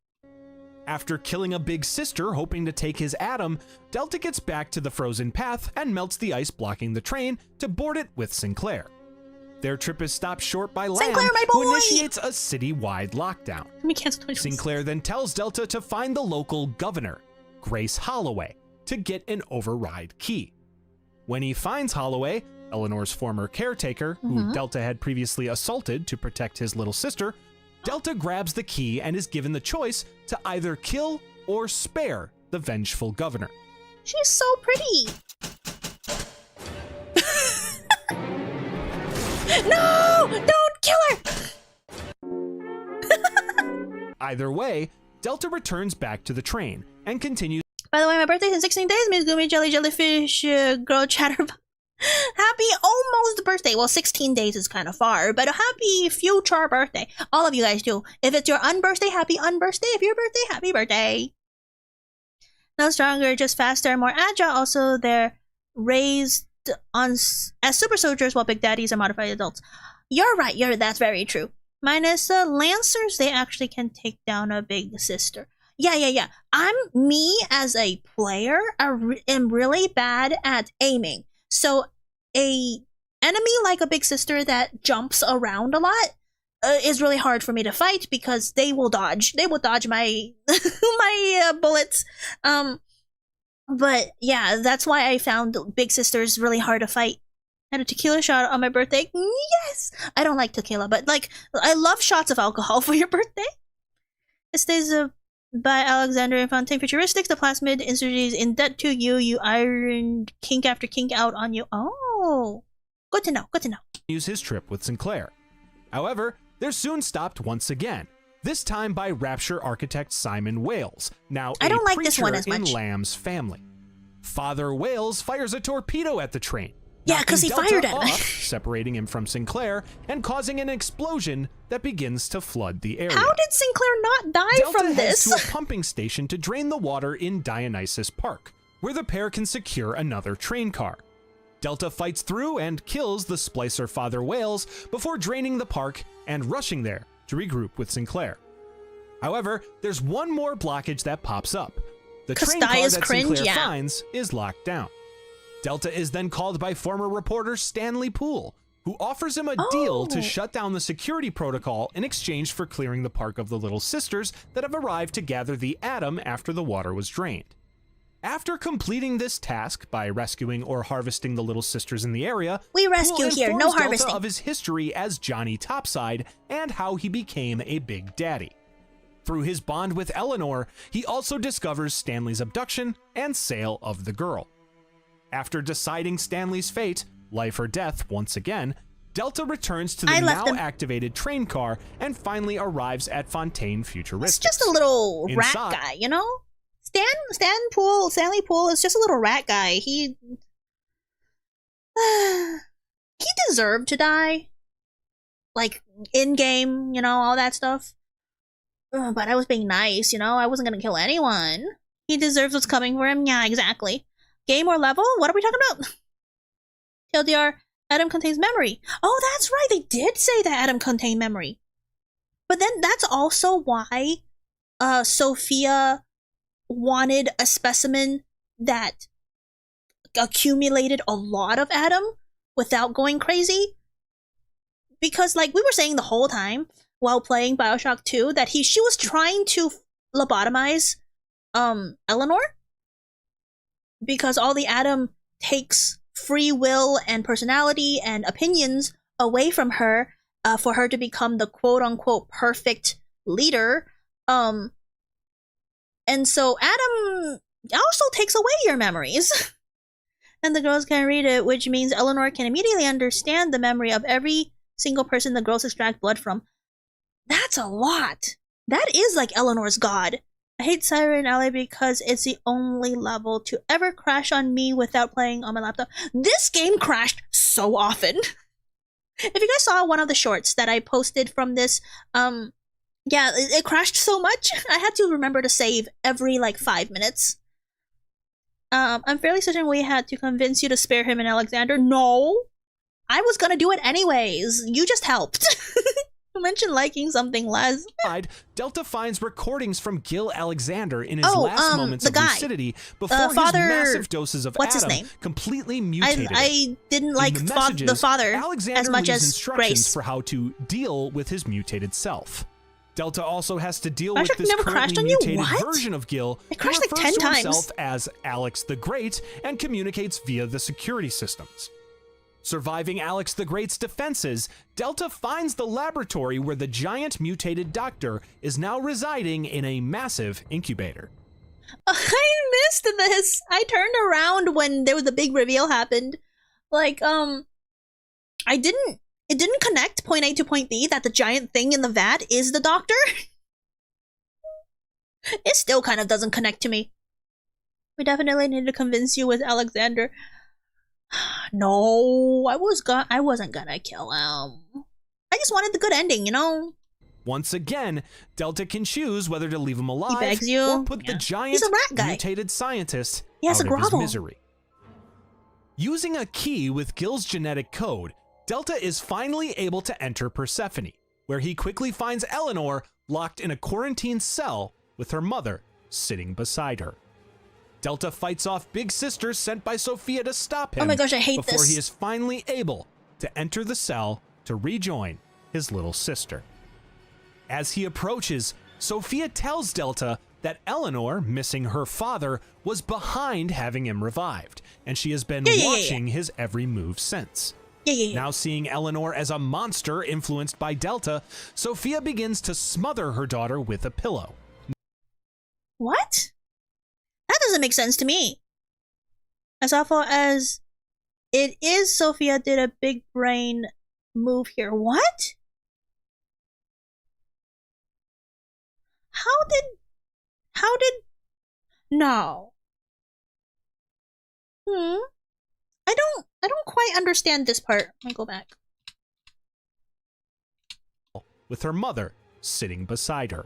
After killing a big sister hoping to take his Atom, Delta gets back to the frozen path and melts the ice blocking the train to board it with Sinclair. Their trip is stopped short by Lamb, who initiates a city-wide lockdown. Sinclair then tells Delta to find the local governor, Grace Holloway, to get an override key. When he finds Holloway, Eleanor's former caretaker, who Delta had previously assaulted to protect his little sister, Delta grabs the key and is given the choice to either kill or spare the vengeful governor. She's so pretty. No! Don't kill her! Either way, Delta returns back to the train and continues. By the way, my birthday's in 16 days. Miss Guumi, jellyfish, girl chatterbox. Happy almost birthday. Well, 16 days is kind of far, but a happy future birthday. All of you guys do. If it's your unbirthday, happy unbirthday. If your birthday, happy birthday. No stronger, just faster, more agile. Also, they're raised on as super soldiers while big daddies are modified adults. You're right. That's very true. Minus the Lancers, they actually can take down a big sister. Yeah. Me as a player am really bad at aiming. So a enemy like a big sister that jumps around a lot is really hard for me to fight because they will dodge. They will dodge my my bullets. But yeah, that's why I found big sisters really hard to fight. Had a tequila shot on my birthday. Yes! I don't like tequila, but like I love shots of alcohol for your birthday. It stays by Alexander and Fontaine Futuristics. The plasmid is in debt to you. You ironed kink after kink out on you. Oh, good to know. Use his trip with Sinclair. However, they're soon stopped once again. This time by Rapture architect Simon Wales, now I don't a like preacher this one as in much. Lamb's family. Father Wales fires a torpedo at the train. Yeah, because he knocking fired Delta him. off, separating him from Sinclair and causing an explosion that begins to flood the area. How did Sinclair not die Delta from heads this? to a pumping station to drain the water in Dionysus Park, where the pair can secure another train car. Delta fights through and kills the splicer Father Wales before draining the park and rushing there to regroup with Sinclair. However, there's one more blockage that pops up. The train car that Sinclair finds is locked down. Delta is then called by former reporter Stanley Poole, who offers him a deal to shut down the security protocol in exchange for clearing the park of the Little Sisters that have arrived to gather the Atom after the water was drained. After completing this task by rescuing or harvesting the little sisters in the area, We rescue Poole here, no informs Delta harvesting. of his history as Johnny Topside and how he became a Big Daddy. Through his bond with Eleanor, he also discovers Stanley's abduction and sale of the girl. After deciding Stanley's fate, life or death once again, Delta returns to the now-activated train car and finally arrives at Fontaine Futuristics. It's just a little rat Inside- guy, you know? Stanley Poole is just a little rat guy. He deserved to die. Like, in-game, you know, all that stuff. But I was being nice, you know? I wasn't gonna kill anyone. He deserves what's coming for him. Yeah, exactly. Game or level? What are we talking about? TLDR, Adam contains memory. Oh, that's right. They did say that Adam contained memory. But then that's also why Sophia wanted a specimen that accumulated a lot of Adam without going crazy. Because, like, we were saying the whole time while playing Bioshock 2 that she was trying to lobotomize Eleanor, because all the Adam takes free will and personality and opinions away from her for her to become the quote-unquote perfect leader. And so Adam also takes away your memories. And the girls can read it, which means Eleanor can immediately understand the memory of every single person the girls extract blood from. That's a lot. That is like Eleanor's god. I hate Siren Alley because it's the only level to ever crash on me without playing on my laptop. This game crashed so often. If you guys saw one of the shorts that I posted from this, yeah, it crashed so much. I had to remember to save every, like, 5 minutes. I'm fairly certain we had to convince you to spare him and Alexander. No! I was gonna do it anyways. You just helped. You mentioned liking something less. Delta finds recordings from Gil Alexander in his last moments of lucidity before his massive doses of Adam completely mutated. I didn't like the father Alexander as much leaves as instructions Grace. for how to deal with his mutated self. Delta also has to deal Bioshock with this never crashed currently on you? mutated What? version of Gil, It crashed who like 10 refers to times. himself as Alex the Great and communicates via the security systems. Surviving Alex the Great's defenses, Delta finds the laboratory where the giant mutated doctor is now residing in a massive incubator. I missed this. I turned around when the big reveal happened. Like, it didn't connect point A to point B that the giant thing in the vat is the doctor. It still kind of doesn't connect to me. We definitely need to convince you with Alexander. No, I wasn't gonna kill him. I just wanted the good ending, you know? Once again, Delta can choose whether to leave him alive begs you. or put the giant He's a rat guy. mutated scientist He has out a of his grovel. misery. Using a key with Gil's genetic code, Delta is finally able to enter Persephone, where he quickly finds Eleanor locked in a quarantine cell with her mother sitting beside her. Delta fights off big sisters sent by Sophia to stop him Oh my gosh, I hate before this. he is finally able to enter the cell to rejoin his little sister. As he approaches, Sophia tells Delta that Eleanor, missing her father, was behind having him revived, and she has been watching his every move since. Now seeing Eleanor as a monster influenced by Delta, Sophia begins to smother her daughter with a pillow. What? That doesn't make sense to me. As awful as it is, Sophia did a big brain move here. What? How did, no. I don't quite understand this part. Let me go back. With her mother sitting beside her.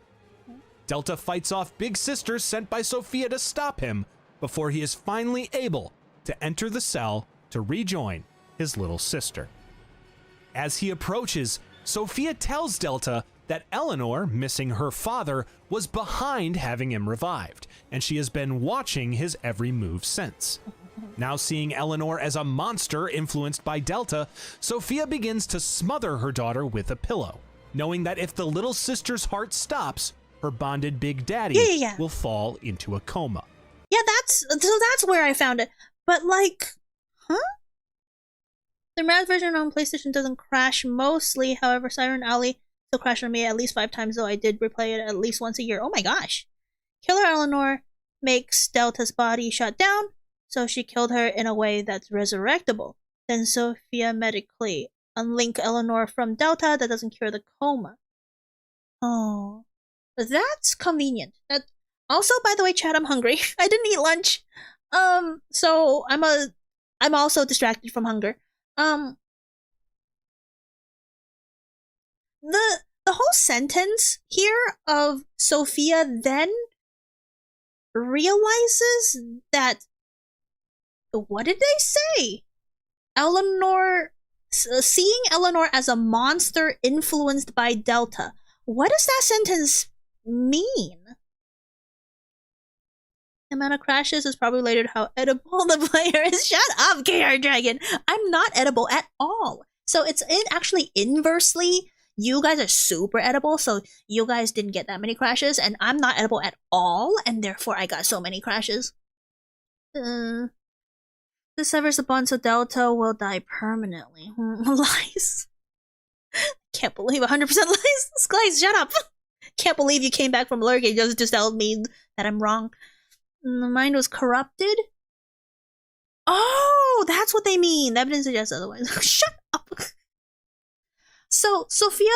Delta fights off big sisters sent by Sophia to stop him before he is finally able to enter the cell to rejoin his little sister. As he approaches, Sophia tells Delta that Eleanor, missing her father, was behind having him revived, and she has been watching his every move since. Now seeing Eleanor as a monster influenced by Delta, Sophia begins to smother her daughter with a pillow, knowing that if the little sister's heart stops, her bonded big daddy will fall into a coma. Yeah, that's where I found it. But like, huh? The math version on PlayStation doesn't crash mostly. However, Siren Alley still crashed on me at least 5 times, though I did replay it at least once a year. Oh my gosh. Killer Eleanor makes Delta's body shut down, so she killed her in a way that's resurrectable. Then Sophia medically unlink Eleanor from Delta that doesn't cure the coma. Oh. That's convenient. That also, by the way, Chad, I'm hungry. I didn't eat lunch. So I'm also distracted from hunger. The whole sentence here of Sophia then realizes that, what did they say? Eleanor, seeing Eleanor as a monster influenced by Delta. What does that sentence mean? The amount of crashes is probably related to how edible the player is. Shut up, KR Dragon. I'm not edible at all. So it's actually inversely. You guys are super edible, so you guys didn't get that many crashes, and I'm not edible at all, and therefore I got so many crashes. This severs the bond, so Delta will die permanently. Lies. Can't believe 100% lies. Guys, shut up. Can't believe you came back from lurk and just told me that I'm wrong. The mind was corrupted? Oh, that's what they mean. The evidence suggests otherwise. Shut up. So Sophia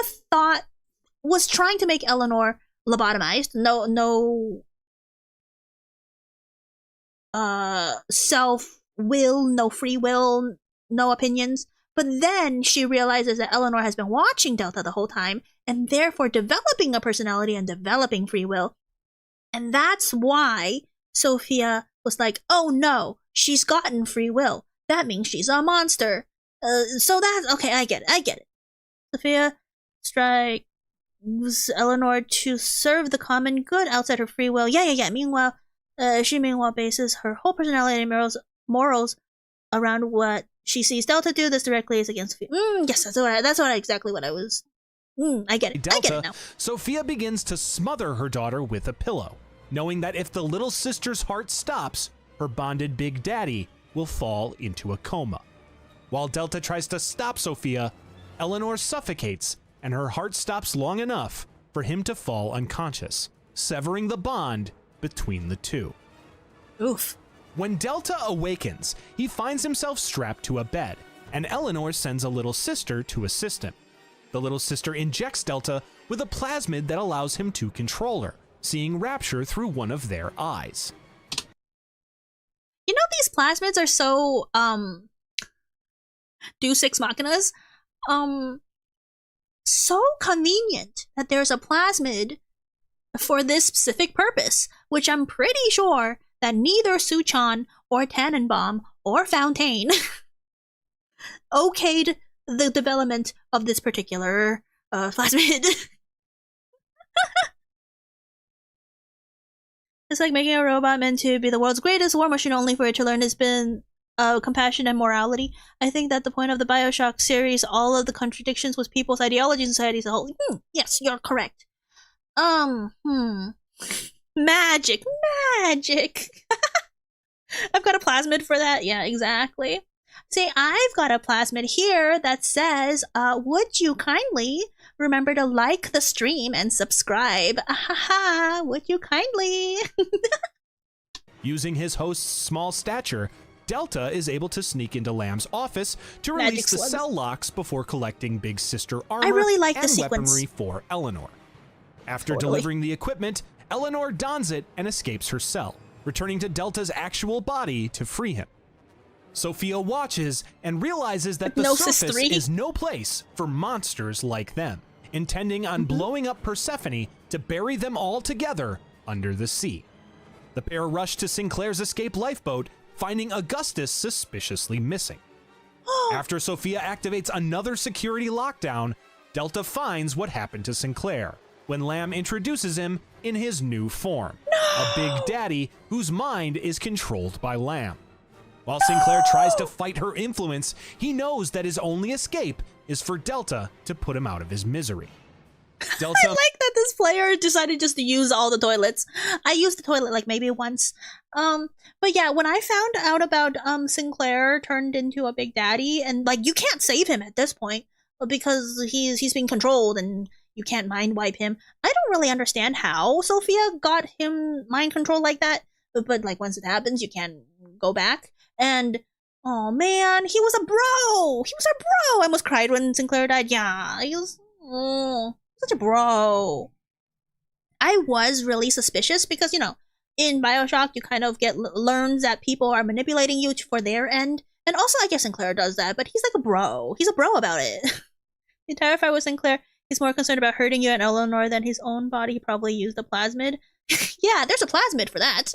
was trying to make Eleanor lobotomized. No self-will, no free will, no opinions. But then she realizes that Eleanor has been watching Delta the whole time, and therefore developing a personality and developing free will. And that's why Sophia was like, oh no, she's gotten free will. That means she's a monster. So that's, okay, I get it. Sophia strikes Eleanor to serve the common good outside her free will. Yeah. Meanwhile, she bases her whole personality and morals around what she sees Delta do. This directly is against Sophia. Yes, that's exactly what I was. I get it. Delta, I get it now. Sophia begins to smother her daughter with a pillow, knowing that if the little sister's heart stops, her bonded big daddy will fall into a coma. While Delta tries to stop Sophia, Eleanor suffocates, and her heart stops long enough for him to fall unconscious, severing the bond between the two. Oof. When Delta awakens, he finds himself strapped to a bed, and Eleanor sends a little sister to assist him. The little sister injects Delta with a plasmid that allows him to control her, seeing Rapture through one of their eyes. You know, these plasmids are so, Deus Ex Machinas. So convenient that there's a plasmid for this specific purpose, which I'm pretty sure that neither Suchan or Tannenbaum or Fontaine okayed the development of this particular plasmid. It's like making a robot meant to be the world's greatest war machine only for it to learn it's been compassion and morality. I think that the point of the Bioshock series, all of the contradictions with people's ideologies and society as a whole. Yes, you're correct. Magic. I've got a plasmid for that. Yeah, exactly. See, I've got a plasmid here that says, would you kindly remember to like the stream and subscribe? Would you kindly? Using his host's small stature, Delta is able to sneak into Lamb's office to release the cell locks before collecting Big Sister armor I really like and the weaponry sequence. for Eleanor. After delivering the equipment, Eleanor dons it and escapes her cell, returning to Delta's actual body to free him. Sophia watches and realizes that the surface is no place for monsters like them, intending on blowing up Persephone to bury them all together under the sea. The pair rush to Sinclair's escape lifeboat, finding Augustus suspiciously missing. After Sophia activates another security lockdown, Delta finds what happened to Sinclair when Lamb introduces him in his new form, a big daddy whose mind is controlled by Lamb. While Sinclair tries to fight her influence, he knows that his only escape is for Delta to put him out of his misery. Delta I like that this this player decided just to use all the toilets. I used the toilet like maybe once. But yeah, when I found out about Sinclair turned into a big daddy, and like you can't save him at this point because he's being controlled and you can't mind wipe him. I don't really understand how Sophia got him mind controlled like that, but like once it happens, you can't go back. And oh man, he was a bro. He was a bro. I almost cried when Sinclair died. Yeah, he was such a bro. I was really suspicious because, you know, in Bioshock, you kind of learns that people are manipulating you for their end. And also, I guess Sinclair does that, but he's like a bro. He's a bro about it. You're terrified with Sinclair. He's more concerned about hurting you and Eleanor than his own body. He probably used a plasmid. Yeah, there's a plasmid for that.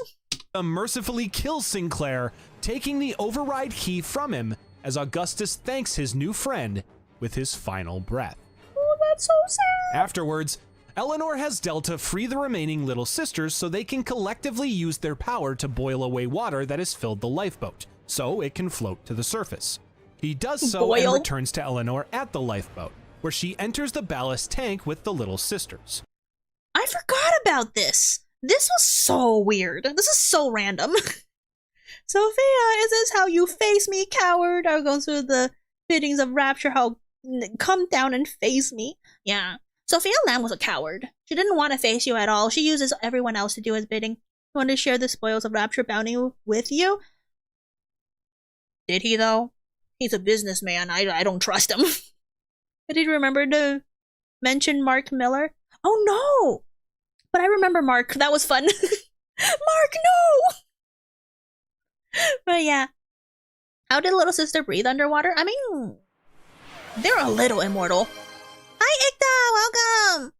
Mercifully kills Sinclair, taking the override key from him as Augustus thanks his new friend with his final breath. Oh, that's so sad. Afterwards, Eleanor has Delta free the remaining little sisters so they can collectively use their power to boil away water that has filled the lifeboat, so it can float to the surface. He does so and returns to Eleanor at the lifeboat, where she enters the ballast tank with the little sisters. I forgot about this. This was so weird. This is so random. Sophia, is this how you face me, coward? I go through the biddings of Rapture. How come down and face me? Yeah. Sophia Lamb was a coward. She didn't want to face you at all. She uses everyone else to do his bidding. He wanted to share the spoils of Rapture bounty with you. Did he, though? He's a businessman. I don't trust him. Did he remember to mention Mark Miller? Oh, no! But I remember Mark. That was fun. Mark, no! But yeah. How did little sister breathe underwater? I mean, they're a little immortal. Hi, Ikta!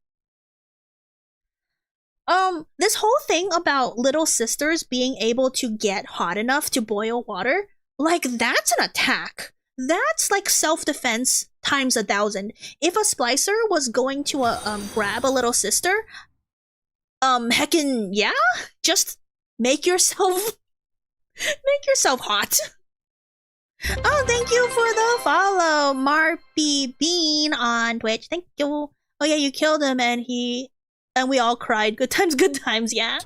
Welcome! This whole thing about little sisters being able to get hot enough to boil water, like, that's an attack. That's like self-defense times 1,000. If a splicer was going to grab a little sister, heckin' yeah, just make yourself hot. Oh, thank you for the follow, Marpy Bean on Twitch. Thank you. Oh yeah, you killed him and we all cried. Good times, yeah.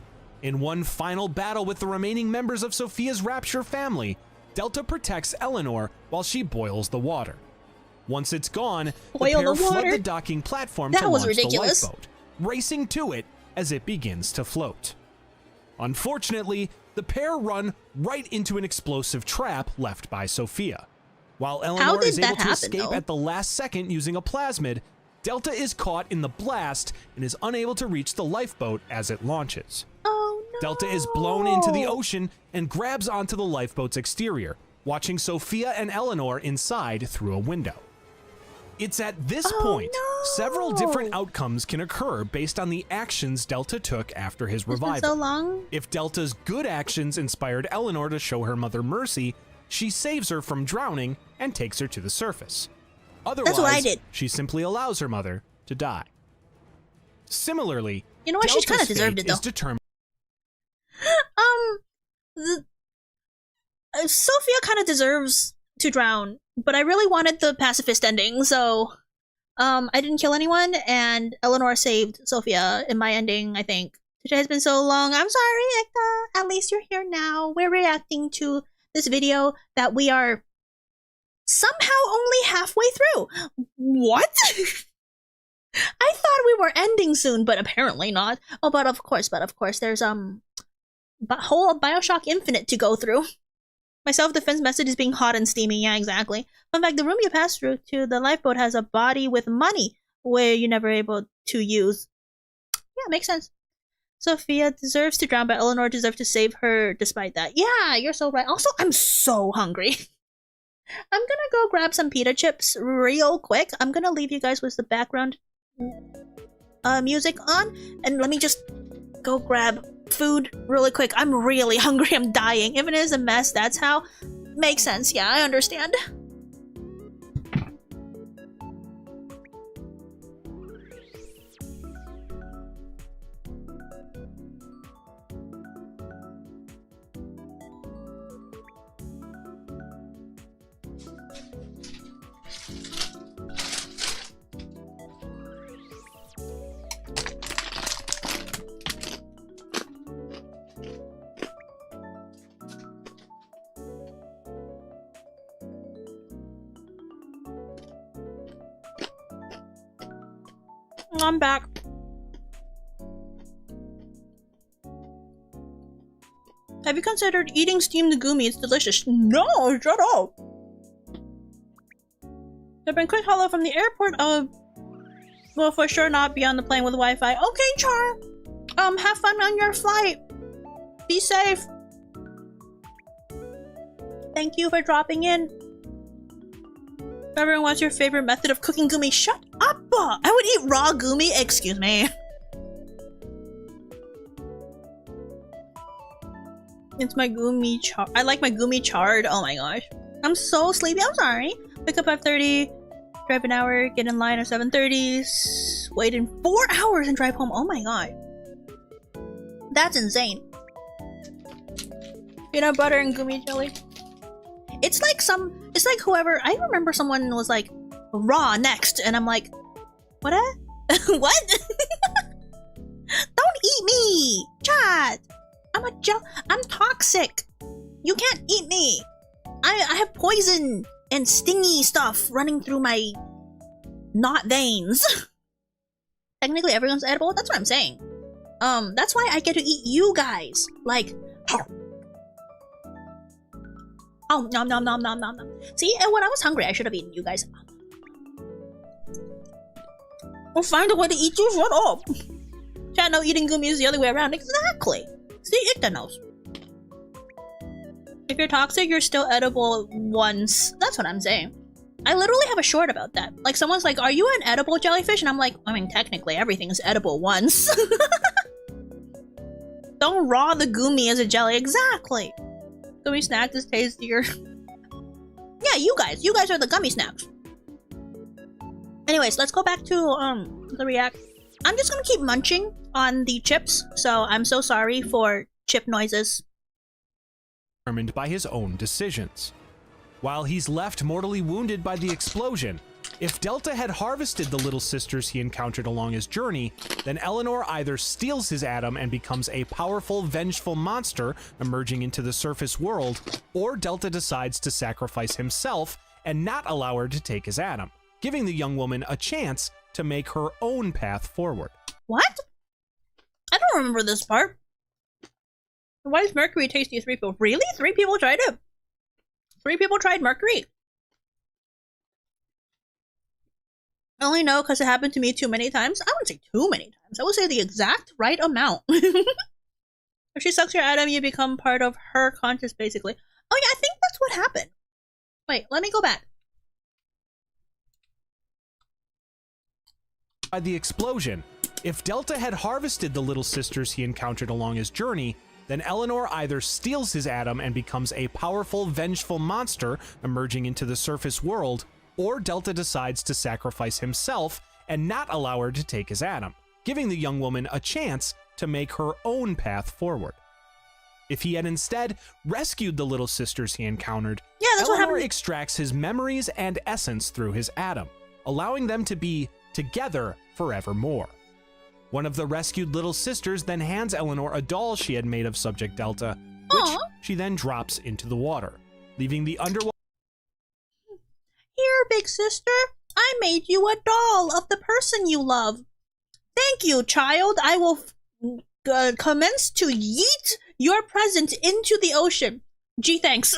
In one final battle with the remaining members of Sophia's Rapture family, Delta protects Eleanor while she boils the water. Once it's gone, the pair flood the docking platform to launch the lifeboat, racing to it as it begins to float. Unfortunately, the pair run right into an explosive trap left by Sophia. While Eleanor is able to escape at the last second using a plasmid, Delta is caught in the blast and is unable to reach the lifeboat as it launches. Oh no! Delta is blown into the ocean and grabs onto the lifeboat's exterior, watching Sophia and Eleanor inside through a window. It's at this point, several different outcomes can occur based on the actions Delta took after his revival. It's been so long. If Delta's good actions inspired Eleanor to show her mother mercy, she saves her from drowning and takes her to the surface. Otherwise, that's what I did. She simply allows her mother to die. Similarly, you know what? She kind of deserved it, though. Sophia kind of deserves to drown, but I really wanted the pacifist ending, so I didn't kill anyone, and Eleanor saved Sophia in my ending, I think. It has been so long. I'm sorry, Ekta. At least you're here now. We're reacting to this video that we are somehow only halfway through. What? I thought we were ending soon, but apparently not. Oh, but of course, there's whole Bioshock Infinite to go through. My self-defense message is being hot and steamy. Yeah, exactly. In fact, the room you pass through to the lifeboat has a body with money where you're never able to use. Yeah, makes sense. Sophia deserves to drown, but Eleanor deserves to save her despite that. Yeah, you're so right. Also, I'm so hungry. I'm gonna go grab some pita chips real quick. I'm gonna leave you guys with the background music on, and let me just go grab food really quick. I'm really hungry. I'm dying. If it is a mess, that's how. Makes sense. Yeah, I understand. I'm back. Have you considered eating steamed Guumi? It's delicious. No, shut up. I've been quick hello from the airport. Will for sure not be on the plane with Wi-Fi. Okay, Char. Have fun on your flight. Be safe. Thank you for dropping in. Everyone, what's your favorite method of cooking Guumi? Shut up! I would eat raw Guumi. Excuse me. It's my Guumi char. I like my Guumi charred. Oh my gosh. I'm so sleepy. I'm sorry. Wake up at 5:30. Drive an hour. Get in line at 7:30. Wait in 4 hours and drive home. Oh my god. That's insane. Peanut butter and Guumi jelly. It's like whoever. I remember someone was like, raw next. And I'm like, what? What? Don't eat me! Chat! I'm toxic. You can't eat me. I have poison and stingy stuff running through my not veins. Technically everyone's edible, that's what I'm saying. That's why I get to eat you guys. Like, oh, nom nom nom nom nom nom. See, and when I was hungry, I should have eaten you guys. We'll find a way to eat you, shut up. Chat, no, eating Guumi is the other way around. Exactly. See, it knows. If you're toxic, you're still edible once. That's what I'm saying. I literally have a short about that. Like, someone's like, are you an edible jellyfish? And I'm like, I mean, technically, everything is edible once. Don't raw the Guumi as a jelly. Exactly. Gummy snack is tastier. Yeah, you guys are the gummy snacks. Anyways, let's go back to the react. I'm just gonna keep munching on the chips, so I'm so sorry for chip noises. Determined by his own decisions. While he's left mortally wounded by the explosion, if Delta had harvested the little sisters he encountered along his journey, then Eleanor either steals his atom and becomes a powerful, vengeful monster emerging into the surface world, or Delta decides to sacrifice himself and not allow her to take his atom, giving the young woman a chance to make her own path forward. What? I don't remember this part. Why is mercury tasty to 3 people? Really? 3 people tried it? 3 people tried mercury? I only know because it happened to me too many times. I wouldn't say too many times. I would say the exact right amount. If she sucks your atom, you become part of her conscious, basically. Oh yeah, I think that's what happened. Wait, let me go back. By the explosion, if Delta had harvested the little sisters he encountered along his journey, then Eleanor either steals his atom and becomes a powerful, vengeful monster emerging into the surface world, or Delta decides to sacrifice himself and not allow her to take his atom, giving the young woman a chance to make her own path forward. If he had instead rescued the little sisters he encountered, Eleanor extracts his memories and essence through his atom, allowing them to be together forevermore. One of the rescued little sisters then hands Eleanor a doll she had made of Subject Delta, which she then drops into the water, leaving the underwater. Here, big sister, I made you a doll of the person you love. Thank you, child. I will commence to yeet your present into the ocean. Gee, thanks.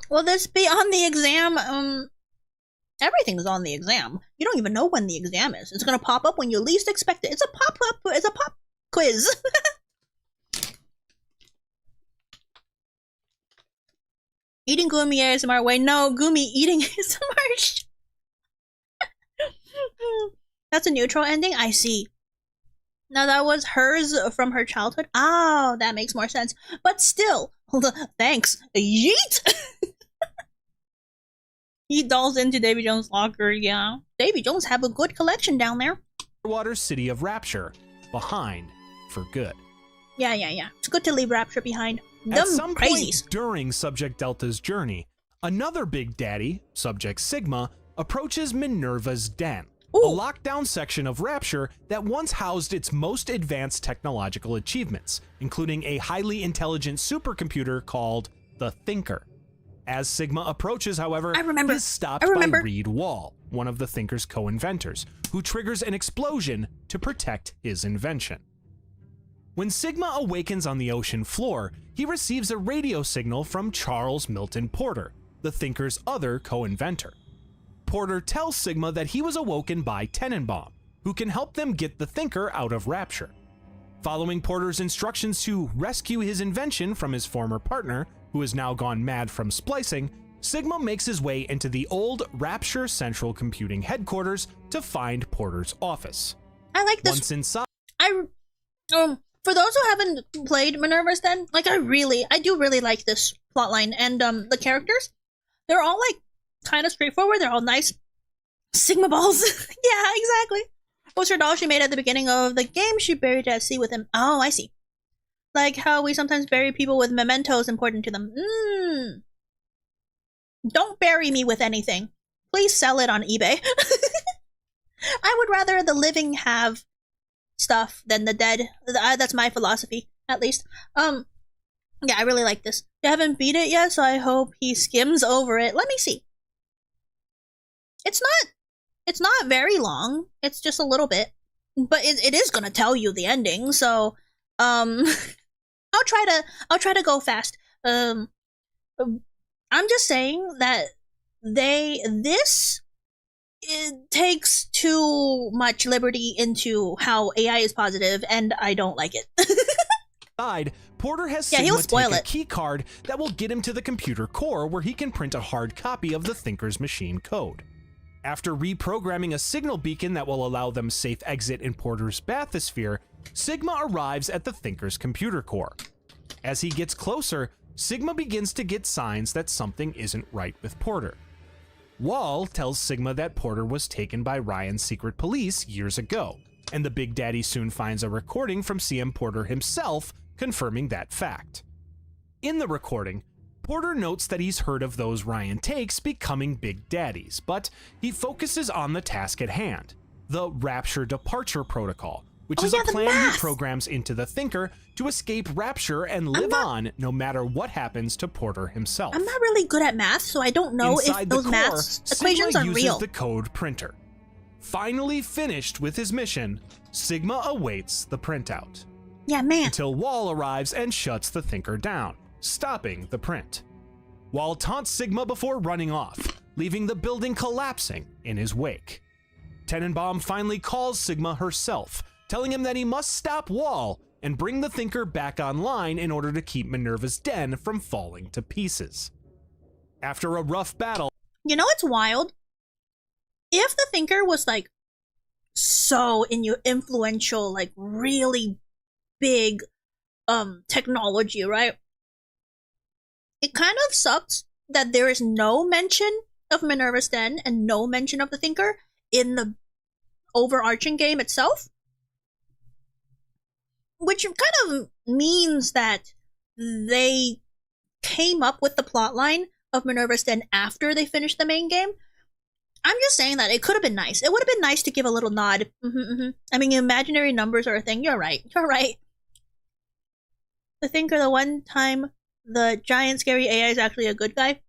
Will this be on the exam? Everything's on the exam. You don't even know when the exam is. It's gonna pop up when you least expect it. It's a pop-up. It's a pop quiz. Eating Guumi ASMR way. No, Guumi eating ASMR. That's a neutral ending? I see. Now that was hers from her childhood? Oh, that makes more sense. But still, thanks. Yeet! Eat dolls into Davy Jones' locker, yeah. Davy Jones have a good collection down there. Underwater city of Rapture, behind for good. Yeah. It's good to leave Rapture behind. At some point during Subject Delta's journey, another Big Daddy, Subject Sigma, approaches Minerva's Den, a lockdown section of Rapture that once housed its most advanced technological achievements, including a highly intelligent supercomputer called the Thinker. As Sigma approaches, however, I remember. he is stopped by Reed Wall, one of the Thinker's co-inventors, who triggers an explosion to protect his invention. When Sigma awakens on the ocean floor, he receives a radio signal from Charles Milton Porter, the Thinker's other co-inventor. Porter tells Sigma that he was awoken by Tenenbaum, who can help them get the Thinker out of Rapture. Following Porter's instructions to rescue his invention from his former partner, who has now gone mad from splicing, Sigma makes his way into the old Rapture Central Computing headquarters to find Porter's office. I like this. Once inside, for those who haven't played Minerva's Den, like I do really like this plotline, and the characters, they're all like kind of straightforward. They're all nice Sigma balls. Yeah, exactly. Poster doll she made at the beginning of the game, she buried at sea with him. Oh, I see. Like how we sometimes bury people with mementos important to them. Don't bury me with anything. Please sell it on eBay. I would rather the living have stuff than the dead. That's my philosophy, at least. Yeah, I really like this. I haven't beat it yet, so I hope he skims over it. Let me see. It's not very long. It's just a little bit. But it is gonna tell you the ending, so I'll try to go fast. I'm just saying that it takes too much liberty into how AI is positive, and I don't like it. Porter has he'll Sigma spoil take a it. key card that will get him to the computer core where he can print a hard copy of the Thinker's machine code. After reprogramming a signal beacon that will allow them safe exit in Porter's bathysphere, Sigma arrives at the Thinker's computer core. As he gets closer, Sigma begins to get signs that something isn't right with Porter. Wall tells Sigma that Porter was taken by Ryan's secret police years ago, and the Big Daddy soon finds a recording from CM Porter himself confirming that fact. In the recording, Porter notes that he's heard of those Ryan takes becoming Big Daddies, but he focuses on the task at hand, the Rapture Departure Protocol, which is a plan he programs into the Thinker to escape Rapture and live on no matter what happens to Porter himself. I'm not really good at math, so I don't know if those math equations are Sigma real. uses the code printer. Finally finished with his mission, Sigma awaits the printout. Yeah, man. Until Wall arrives and shuts the Thinker down, stopping the print. Wall taunts Sigma before running off, leaving the building collapsing in his wake. Tenenbaum finally calls Sigma herself, telling him that he must stop Wall and bring the Thinker back online in order to keep Minerva's Den from falling to pieces. After a rough battle, You know what's wild? If the Thinker was like so influential, like really big technology, right? It kind of sucks that there is no mention of Minerva's Den and no mention of the Thinker in the overarching game itself. Which kind of means that they came up with the plotline of Minerva's Den after they finished the main game. I'm just saying that it could have been nice. It would have been nice to give a little nod. I mean, imaginary numbers are a thing. You're right. You're right. The Thinker, the one time the giant scary AI is actually a good guy.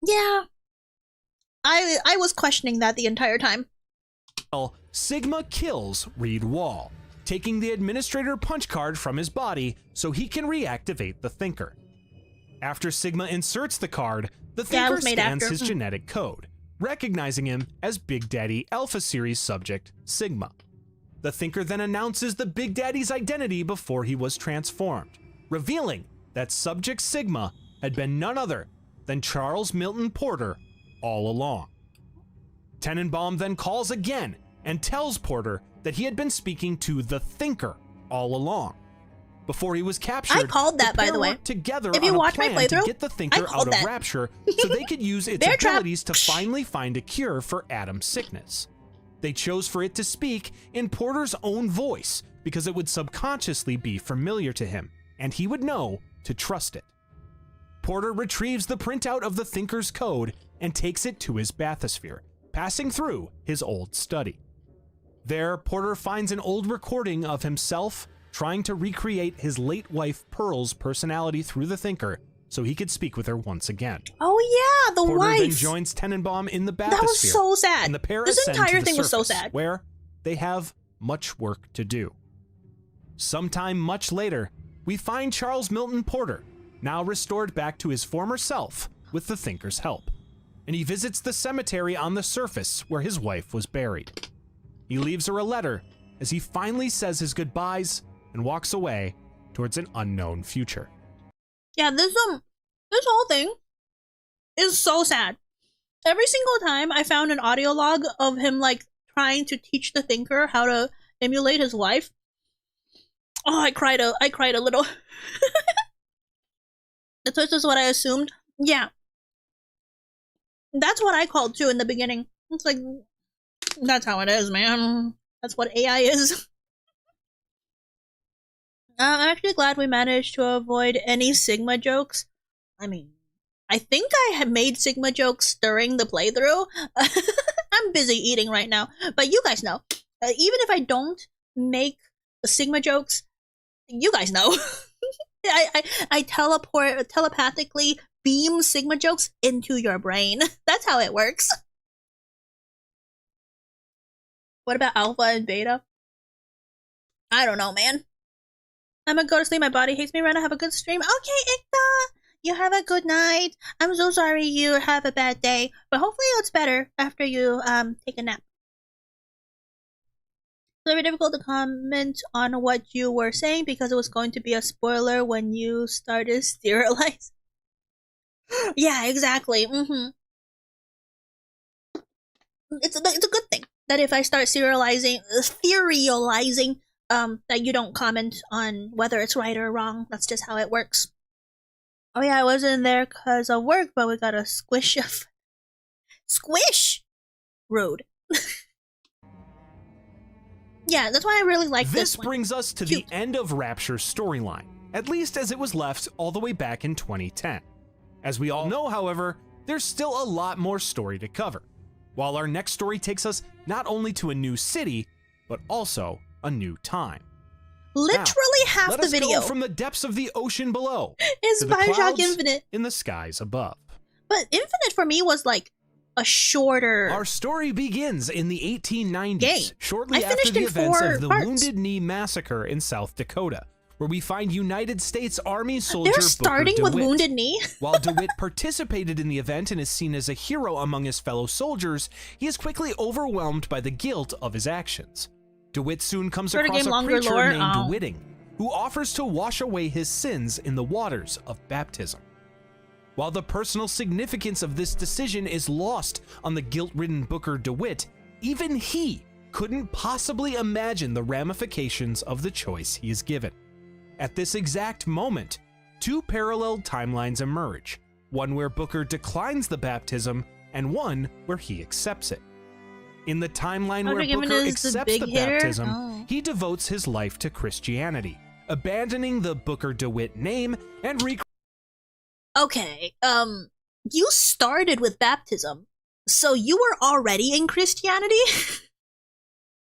Yeah. I was questioning that the entire time. Sigma kills Reed Wall, taking the administrator punch card from his body so he can reactivate the Thinker. After Sigma inserts the card, the Thinker scans his genetic code, recognizing him as Big Daddy Alpha Series subject Sigma. The Thinker then announces the Big Daddy's identity before he was transformed, revealing that subject Sigma had been none other than Charles Milton Porter all along. Tenenbaum then calls again and tells Porter that he had been speaking to the Thinker all along. Before he was captured, I called that, by the way. Together if you on watch a plan my playthrough, to get the Thinker out of Rapture so they could use its abilities to finally find a cure for Adam's sickness. They chose for it to speak in Porter's own voice because it would subconsciously be familiar to him, and he would know to trust it. Porter retrieves the printout of the Thinker's code and takes it to his bathysphere, passing through his old study. There, Porter finds an old recording of himself trying to recreate his late wife Pearl's personality through the Thinker so he could speak with her once again. Oh yeah, the Porter wife. then joins Tenenbaum in the bathysphere. That was so sad. And the pair this ascend entire to the thing was so surface, sad. where they have much work to do. Sometime much later, we find Charles Milton Porter, now restored back to his former self with the Thinker's help, and he visits the cemetery on the surface where his wife was buried. He leaves her a letter as he finally says his goodbyes and walks away towards an unknown future. Yeah, this whole thing is so sad. Every single time I found an audio log of him like trying to teach the Thinker how to emulate his wife, oh, I cried a little. This is what I assumed. Yeah, that's what I called too in the beginning. It's like, that's how it is, man. That's what AI is. I'm actually glad we managed to avoid any Sigma jokes. I mean, I think I had made Sigma jokes during the playthrough. I'm busy eating right now, but you guys know. Even if I don't make the Sigma jokes, you guys know. I telepathically beam Sigma jokes into your brain. That's how it works. What about Alpha and Beta? I don't know, man. I'm gonna go to sleep. My body hates me right now. Have a good stream. Okay, Ikta. You have a good night. I'm so sorry you have a bad day, but hopefully it's better after you take a nap. It's very difficult to comment on what you were saying because it was going to be a spoiler when you started sterilizing. Yeah, exactly. It's a good thing that if I start serializing, that you don't comment on whether it's right or wrong. That's just how it works. Oh yeah, I wasn't there because of work, but we got a squish. Rude. Yeah, that's why I really like this This one. brings us to the end of Rapture's storyline, at least as it was left all the way back in 2010. As we all know, however, there's still a lot more story to cover, while our next story takes us not only to a new city, but also a new time. Literally now, half let the us video go from the depths of the ocean below is to the Bioshock clouds Infinite. in the skies above. But Infinite for me was like a shorter. Our story begins in the 1890s, game. shortly I after finished the in events 4 of the parts. Wounded Knee Massacre in South Dakota, where we find United States Army soldier They're starting Booker with DeWitt. Wounded Knee. While DeWitt participated in the event and is seen as a hero among his fellow soldiers, he is quickly overwhelmed by the guilt of his actions. DeWitt soon comes across a creature named Whitting, who offers to wash away his sins in the waters of baptism. While the personal significance of this decision is lost on the guilt-ridden Booker DeWitt, even he couldn't possibly imagine the ramifications of the choice he is given. At this exact moment, 2 parallel timelines emerge, one where Booker declines the baptism and one where he accepts it. In the timeline where Booker accepts the baptism, he devotes his life to Christianity, abandoning the Booker DeWitt name and Okay, you started with baptism, so you were already in Christianity?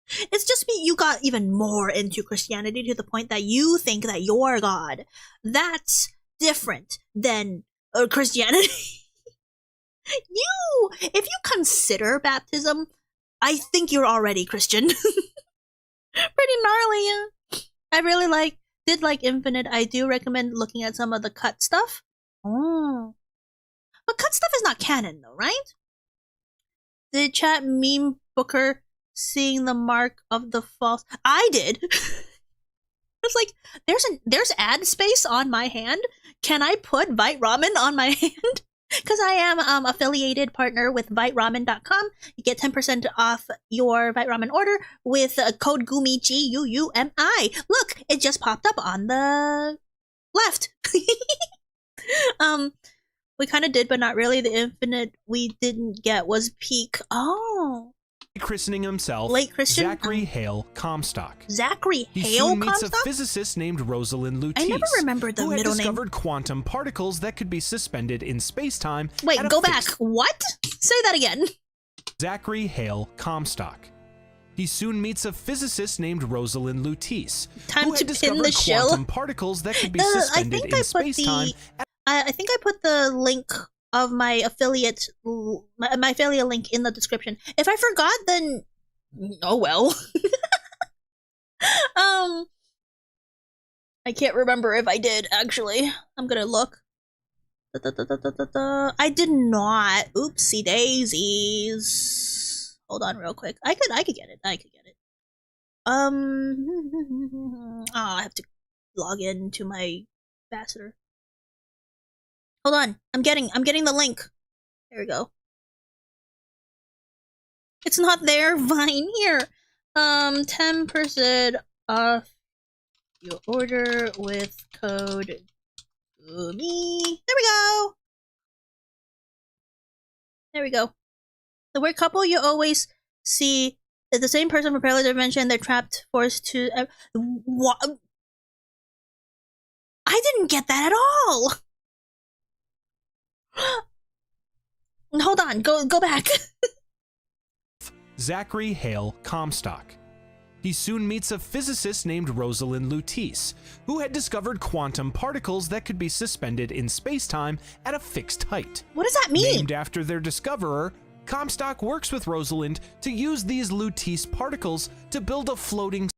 It's just you got even more into Christianity to the point that you think that you're God. That's different than Christianity. If you consider baptism, I think you're already Christian. Pretty gnarly, yeah. I really did like Infinite. I do recommend looking at some of the cut stuff. Oh. But cut stuff is not canon though, right? Did chat meme Booker seeing the mark of the false? I did. It's like, there's ad space on my hand. Can I put Vite Ramen on my hand? Because I am affiliated partner with ViteRamen.com. You get 10% off your Vite Ramen order with code Guumi, Guumi. Look, it just popped up on the left. We kind of did, but not really. The Infinite we didn't get was Peak. Oh. Christening himself Late Christian? Zachary Hale Comstock. Zachary He Hale soon meets Comstock? a physicist named Rosalind Lutece, I never remembered the who had middle name. discovered quantum particles that could be suspended in space-time. Wait, at a go back. fixed- What? Say that again. Zachary Hale Comstock. He soon meets a physicist named Rosalind Lutece, Time who to had pin discovered the shill. quantum particles that could be I suspended think in I put space-time. I think I put the link of my affiliate link in the description. If I forgot, then oh well. I can't remember if I did actually. I'm gonna look. I did not. Oopsie daisies. Hold on real quick. I could get it. Oh, I have to log into my ambassador. Hold on. I'm getting the link. There we go. It's not there, Vine. Here. 10% off your order with code Guumi. There we go. There we go. The word couple you always see is the same person from parallel dimension. They're trapped, forced to. What? I didn't get that at all. Hold on. Go back. Zachary Hale Comstock. He soon meets a physicist named Rosalind Lutece, who had discovered quantum particles that could be suspended in space-time at a fixed height. What does that mean? Named after their discoverer, Comstock works with Rosalind to use these Lutece particles to build a floating...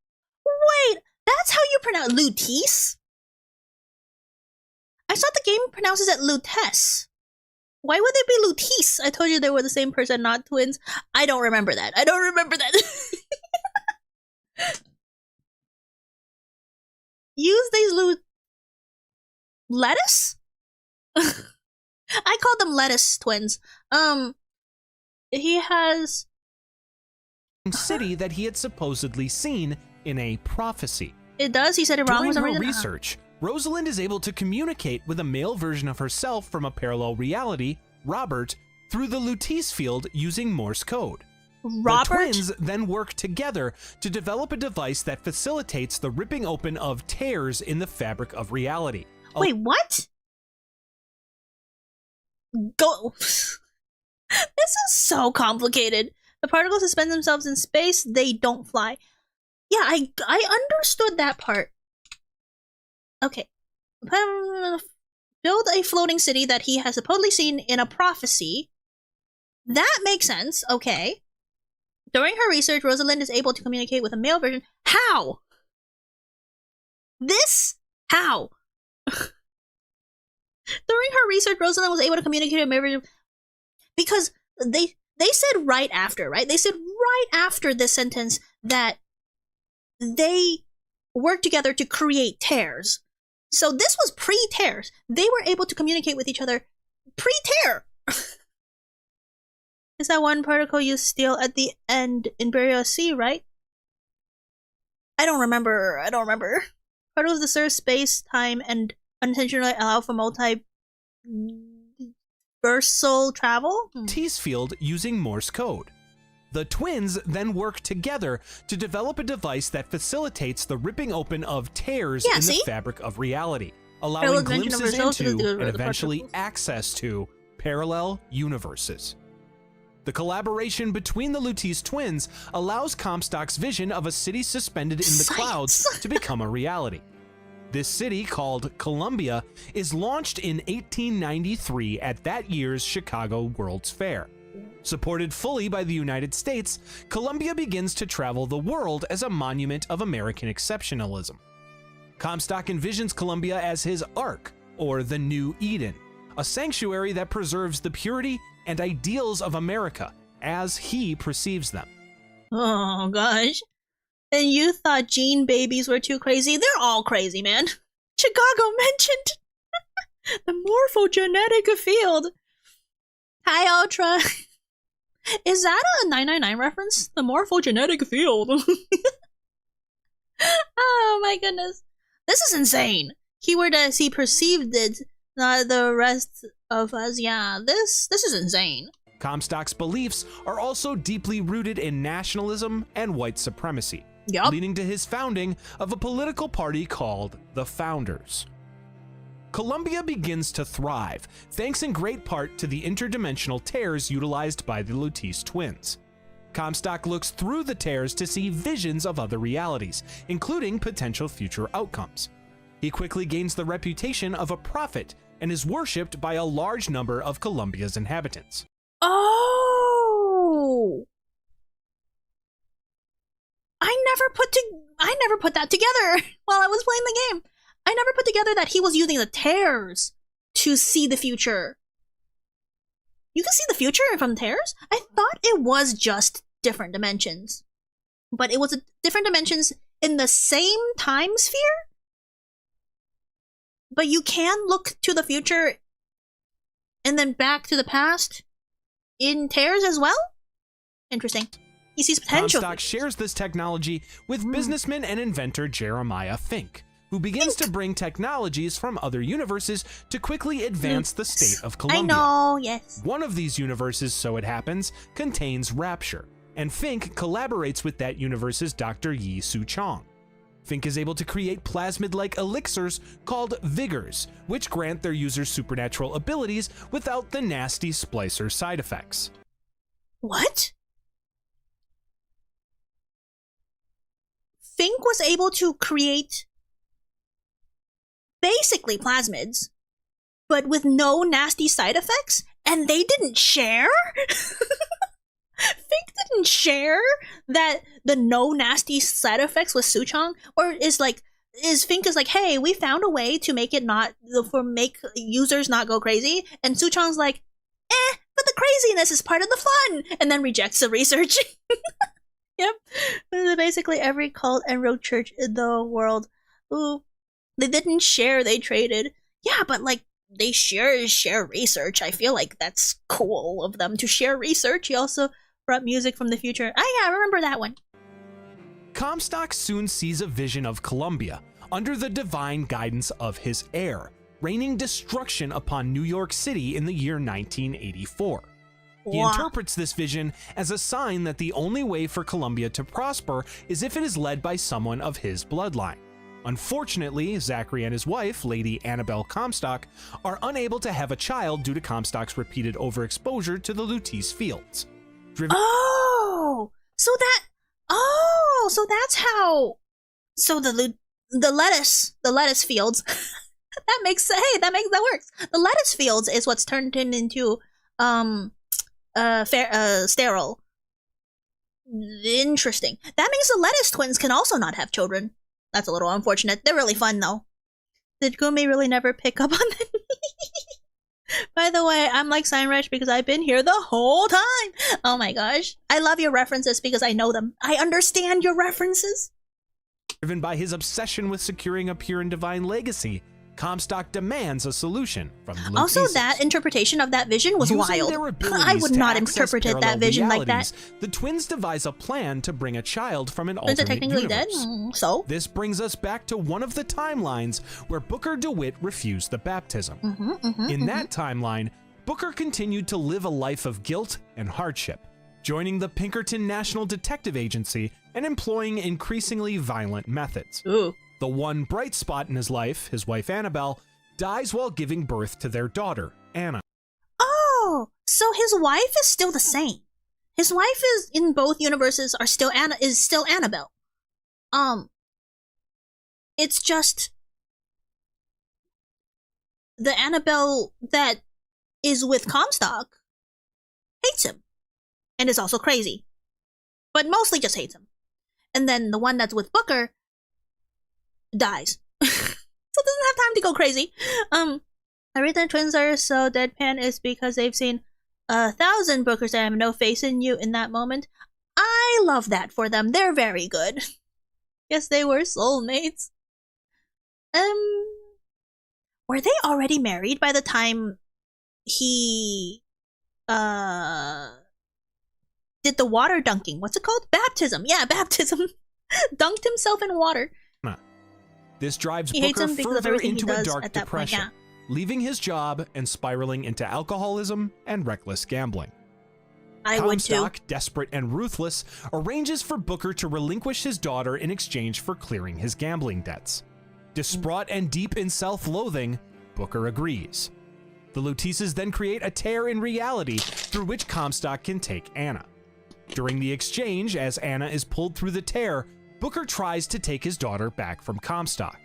Wait, that's how you pronounce Lutece? I thought the game pronounces it Lutece. Why would they be Lutece? I told you they were the same person, not twins. I don't remember that. Use these lettuce? I call them lettuce twins. He has city that he had supposedly seen in a prophecy. It does. He said it wrong for some reason. reason. Research, Rosalind is able to communicate with a male version of herself from a parallel reality, Robert, through the Lutece field using Morse code. Robert? The twins then work together to develop a device that facilitates the ripping open of tears in the fabric of reality. Wait, what? Go. This is so complicated. The particles suspend themselves in space, they don't fly. Yeah, I understood that part. Okay. Build a floating city that he has supposedly seen in a prophecy. That makes sense, okay. During her research, Rosalind is able to communicate with a male version. How? How? During her research, Rosalind was able to communicate with a male version. Because they said right after, right? They said right after this sentence that they worked together to create tears. So this was pre-tears. They were able to communicate with each other pre-tear. Is that one particle you steal at the end in Burial Sea, right? I don't remember. Particles that serve space, time, and unintentionally allow for multiversal travel? Lutece field using Morse code. The twins then work together to develop a device that facilitates the ripping open of tears in the fabric of reality, allowing glimpses into and eventually access to parallel universes. The collaboration between the Lutece twins allows Comstock's vision of a city suspended in the clouds to become a reality. This city, called Columbia, is launched in 1893 at that year's Chicago World's Fair. Supported fully by the United States, Columbia begins to travel the world as a monument of American exceptionalism. Comstock envisions Columbia as his Ark, or the New Eden, a sanctuary that preserves the purity and ideals of America as he perceives them. Oh gosh. And you thought gene babies were too crazy? They're all crazy, man. Chicago mentioned the morphogenetic field. Hi, Ultra. Is that a 999 reference? The morphogenetic field. Oh my goodness. This is insane. Keyword as he perceived it, not the rest of us. Yeah, this is insane. Comstock's beliefs are also deeply rooted in nationalism and white supremacy, leading to his founding of a political party called the Founders. Columbia begins to thrive, thanks in great part to the interdimensional tears utilized by the Lutece twins. Comstock looks through the tears to see visions of other realities, including potential future outcomes. He quickly gains the reputation of a prophet and is worshipped by a large number of Columbia's inhabitants. Oh! I never put that together while I was playing the game. I never put together that he was using the tears to see the future. You can see the future from tears? I thought it was just different dimensions. But it was different dimensions in the same time sphere? But you can look to the future and then back to the past in tears as well? Interesting. He sees potential. Comstock shares this technology with businessman and inventor Jeremiah Fink, who begins to bring technologies from other universes to quickly advance the state of Columbia. I know, yes. One of these universes, so it happens, contains Rapture, and Fink collaborates with that universe's Dr. Yi Su Chong. Fink is able to create plasmid-like elixirs called vigors, which grant their users supernatural abilities without the nasty splicer side effects. What? Fink was able to create basically plasmids, but with no nasty side effects, and they didn't share? Fink didn't share that the no nasty side effects with Suchong, or is Fink like, hey, we found a way to make it make users not go crazy, and Suchong's like, but the craziness is part of the fun, and then rejects the research. Yep, basically every cult and rogue church in the world. Ooh, they didn't share, they traded. Yeah, but they share research. I feel like that's cool of them to share research. He also brought music from the future. Yeah, I remember that one. Comstock soon sees a vision of Columbia under the divine guidance of his heir, raining destruction upon New York City in the year 1984. He interprets this vision as a sign that the only way for Columbia to prosper is if it is led by someone of his bloodline. Unfortunately, Zachary and his wife, Lady Annabelle Comstock, are unable to have a child due to Comstock's repeated overexposure to the Lutece fields. So that's how. So the lettuce fields. that works. The lettuce fields is what's turned into sterile. Interesting. That means the lettuce twins can also not have children. That's a little unfortunate. They're really fun though. Did Guumi really never pick up on that? By the way, I'm like Signrush because I've been here the whole time. Oh my gosh. I love your references because I know them. I understand your references. Driven by his obsession with securing a pure and divine legacy, Comstock demands a solution from the Luteces. Also, that interpretation of that vision was wild. I would not interpret that vision like that. The twins devise a plan to bring a child from an alternate technically universe. Dead? So? This brings us back to one of the timelines where Booker DeWitt refused the baptism. In that timeline, Booker continued to live a life of guilt and hardship, joining the Pinkerton National Detective Agency and employing increasingly violent methods. Ooh. The one bright spot in his life, his wife Annabelle, dies while giving birth to their daughter, Anna. Oh, so his wife is still the same. His wife is in both universes is still Annabelle. It's just the Annabelle that is with Comstock hates him and is also crazy, but mostly just hates him. And then the one that's with Booker dies. So doesn't have time to go crazy. The reason twins are so deadpan is because they've seen 1,000 Bookers that have no faith in you in that moment. I love that for them. They're very good. Guess they were soulmates. Were they already married by the time he did the water dunking? What's it called? Baptism. Yeah, baptism. Dunked himself in water. This drives Booker further into a dark depression, leaving his job and spiraling into alcoholism and reckless gambling. Comstock, desperate and ruthless, arranges for Booker to relinquish his daughter in exchange for clearing his gambling debts. Distraught and deep in self-loathing, Booker agrees. The Luteces then create a tear in reality through which Comstock can take Anna. During the exchange, as Anna is pulled through the tear, Booker tries to take his daughter back from Comstock.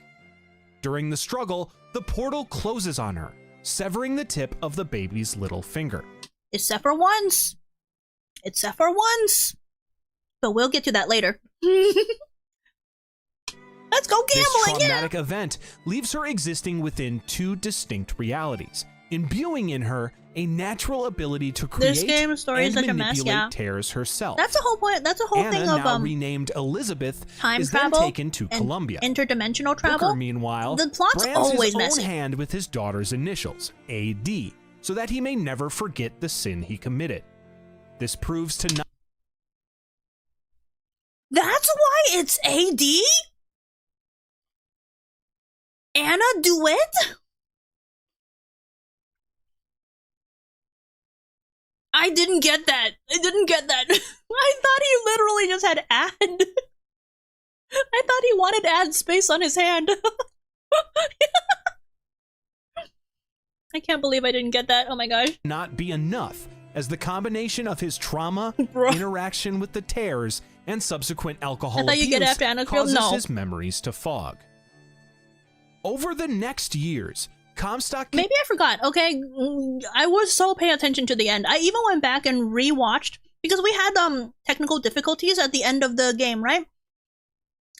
During the struggle, the portal closes on her, severing the tip of the baby's little finger. Except for once. Except for once. But we'll get to that later. Let's go gambling, This traumatic event leaves her existing within two distinct realities, imbuing in her a natural ability to create this game story and is such a manipulate mess, yeah. tears herself. That's the whole point. That's the whole Anna, thing of now renamed Elizabeth, time is travel then taken to and Colombia. interdimensional travel. Booker, meanwhile, The plot's brands always his messy. own hand with his daughter's initials, AD, so that he may never forget the sin he committed. This proves to not. That's why it's AD? Anna Duet? I didn't get that. I didn't get that. I thought he literally just had ad. I thought he wanted ad space on his hand. I can't believe I didn't get that. Oh my gosh. Not be enough, as the combination of his trauma, Bro. interaction with the tears, and subsequent alcohol I thought you abuse get after Anna's field? causes No. his memories to fog. Over the next years, Comstock Maybe I forgot. Okay, I was so paying attention to the end. I even went back and rewatched because we had technical difficulties at the end of the game, right?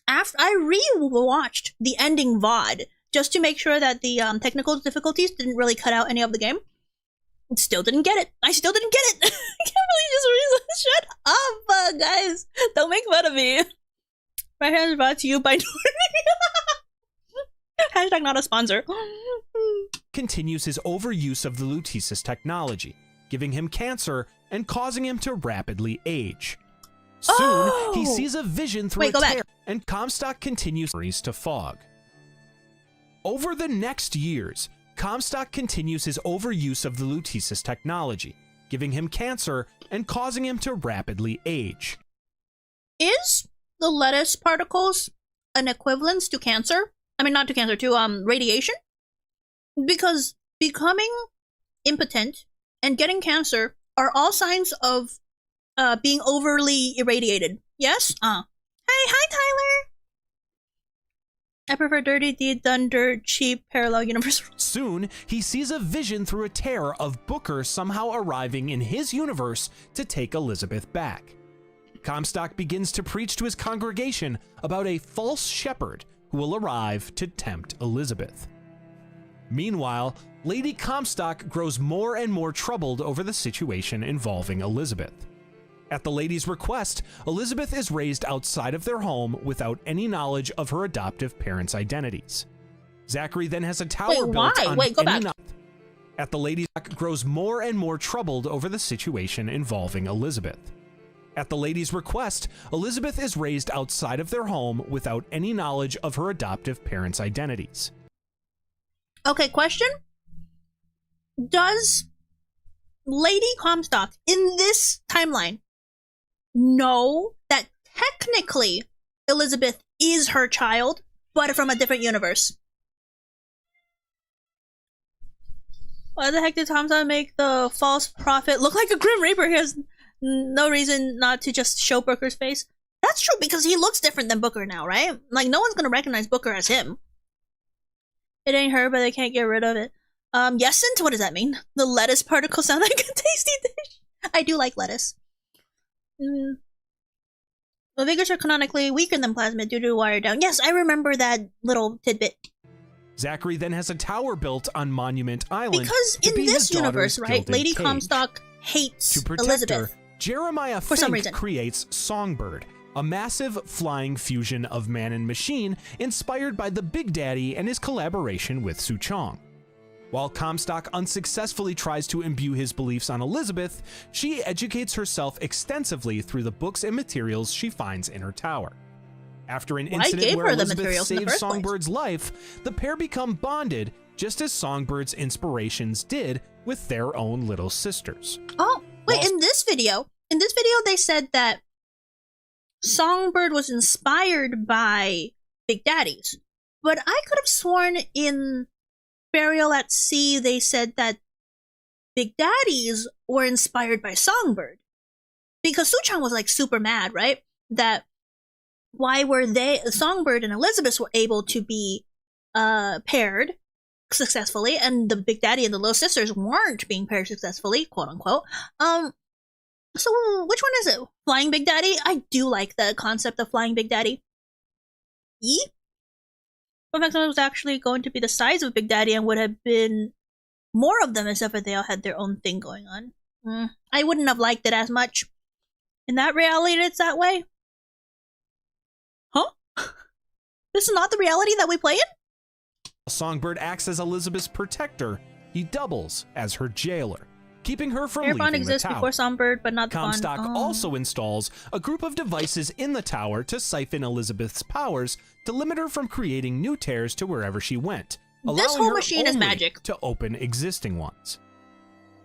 After I rewatched the ending VOD just to make sure that the technical difficulties didn't really cut out any of the game. Still didn't get it. I still didn't get it. I can't believe just shut up, guys. Don't make fun of me. My hand is brought to you by Hashtag not a sponsor. continues his overuse of the Lutesis technology, giving him cancer and causing him to rapidly age. Soon, he sees a vision through a tear, and Comstock continues memories to fog. Over the next years, Comstock continues his overuse of the Lutesis technology, giving him cancer and causing him to rapidly age. Is the lettuce particles an equivalence to cancer? I mean, not to cancer, to radiation? Because becoming impotent and getting cancer are all signs of being overly irradiated. Yes? Hey, hi Tyler! I prefer dirty deed done dirt cheap parallel universe. Soon, he sees a vision through a tear of Booker somehow arriving in his universe to take Elizabeth back. Comstock begins to preach to his congregation about a false shepherd who will arrive to tempt Elizabeth. Meanwhile, Lady Comstock grows more and more troubled over the situation involving Elizabeth. At the lady's request, Elizabeth is raised outside of their home without any knowledge of her adoptive parents' identities. Zachary then has a tower built on At the lady's grows more and more troubled over the situation involving Elizabeth. At the lady's request, Elizabeth is raised outside of their home without any knowledge of her adoptive parents' identities. Okay, question? Does Lady Comstock in this timeline know that technically Elizabeth is her child, but from a different universe? Why the heck did Comstock make the false prophet look like a Grim Reaper? He has no reason not to just show Booker's face. That's true, because he looks different than Booker now, right? Like, no one's gonna recognize Booker as him. It ain't her, but they can't get rid of it. Yesent? What does that mean? The lettuce particles sound like a tasty dish. I do like lettuce. The Vigors are canonically weaker than Plasmid due to wire down. Yes, I remember that little tidbit. Zachary then has a tower built on Monument Island. Because in this universe, right, Lady Comstock hates to protect Elizabeth. Her, Jeremiah for some Fink reason creates Songbird, a massive flying fusion of man and machine inspired by the Big Daddy and his collaboration with Suchong. While Comstock unsuccessfully tries to imbue his beliefs on Elizabeth, she educates herself extensively through the books and materials she finds in her tower. After an incident where Elizabeth saved Songbird's life, the pair become bonded, just as Songbird's inspirations did with their own little sisters. Oh, wait, in this video they said that Songbird was inspired by Big Daddies, but I could have sworn in Burial at Sea they said that Big Daddies were inspired by Songbird. Because Suchong was like super mad, right? That why were Songbird and Elizabeth were able to be paired, successfully, and the Big Daddy and the Little Sisters weren't being paired successfully, quote unquote. So which one is it? Flying Big Daddy? I do like the concept of Flying Big Daddy. Fun fact, it was actually going to be the size of Big Daddy and would have been more of them, except for they all had their own thing going on. I wouldn't have liked it as much. In that reality, it's that way. Huh? This is not the reality that we play in? Songbird acts as Elizabeth's protector. He doubles as her jailer, keeping her from Airfond leaving the exists tower. before Songbird, but not the Bond. Comstock also installs a group of devices in the tower to siphon Elizabeth's powers to limit her from creating new tears to wherever she went, allowing This whole her machine is only magic. to open existing ones.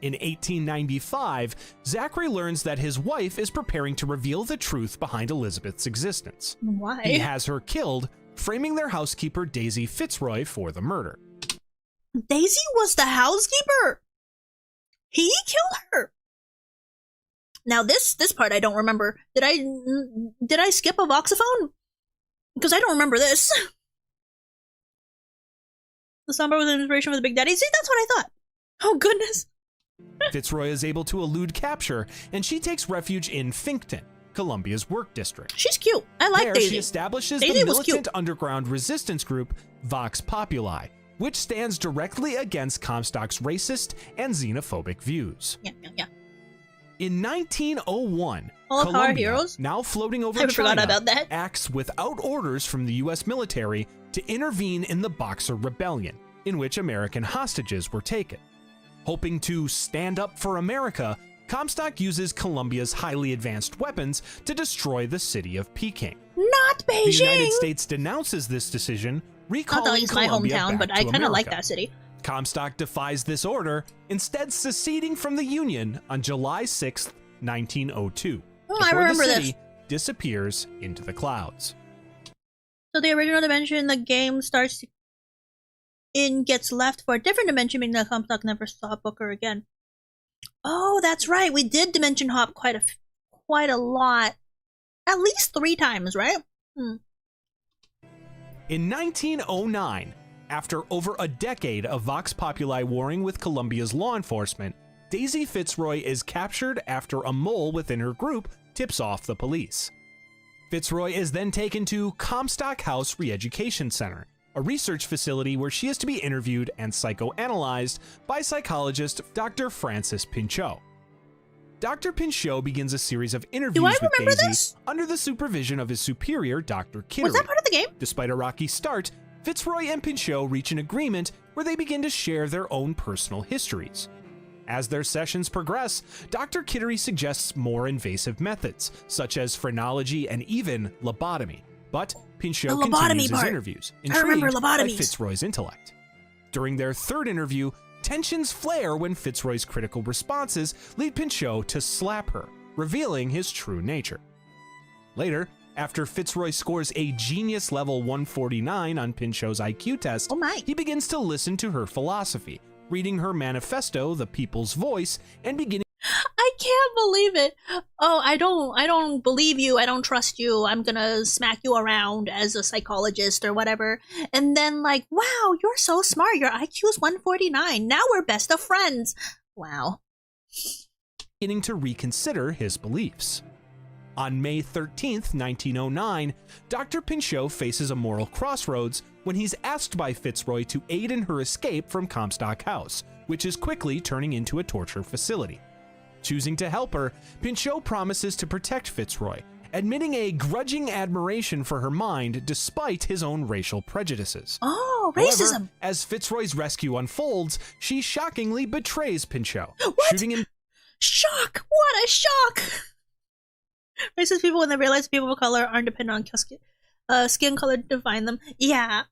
In 1895, Zachary learns that his wife is preparing to reveal the truth behind Elizabeth's existence. Why? He has her killed, framing their housekeeper Daisy Fitzroy for the murder. Daisy was the housekeeper. He killed her. Now this part I don't remember. Did I skip a voxophone? Because I don't remember this. The Songbird was an inspiration for the Big Daddy. See, that's what I thought. Oh goodness. Fitzroy is able to elude capture, and she takes refuge in Finkton, Columbia's work district. She's cute. I like There, Daisy. she establishes Daisy the was militant cute. underground resistance group Vox Populi, which stands directly against Comstock's racist and xenophobic views. Yeah. In 1901, All of our Columbia, heroes? now floating over I forgot China, about that. acts without orders from the U.S. military to intervene in the Boxer Rebellion, in which American hostages were taken. Hoping to stand up for America, Comstock uses Columbia's highly advanced weapons to destroy the city of Peking. Not The Beijing. United States denounces this decision, Not recalling that it's my Columbia hometown, back but to I kind of like America. that city. Comstock defies this order, instead seceding from the Union on July 6, 1902. I before remember the this. city disappears into the clouds. So the original dimension the game starts in gets left for a different dimension, meaning that Comstock never saw Booker again. Oh, that's right. We did dimension hop quite a lot. At least 3 times, right? In 1909, after over a decade of Vox Populi warring with Columbia's law enforcement, Daisy Fitzroy is captured after a mole within her group tips off the police. Fitzroy is then taken to Comstock House Re-Education Center, a research facility where she is to be interviewed and psychoanalyzed by psychologist Dr. Francis Pinchot. Dr. Pinchot begins a series of interviews with remember Daisy this? under the supervision of his superior, Dr. Kittery. Was that part of the game? Despite a rocky start, Fitzroy and Pinchot reach an agreement where they begin to share their own personal histories. As their sessions progress, Dr. Kittery suggests more invasive methods, such as phrenology and even lobotomy. But Pinchot The lobotomy continues his part. interviews, I remember intrigued by lobotomies. Fitzroy's intellect. During their third interview, tensions flare when Fitzroy's critical responses lead Pinchot to slap her, revealing his true nature. Later, after Fitzroy scores a genius level 149 on Pinchot's IQ test, Oh my. he begins to listen to her philosophy, reading her manifesto, The People's Voice, and beginning I can't believe it. Oh, I don't believe you. I don't trust you. I'm gonna smack you around as a psychologist or whatever. And then like, wow, you're so smart. Your IQ is 149. Now we're best of friends. Wow. to reconsider his beliefs. On May 13th, 1909, Dr. Pinchot faces a moral crossroads when he's asked by Fitzroy to aid in her escape from Comstock House, which is quickly turning into a torture facility. Choosing to help her, Pinchot promises to protect Fitzroy, admitting a grudging admiration for her mind despite his own racial prejudices. Oh, However, racism. as Fitzroy's rescue unfolds, she shockingly betrays Pinchot, What? shooting him Shock! What a shock! Racist people, when they realize people of color aren't dependent on skin color to define them. Yeah.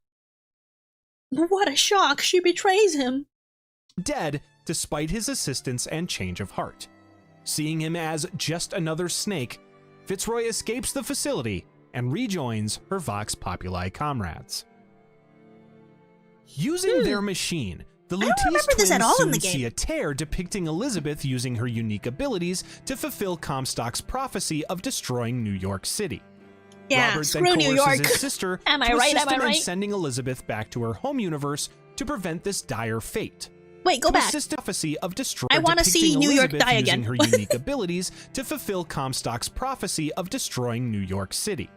What a shock! She betrays him. dead despite his assistance and change of heart. Seeing him as just another snake, Fitzroy escapes the facility and rejoins her Vox Populi comrades. Using their machine, the I don't Lutece remember this at twins all in soon the game. see a tear depicting Elizabeth using her unique abilities to fulfill Comstock's prophecy of destroying New York City. Yeah, Robert screw then New coerces York. his sister Am I to right? assist Am I him in right? sending Elizabeth back to her home universe to prevent this dire fate. Wait, go to back. assist in prophecy of destroy. I wanna see New York die again. Using her unique abilities to fulfill Comstock's prophecy of destroying New York City.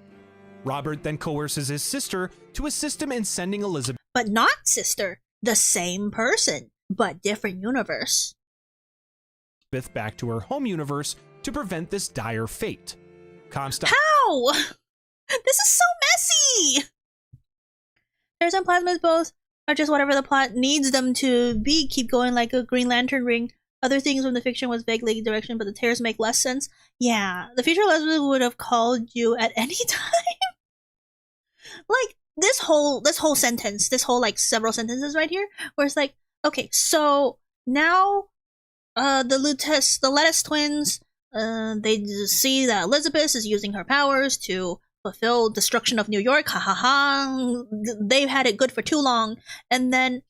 Robert then coerces his sister to assist him in sending Elizabeth But not sister. The same person, but different universe. back to her home universe to prevent this dire fate. Comstock. How? This is so messy! There's some plasmids both are just whatever the plot needs them to be, keep going like a Green Lantern ring. Other things from the fiction was vaguely direction, but the tears make less sense. Yeah, the future lesbian would have called you at any time. Like, this whole sentence, this whole like several sentences right here, where it's like, okay, so now the Lettuce twins, they see that Elizabeth is using her powers to fulfill destruction of New York. Ha ha ha. They've had it good for too long. And then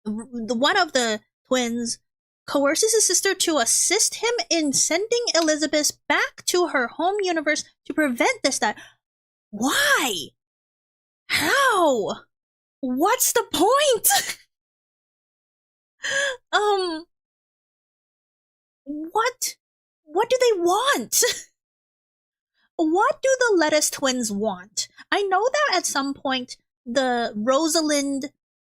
one of the twins coerces his sister to assist him in sending Elizabeth back to her home universe to prevent this. That why? How? What's the point? What do they want? What do the Lettuce twins want? I know that at some point the Rosalind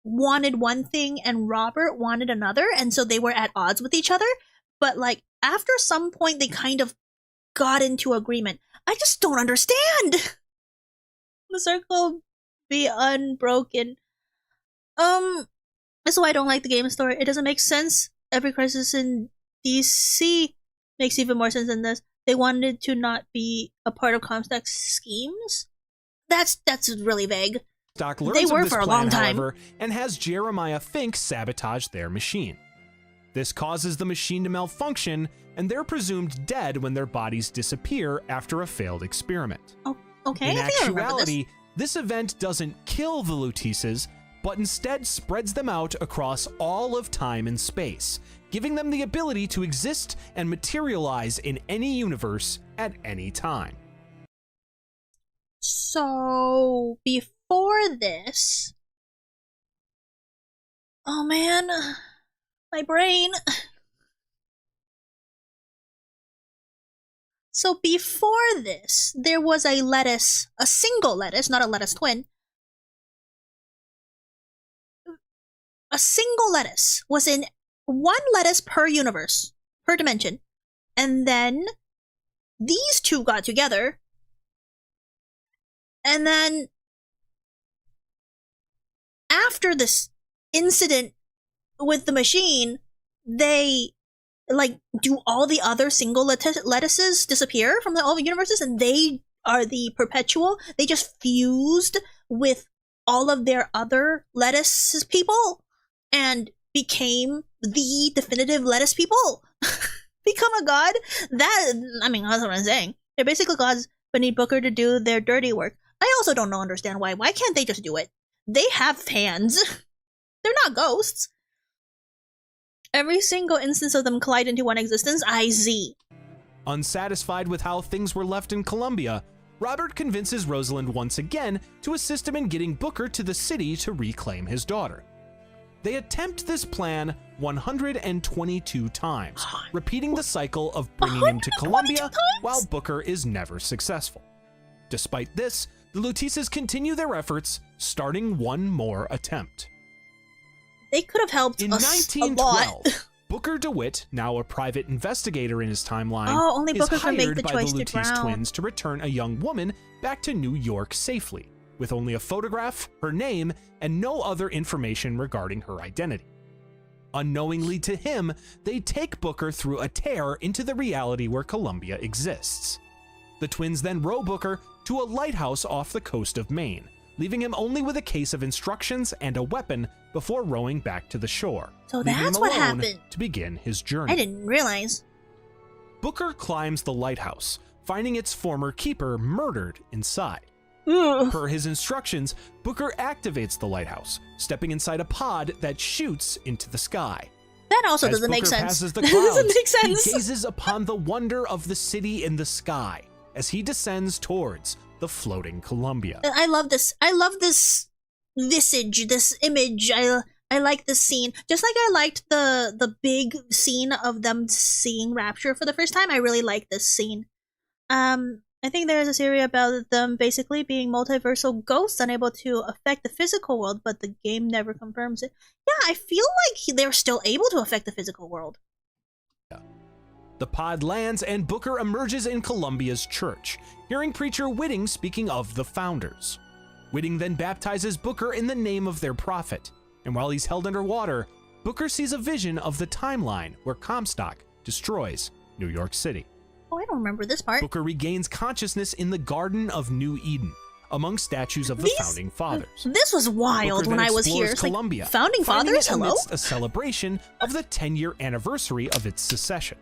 wanted one thing and Robert wanted another, and so they were at odds with each other. But like after some point they kind of got into agreement. I just don't understand. The circle be unbroken. That's why I don't like the game story. It doesn't make sense. Every crisis in DC makes even more sense than this. They wanted to not be a part of Comstock's schemes. That's really vague. Doc learns They were of this for a plan, long time. however, and has Jeremiah Fink sabotage their machine. This causes the machine to malfunction, and they're presumed dead when their bodies disappear after a failed experiment. Oh, okay. In I think I remember this. actuality, this event doesn't kill the Lutices, but instead spreads them out across all of time and space, giving them the ability to exist and materialize in any universe at any time. So, before this... Oh man, my brain. So before this, there was a single lettuce, not a lettuce twin. A single lettuce was in one lettuce per universe, per dimension. And then these two got together. And then after this incident with the machine, they like do all the other single lettuces disappear from all the universes, and they are the perpetual. They just fused with all of their other lettuce people and became the definitive lettuce people. Become a god? That's what I'm saying. They're basically gods, but need Booker to do their dirty work. I also don't understand why. Why can't they just do it? They have hands. They're not ghosts. Every single instance of them collide into one existence, IZ. Unsatisfied with how things were left in Columbia, Robert convinces Rosalind once again to assist him in getting Booker to the city to reclaim his daughter. They attempt this plan 122 times, repeating the cycle of bringing him to Columbia while Booker is never successful. Despite this, the Lutices continue their efforts, starting one more attempt. They could have helped in us 1912, a lot. Booker DeWitt, now a private investigator in his timeline, only is Booker can make hired the by choice the to Lutece drown. twins to return a young woman back to New York safely, with only a photograph, her name, and no other information regarding her identity. Unknowingly to him, they take Booker through a tear into the reality where Columbia exists. The twins then row Booker to a lighthouse off the coast of Maine, leaving him only with a case of instructions and a weapon before rowing back to the shore. So leaving that's him what alone happened. to begin his journey. I didn't realize. Booker climbs the lighthouse, finding its former keeper murdered inside. Ugh. Per his instructions, Booker activates the lighthouse, stepping inside a pod that shoots into the sky. That also As doesn't make Booker sense. passes the That doesn't clouds, make sense. he gazes upon the wonder of the city in the sky as he descends towards the floating Columbia. I love this. I love this visage, this image. I like this scene. Just like I liked the big scene of them seeing Rapture for the first time, I really like this scene. I think there's a theory about them basically being multiversal ghosts unable to affect the physical world, but the game never confirms it. Yeah, I feel like they're still able to affect the physical world. The pod lands and Booker emerges in Columbia's church, hearing preacher Whitting speaking of the founders. Whitting then baptizes Booker in the name of their prophet, and while he's held underwater, Booker sees a vision of the timeline where Comstock destroys New York City. Oh, I don't remember this part. Booker regains consciousness in the Garden of New Eden, among statues of the founding fathers. This was wild Booker when then I was here. explores It's like, Columbia, founding finding fathers? it Hello? amidst a celebration of the 10-year anniversary of its secession.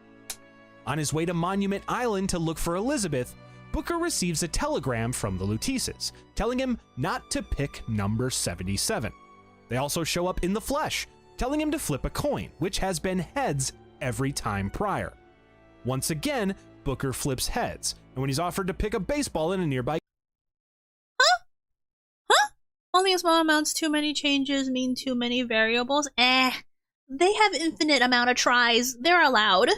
On his way to Monument Island to look for Elizabeth, Booker receives a telegram from the Luteces, telling him not to pick number 77. They also show up in the flesh, telling him to flip a coin, which has been heads every time prior. Once again, Booker flips heads, and when he's offered to pick a baseball in a nearby... Huh? Only a small amounts, too many changes mean too many variables? They have infinite amount of tries. They're allowed.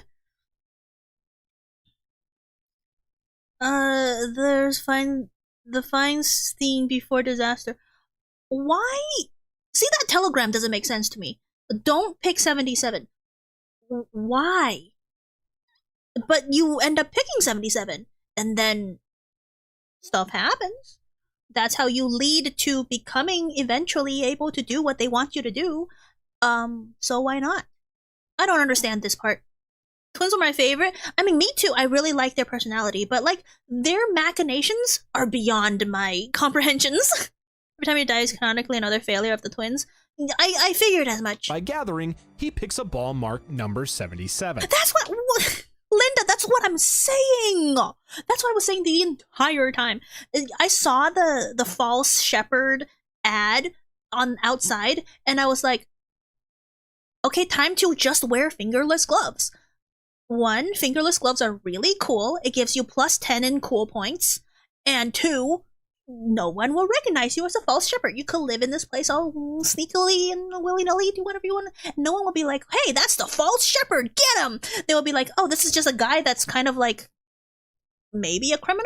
There's the fine scene before disaster. Why? See, that telegram doesn't make sense to me. Don't pick 77. Why? But you end up picking 77, and then stuff happens. That's how you lead to becoming eventually able to do what they want you to do. So why not? I don't understand this part. Twins were my favorite. I mean, me too. I really like their personality, but like their machinations are beyond my comprehensions. Every time he dies canonically, another failure of the twins. I figured as much. By gathering, he picks a ball marked number 77. That's what Linda, that's what I'm saying. That's what I was saying the entire time. I saw the false shepherd ad on outside, and I was like, okay, time to just wear fingerless gloves. 1, fingerless gloves are really cool. It gives you +10 in cool points. And 2, no one will recognize you as a false shepherd. You could live in this place all sneakily and willy-nilly, do whatever you want. No one will be like, hey, that's the false shepherd, get him! They will be like, oh, this is just a guy that's kind of like, maybe a criminal?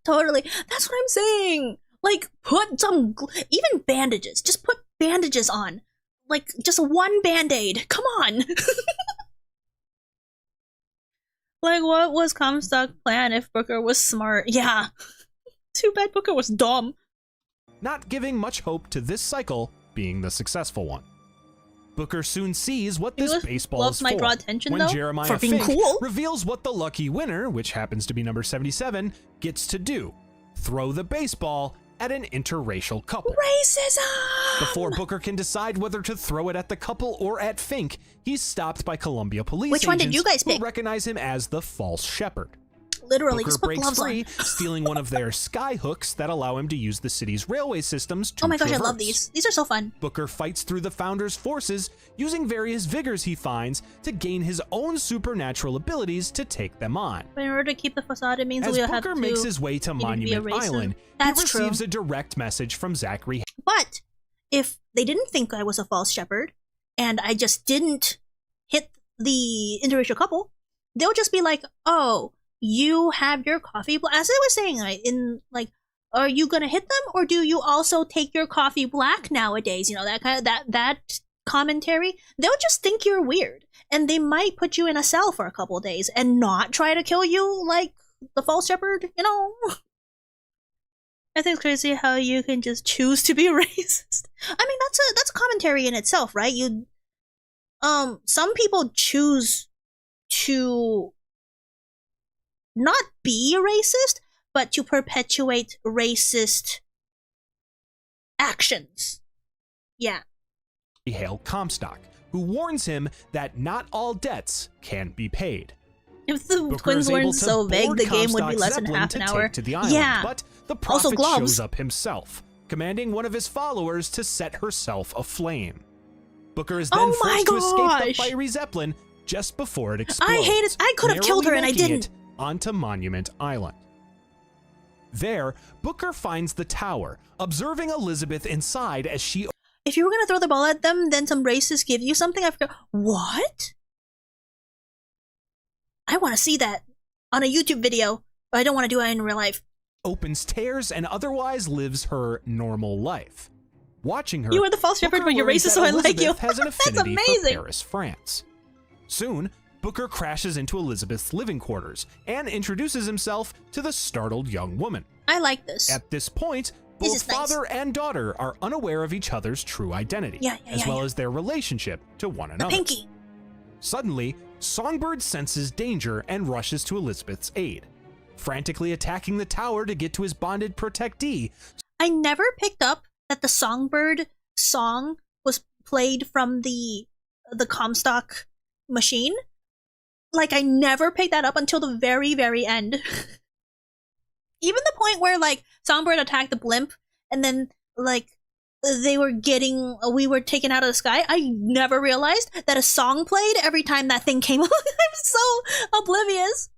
Totally. That's what I'm saying. Like, put some, even bandages. Just put bandages on. Like, just one band-aid. Come on! Like, what was Comstock's plan if Booker was smart? Yeah. Too bad Booker was dumb. Not giving much hope to this cycle being the successful one. Booker soon sees what this baseball is for draw attention, when though, Jeremiah for being Fink cool. reveals what the lucky winner, which happens to be number 77, gets to do. Throw the baseball at an interracial couple. Racism! Before Booker can decide whether to throw it at the couple or at Fink, he's stopped by Columbia police Which one did you guys pick? who recognize him as the false shepherd. Literally, Booker just put breaks gloves free, on. stealing one of their sky hooks that allow him to use the city's railway systems to Oh my gosh, I love traverse. these. These are so fun. Booker fights through the Founders' forces, using various vigors he finds to gain his own supernatural abilities to take them on. But in order to keep the facade, it means As we'll have Booker to makes his way to Monument Island, That's he receives true. a direct message from Zachary. But if they didn't think I was a false shepherd, and I just didn't hit the interracial couple, they'll just be like, oh, you have your coffee black. As I was saying, are you gonna hit them, or do you also take your coffee black nowadays? You know, that kind of that commentary. They'll just think you're weird, and they might put you in a cell for a couple of days and not try to kill you like the false shepherd. You know. I think it's crazy how you can just choose to be racist. I mean, that's a commentary in itself, right? Some people choose to not be racist, but to perpetuate racist actions. Yeah. Hail Comstock, who warns him that not all debts can be paid. If the Booker twins is able weren't to so vague, board the game would be Comstock's less than Zeppelin half an to hour. take to the island, Yeah. but the Also prophet gloves. shows up himself, commanding one of his followers to set herself aflame. Booker is then Oh my forced to escape the gosh. fiery Zeppelin just before it explodes. I hate it. I could have killed her and I narrowly didn't. making it onto Monument Island. There, Booker finds the tower, observing Elizabeth inside as she... If you were gonna throw the ball at them, then some racists give you something? I forgot. What? I want to see that on a YouTube video, but I don't want to do it in real life. Opens tears and otherwise lives her normal life. Watching her, you are the false shepherd, Booker but you're learns racist, so that I like you. Elizabeth has an That's affinity amazing. for Paris, France. Soon, Booker crashes into Elizabeth's living quarters and introduces himself to the startled young woman. I like this. At this point, both father and daughter are unaware of each other's true identity, as well as their relationship to one another. Pinky. Suddenly, Songbird senses danger and rushes to Elizabeth's aid, frantically attacking the tower to get to his bonded protectee. I never picked up that the Songbird song was played from the Comstock machine. Like, I never picked that up until the very, very end. Even the point where, like, Songbird attacked the blimp, and then, like, we were taken out of the sky. I never realized that a song played every time that thing came up. I'm so oblivious.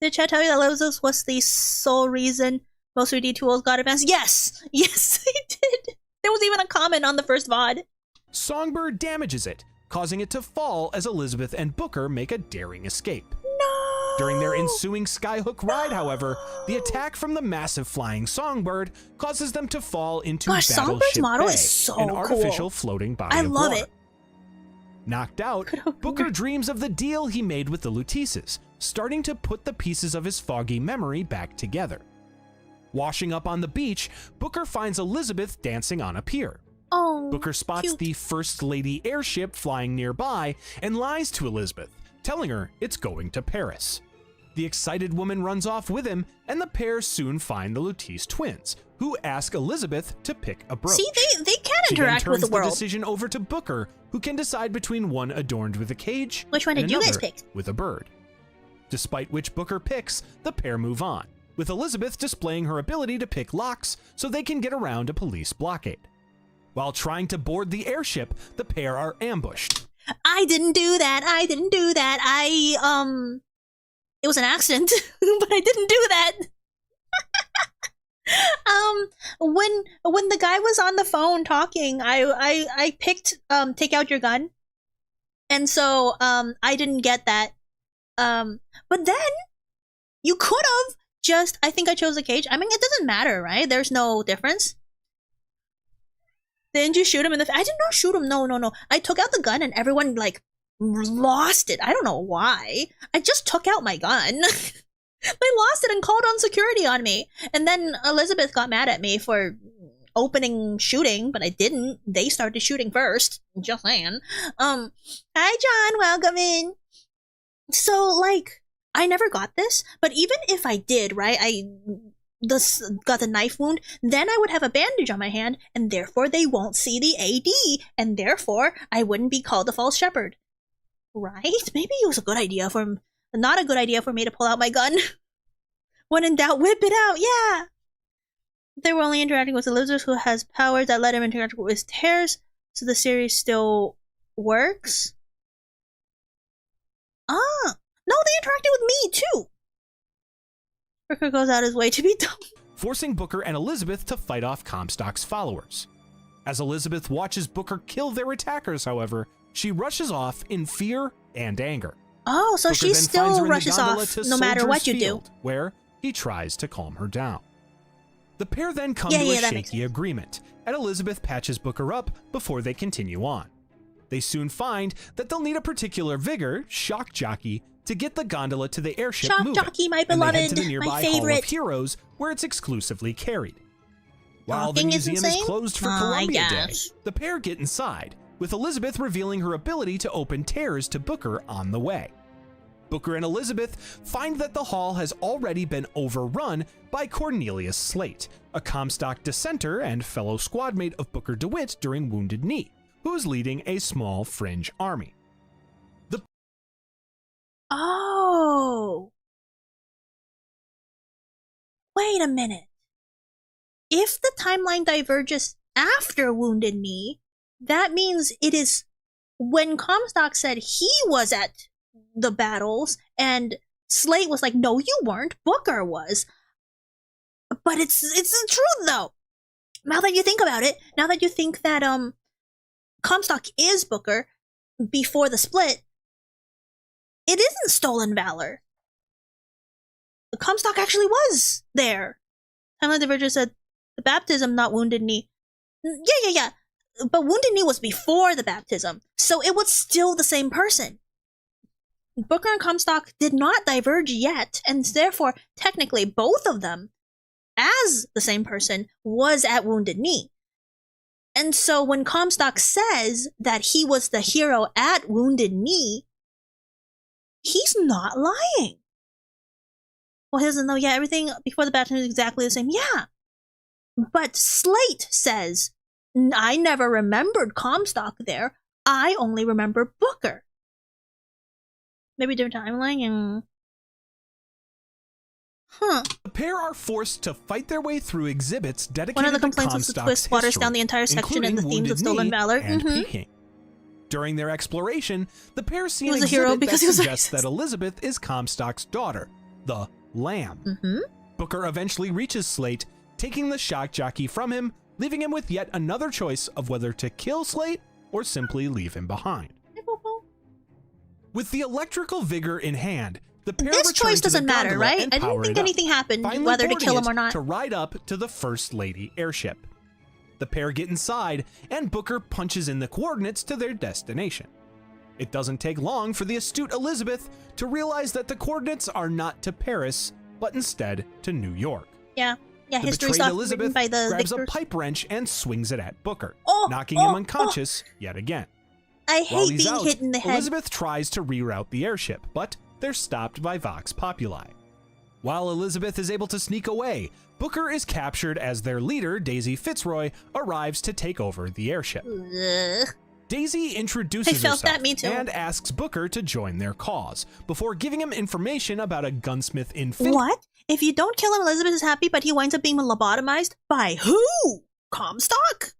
Did Chad tell you that Elizabeth was the sole reason most 3D tools got advanced? Yes! Yes, he did! There was even a comment on the first VOD. Songbird damages it, causing it to fall as Elizabeth and Booker make a daring escape. No! During their ensuing skyhook ride, however, the attack from the massive flying Songbird causes them to fall into Songbirds model Bay, is so an cool. artificial floating body I of love water. it. Knocked out, Booker dreams of the deal he made with the Lutises, starting to put the pieces of his foggy memory back together. Washing up on the beach, Booker finds Elizabeth dancing on a pier. Oh, Booker spots cute. the First Lady airship flying nearby and lies to Elizabeth, telling her it's going to Paris. The excited woman runs off with him, and the pair soon find the Lutece twins, who ask Elizabeth to pick a brooch. See, they can She then interact with turns the world. decision over to Booker, who can decide between one adorned with a cage Which one and did you guys another pick? with a bird. Despite which Booker picks, the pair move on, with Elizabeth displaying her ability to pick locks so they can get around a police blockade. While trying to board the airship, the pair are ambushed. I didn't do that. It was an accident, but I didn't do that. When the guy was on the phone talking, I picked take out your gun, and so I didn't get that. But then you could have just. I think I chose the cage. I mean, it doesn't matter, right? There's no difference. Didn't you shoot him in the? I did not shoot him. No. I took out the gun, and everyone like lost it. I don't know why. I just took out my gun. They lost it and called on security on me. And then Elizabeth got mad at me for opening shooting, but I didn't. They started shooting first. Just saying. Hi John, welcome in. So like, I never got this, but even if I did, right, I got the knife wound, then I would have a bandage on my hand, and therefore they won't see the AD, and therefore I wouldn't be called a false shepherd. Right? Maybe it was a good idea for not a good idea for me to pull out my gun. When in doubt, whip it out, yeah! They were only interacting with Elizabeth, who has powers that let him interact with tears, so the series still works. No, they interacted with me, too! Booker goes out his way to be dumb. Forcing Booker and Elizabeth to fight off Comstock's followers. As Elizabeth watches Booker kill their attackers, however, she rushes off in fear and anger. Oh, so Booker she then finds still her in the rushes gondola off to no matter Soldier's what you do. Field, where he tries to calm her down. The pair then come Yeah, to a that makes shaky agreement, and Elizabeth patches Booker up before they continue on. They soon find that they'll need a particular vigor, shock jockey, to get the gondola to the airship Shock moving, jockey, my and they head beloved, to the my nearby Hall of favorite. Heroes, where it's exclusively carried. While the Talking is museum is insane? closed for Oh, I Columbia Day, guess. the pair get inside, with Elizabeth revealing her ability to open tears to Booker on the way. Booker and Elizabeth find that the hall has already been overrun by Cornelius Slate, a Comstock dissenter and fellow squadmate of Booker DeWitt during Wounded Knee, who is leading a small fringe army. Oh. Wait a minute. If the timeline diverges after Wounded Knee, that means it is when Comstock said he was at the battles and Slate was like, no, you weren't. Booker was. But it's the truth, though. Now that you think about it, now that you think that Comstock is Booker before the split, it isn't stolen valor. Comstock actually was there. Timeline Diverger said, the baptism, not Wounded Knee. Yeah. But Wounded Knee was before the baptism, so it was still the same person. Booker and Comstock did not diverge yet, and therefore, technically, both of them, as the same person, was at Wounded Knee. And so when Comstock says that he was the hero at Wounded Knee, he's not lying. Well, he doesn't know, yeah, everything before the baptism is exactly the same. Yeah. But Slate says, I never remembered Comstock there. I only remember Booker. Maybe different timeline and... The pair are forced to fight their way through exhibits dedicated One of the to complaints was the Comstock's twist waters history, down the entire section and the themes of Wounded stolen Knee valor. and Peking. During their exploration, the pair see He an was a hero exhibit because that he was suggests racist. that Elizabeth is Comstock's daughter, the Lamb. Booker eventually reaches Slate, taking the shock jockey from him, leaving him with yet another choice of whether to kill Slate or simply leave him behind. With the electrical vigor in hand, the pair This return choice to the doesn't matter, gondola right? and I didn't power think it up, anything happened, finally whether to boarding kill him it or not. to ride up to the First Lady airship. The pair get inside, and Booker punches in the coordinates to their destination. It doesn't take long for the astute Elizabeth to realize that the coordinates are not to Paris, but instead to New York. Yeah, The history betrayed stuff Elizabeth written by the grabs victors. a pipe wrench and swings it at Booker, Oh, knocking him unconscious yet again. I While hate he's being out, hit in the head. Elizabeth tries to reroute the airship, but they're stopped by Vox Populi. While Elizabeth is able to sneak away, Booker is captured as their leader, Daisy Fitzroy, arrives to take over the airship. Ugh. Daisy introduces I felt herself that, me too. and asks Booker to join their cause, before giving him information about a gunsmith in Finland. What? If you don't kill him, Elizabeth is happy, but he winds up being lobotomized? By who? Comstock?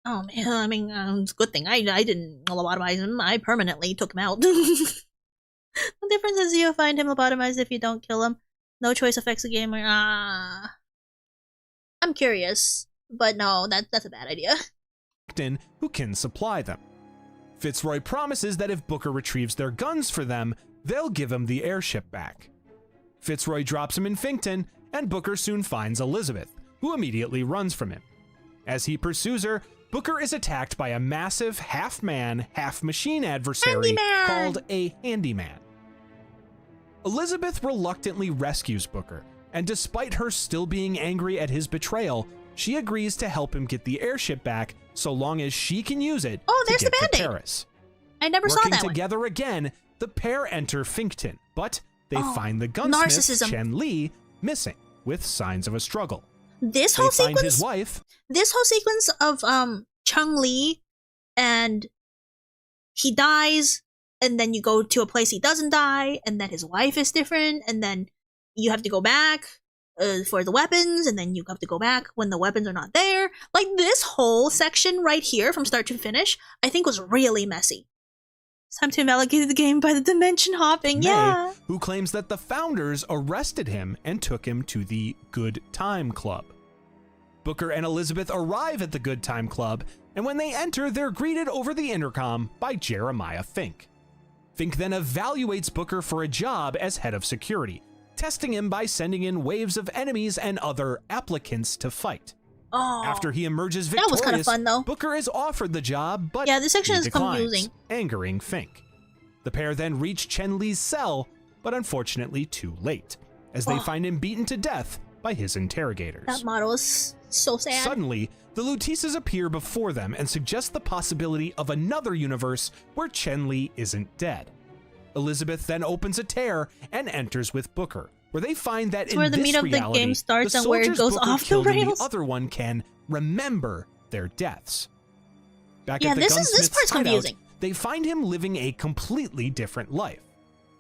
Oh man, I mean, it's a good thing I didn't lobotomize him. I permanently took him out. The difference is you find him lobotomized if you don't kill him. No choice affects the game. I'm curious, but no, that's a bad idea. Who can supply them. Fitzroy promises that if Booker retrieves their guns for them, they'll give him the airship back. Fitzroy drops him in Finkton, and Booker soon finds Elizabeth, who immediately runs from him. As he pursues her, Booker is attacked by a massive half-man, half-machine adversary Handyman! called a Handyman. Elizabeth reluctantly rescues Booker, and despite her still being angry at his betrayal, she agrees to help him get the airship back so long as she can use it Oh, there's to the get to Band-Aid. Paris. I never saw Working that one. together again, the pair enter Finkton, but they Oh, find the gunsmith, narcissism. Chen Li, missing, with signs of a struggle. This They whole find sequence, his wife, of Chung Li, and he dies, and then you go to a place he doesn't die, and then his wife is different, and then you have to go back for the weapons, and then you have to go back when the weapons are not there. Like, this whole section right here, from start to finish, I think was really messy. It's time to invalidate the game by the dimension hopping, May, yeah! who claims that the founders arrested him and took him to the Good Time Club. Booker and Elizabeth arrive at the Good Time Club, and when they enter, they're greeted over the intercom by Jeremiah Fink. Fink then evaluates Booker for a job as head of security, testing him by sending in waves of enemies and other applicants to fight. Oh. After he emerges That was victorious, kinda fun, though. Booker is offered the job, but Yeah, this section he is declines, confusing. angering Fink. The pair then reach Chen Li's cell, but unfortunately too late, as they Oh. find him beaten to death by his interrogators. That model is so sad. Suddenly, the Lutises appear before them and suggest the possibility of another universe where Chen Li isn't dead. Elizabeth then opens a tear and enters with Booker, where they find that in where the this meat of the reality, game starts the and where it soldiers goes Booker off the killed in rails. the other one can remember their deaths. Back Yeah, at the this gunsmith's part's hideout, confusing. they find him living a completely different life.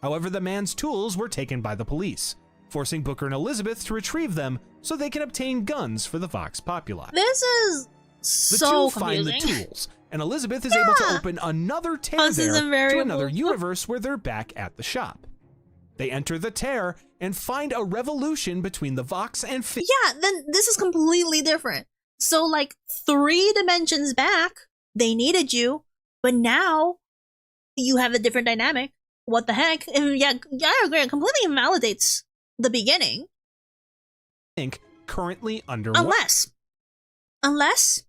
However, the man's tools were taken by the police, forcing Booker and Elizabeth to retrieve them so they can obtain guns for the Vox Populi. This is The so two find confusing. the tools, and Elizabeth is able to Yeah. open another tear Puzzles there and to another variables. universe where they're back at the shop. They enter the tear and find a revolution between the Vox and Yeah, then this is completely different. So like 3 dimensions back, they needed you, but now you have a different dynamic. What the heck? And yeah, I agree. It completely invalidates the beginning. Think currently underway. Unless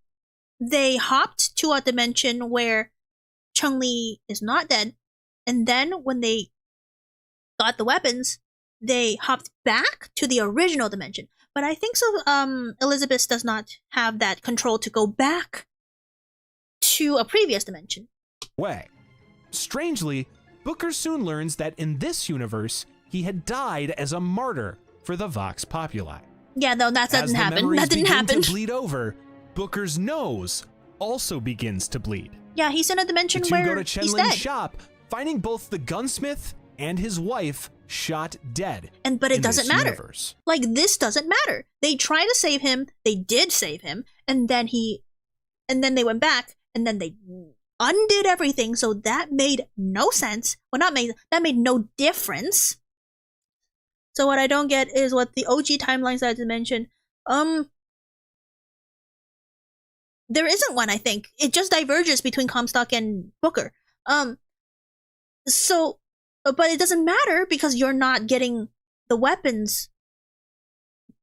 they hopped to a dimension where Chun-Li is not dead, and then when they got the weapons, they hopped back to the original dimension. But I think so. Elizabeth does not have that control to go back to a previous dimension. Strangely, Booker soon learns that in this universe, he had died as a martyr for the Vox Populi. Yeah, no, that didn't happen. That didn't happen. To bleed over, Booker's nose also begins to bleed. Yeah, he's in a dimension the two where go to Chen he's Lin's dead. shop, finding both the gunsmith and his wife shot dead. But it doesn't matter. Universe. Like, this doesn't matter. They try to save him. They did save him, and then they went back, and then they undid everything. So that made no sense. Well, that made no difference. So what I don't get is what the OG timelines that I mentioned. There isn't one, I think. It just diverges between Comstock and Booker. So, but it doesn't matter because you're not getting the weapons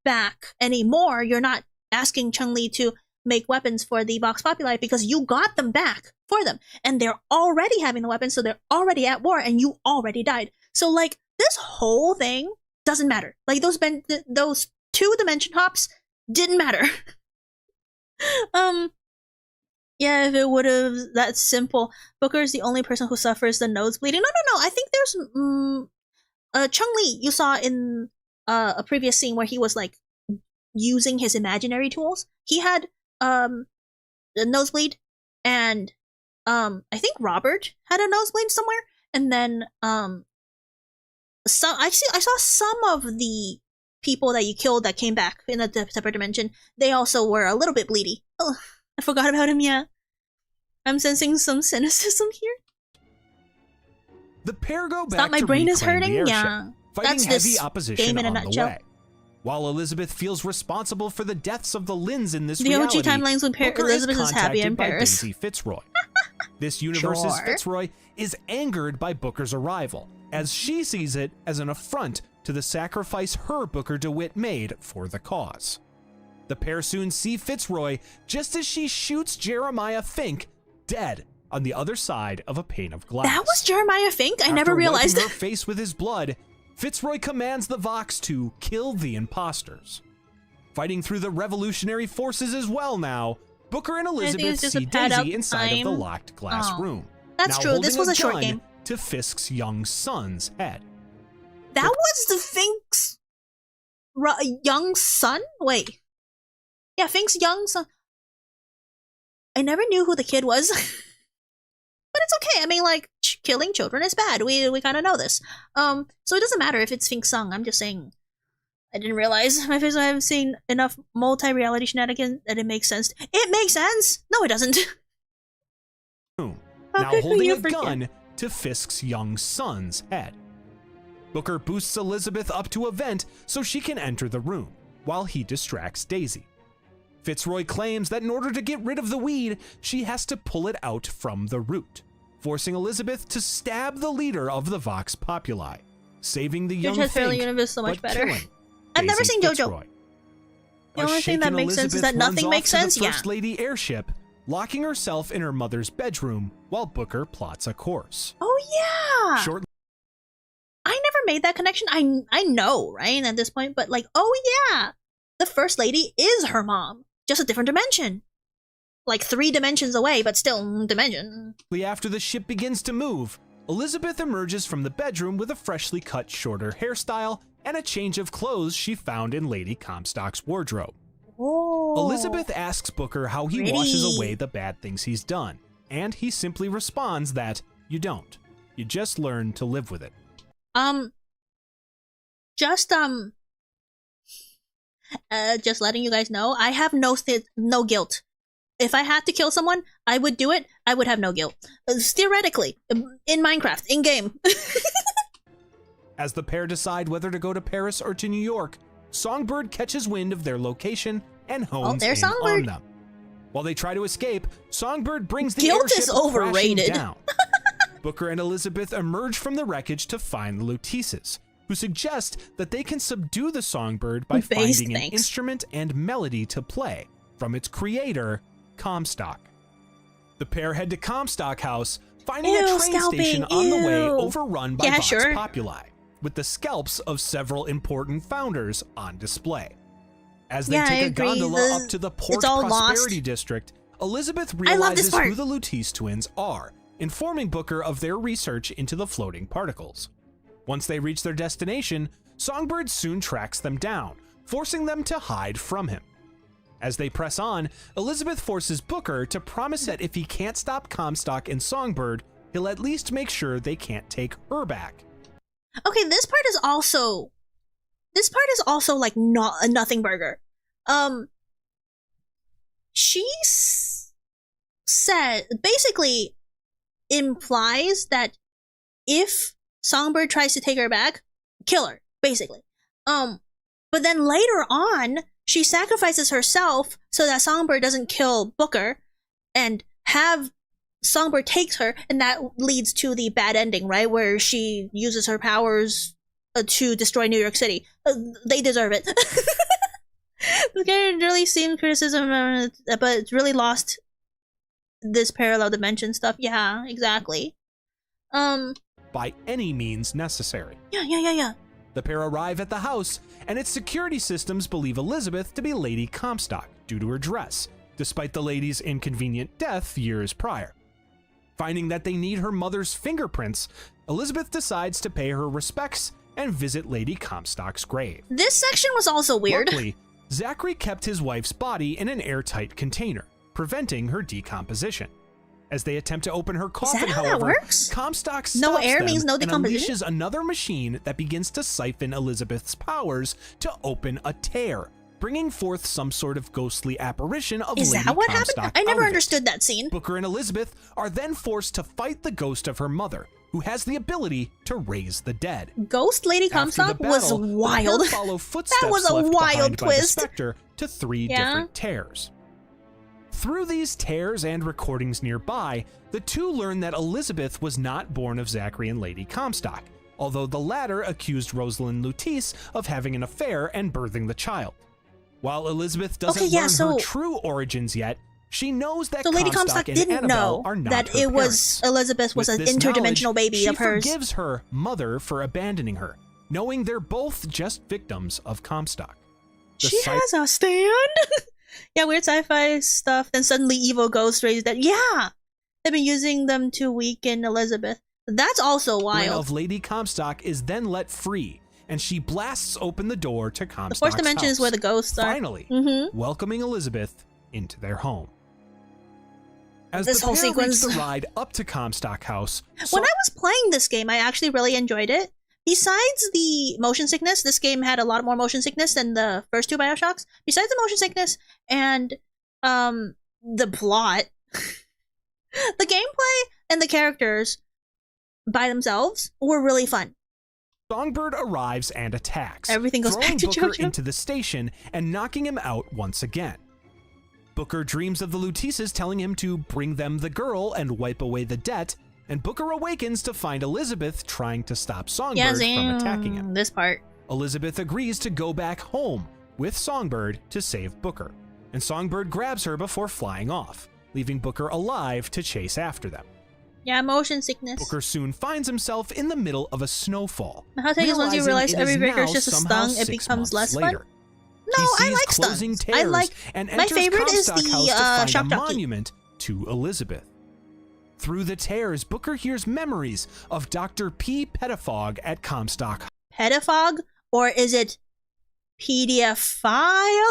back anymore. You're not asking Chun-Li to make weapons for the Vox Populi because you got them back for them. And they're already having the weapons, so they're already at war, and you already died. So, like, this whole thing doesn't matter. Like, those 2-dimension hops didn't matter. Yeah, if it would have that simple. Booker is the only person who suffers the nose bleeding. No. I think there's Chun-Li you saw in a previous scene where he was like using his imaginary tools. He had the nosebleed, and I think Robert had a nosebleed somewhere, and then I saw some of the people that you killed that came back in a separate dimension. They also were a little bit bleedy. Oh, I forgot about him. Yeah, I'm sensing some cynicism here. The pair go back Stop, my to brain is reclaim hurting. the airship, Yeah, fighting that's heavy this opposition game in a on nutshell. the way. While Elizabeth feels responsible for the deaths of the Lins in this The reality, OG timelines when Booker Elizabeth is happy in contacted by Paris. Daisy Fitzroy. This universe's Sure. Fitzroy is angered by Booker's arrival, as she sees it as an affront to the sacrifice her Booker DeWitt made for the cause. The pair soon see Fitzroy just as she shoots Jeremiah Fink dead on the other side of a pane of glass. That was Jeremiah Fink? I After never realized. wiping her face with his blood, Fitzroy commands the Vox to kill the imposters. Fighting through the revolutionary forces as well now, Booker and Elizabeth just see a pad Daisy up inside of the time. locked glass Oh. room. That's now true. This holding was a short gun game. to Fisk's young son's head. That was the Fink's young son? Wait. Yeah, Fink's young son. I never knew who the kid was. But it's okay. I mean, like, killing children is bad. We kind of know this. So it doesn't matter if it's Fink's son. I'm just saying. I didn't realize. My face. I've seen enough multi-reality shenanigans that it makes sense. It makes sense. No, it doesn't. Now could holding you a forget? gun to Fisk's young son's head. Booker boosts Elizabeth up to a vent so she can enter the room, while he distracts Daisy. Fitzroy claims that in order to get rid of the weed, she has to pull it out from the root, forcing Elizabeth to stab the leader of the Vox Populi, saving the young Transparent Fink, Universe so much but better. killing I've never Daisy seen JoJo. Fitzroy. The only thing that shaken makes sense is Elizabeth that nothing runs makes off to sense, the yeah. First Lady airship, locking herself in her mother's bedroom while Booker plots a course. Oh yeah. Shortly I never made that connection. I know, right, at this point, but like, oh yeah, the First Lady is her mom, just a different dimension. Like 3 dimensions away, but still dimension. after the ship begins to move, Elizabeth emerges from the bedroom with a freshly cut shorter hairstyle and a change of clothes she found in Lady Comstock's wardrobe. Oh. Elizabeth asks Booker how he Pretty. washes away the bad things he's done, and he simply responds that you don't. You just learn to live with it. Just letting you guys know, I have no guilt. If I had to kill someone, I would do it. I would have no guilt. Theoretically, in Minecraft, in game. As the pair decide whether to go to Paris or to New York, Songbird catches wind of their location and hones in on them. While they try to escape, Songbird brings the airship crashing down. Booker and Elizabeth emerge from the wreckage to find the Lutises, who suggest that they can subdue the Songbird by finding an instrument and melody to play from its creator, Comstock. The pair head to Comstock House, finding a train station on the way overrun by Vox Populi, with the scalps of several important founders on display. As they take a gondola up to the Port Prosperity District, Elizabeth realizes who the Lutise twins are, informing Booker of their research into the floating particles. Once they reach their destination, Songbird soon tracks them down, forcing them to hide from him. As they press on, Elizabeth forces Booker to promise that if he can't stop Comstock and Songbird, he'll at least make sure they can't take her back. Okay, this part is also like not a nothing burger. She said, basically implies that if Songbird tries to take her back, kill her, basically. But then later on, she sacrifices herself so that Songbird doesn't kill Booker and have Songbird takes her, and that leads to the bad ending, right? Where she uses her powers to destroy New York City. They deserve it. The game really seemed criticism, but it's really lost this parallel dimension stuff. Yeah, exactly. By any means necessary. Yeah. The pair arrive at the house, and its security systems believe Elizabeth to be Lady Comstock due to her dress, despite the lady's inconvenient death years prior. Finding that they need her mother's fingerprints, Elizabeth decides to pay her respects and visit Lady Comstock's grave. This section was also weird. Luckily, Zachary kept his wife's body in an airtight container, preventing her decomposition. As they attempt to open her coffin, however, Comstock stops no air them means no decomposition? and unleashes another machine that begins to siphon Elizabeth's powers to open a tear, bringing forth some sort of ghostly apparition of Lady Comstock. Is that what happened? I never understood that scene. Booker and Elizabeth are then forced to fight the ghost of her mother, who has the ability to raise the dead. Ghost Lady Comstock was wild. That was a wild twist. By the Spectre to 3 different tears. Through these tears and recordings nearby, the two learn that Elizabeth was not born of Zachary and Lady Comstock, although the latter accused Rosalind Lutise of having an affair and birthing the child. While Elizabeth doesn't learn her true origins yet, she knows that Lady Comstock and didn't Annabelle know are not that her it parents. was Elizabeth was an interdimensional baby of hers. She forgives her mother for abandoning her, knowing they're both just victims of Comstock. She has a stand. Yeah, weird sci-fi stuff. Then suddenly evil ghosts raised that. Yeah, they've been using them to weaken Elizabeth. That's also wild. Of Lady Comstock is then let free, and she blasts open the door to Comstock's The fourth dimension house, is where the ghosts are. Finally, welcoming Elizabeth into their home. As this the whole pair sequence. reach the ride up to Comstock House, when I was playing this game, I actually really enjoyed it. Besides the motion sickness, this game had a lot more motion sickness than the first two Bioshocks. Besides the motion sickness and the plot, the gameplay and the characters by themselves were really fun. Songbird arrives and attacks, Everything goes back to Booker JoJo. into the station and knocking him out once again. Booker dreams of the Lutises telling him to bring them the girl and wipe away the debt, and Booker awakens to find Elizabeth trying to stop Songbird from attacking him. This part. Elizabeth agrees to go back home with Songbird to save Booker, and Songbird grabs her before flying off, leaving Booker alive to chase after them. Yeah, motion sickness. Booker soon finds himself in the middle of a snowfall. The hot take is once you realize every breaker is just a stung, it becomes less fun. No, I like stuns. I like. My favorite is the shock jockey. Monument to Elizabeth. Through the tears, Booker hears memories of Dr. P. Pettifog at Comstock. Pettifog? Or is it PDF file?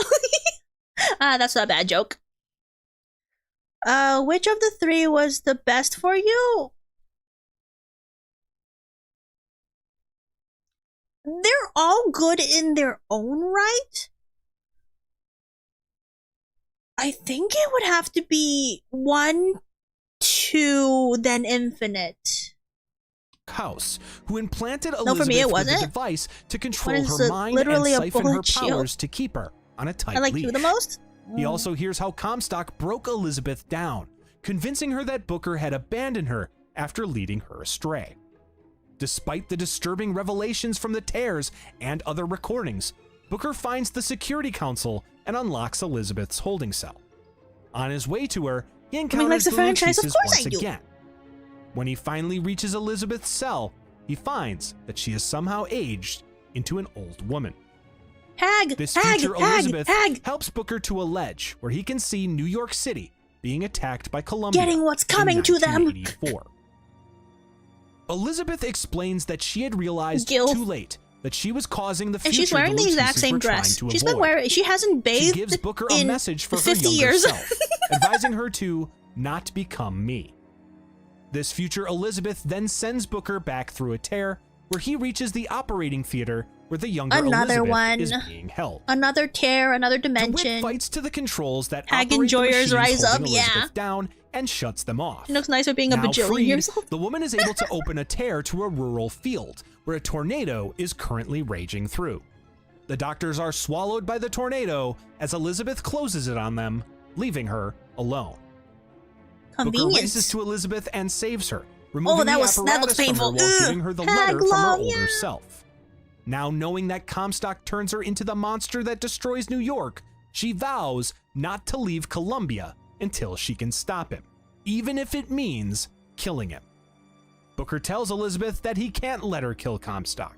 That's not a bad joke. Which of the three was the best for you? They're all good in their own right. I think it would have to be 1, 2, then Infinite. house, who implanted No, for me, Elizabeth it with a wasn't. device to control What is her it? mind Literally and a siphon her bullet shield. powers to keep her on a tight I like leash. you the most. He also hears how Comstock broke Elizabeth down, convincing her that Booker had abandoned her after leading her astray. Despite the disturbing revelations from the tears and other recordings, Booker finds the Security Council and unlocks Elizabeth's holding cell. On his way to her, he encounters likes the the franchise? Of Luteces course once I do. again. When he finally reaches Elizabeth's cell, he finds that she has somehow aged into an old woman. Hag, This hag, future hag, Elizabeth hag. helps Booker to a ledge where he can see New York City being attacked by Columbia. Getting what's in coming to them. 1984. Elizabeth explains that she had realized Gil. too late that she was causing the future And she's wearing the exact same dress. She's been wearing. She hasn't bathed She gives Booker a in message for her 50 younger years. self, advising her to not become me. This future Elizabeth then sends Booker back through a tear, where he reaches the operating theater where the younger Another Elizabeth one. is being held. Another tear, another DeWitt dimension. fights to the controls that Hag operate enjoyers the machines rise up, holding yeah. Elizabeth down and shuts them off. She looks nicer being a Now bajillion freed, years old. the woman is able to open a tear to a rural field where a tornado is currently raging through. The doctors are swallowed by the tornado as Elizabeth closes it on them, leaving her alone. Booker Convenience. races to Elizabeth and saves her, removing that the looks apparatus from her painful. while giving her the Hag letter from her love, older yeah. self. Now knowing that Comstock turns her into the monster that destroys New York, she vows not to leave Columbia until she can stop him, even if it means killing him. Booker tells Elizabeth that he can't let her kill Comstock,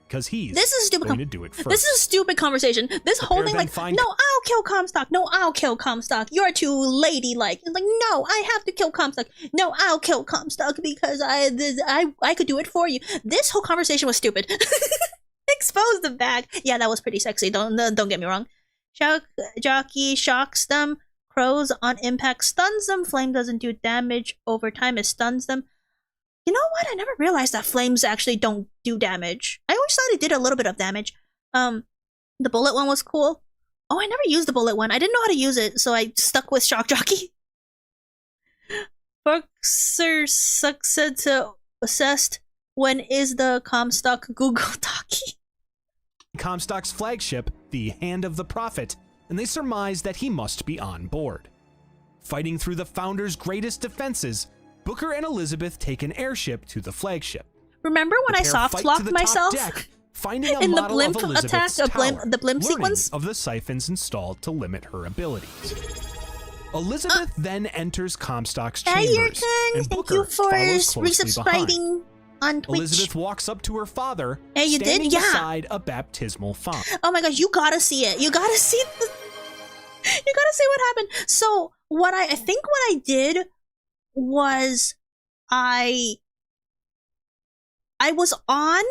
because he's This is a stupid going to do it first. This is a stupid conversation. This whole pair thing, then like, find- no, I'll kill Comstock. No, I'll kill Comstock. You're too ladylike. It's like, no, I have to kill Comstock. No, I'll kill Comstock because I could do it for you. This whole conversation was stupid. Expose the bag. Yeah, that was pretty sexy. Don't get me wrong. Jockey shocks them. Crows on impact stuns them. Flame doesn't do damage over time. It stuns them. You know what? I never realized that flames actually don't do damage. I always thought it did a little bit of damage. The bullet one was cool. Oh, I never used the bullet one. I didn't know how to use it, so I stuck with Shock Jockey. Boxer succeed to assessed. When is the Comstock Google talkie? Comstock's flagship, the Hand of the Prophet, and they surmise that he must be on board. Fighting through the Founder's greatest defenses, Booker and Elizabeth take an airship to the flagship. Remember when I The pair soft fight to locked the top myself deck, finding a in the model blimp of Elizabeth's attack, tower, the blimp learning sequence? of the siphons installed to limit her abilities. Elizabeth then enters Comstock's Hey, your chambers, turn. and Thank Booker you for follows closely behind. resubscribing on Twitch. Elizabeth walks up to her father, Hey, you did? standing Yeah. beside a baptismal font. Oh my gosh, you gotta see it. You gotta see the... You gotta see what happened. So, I think what I did was I was on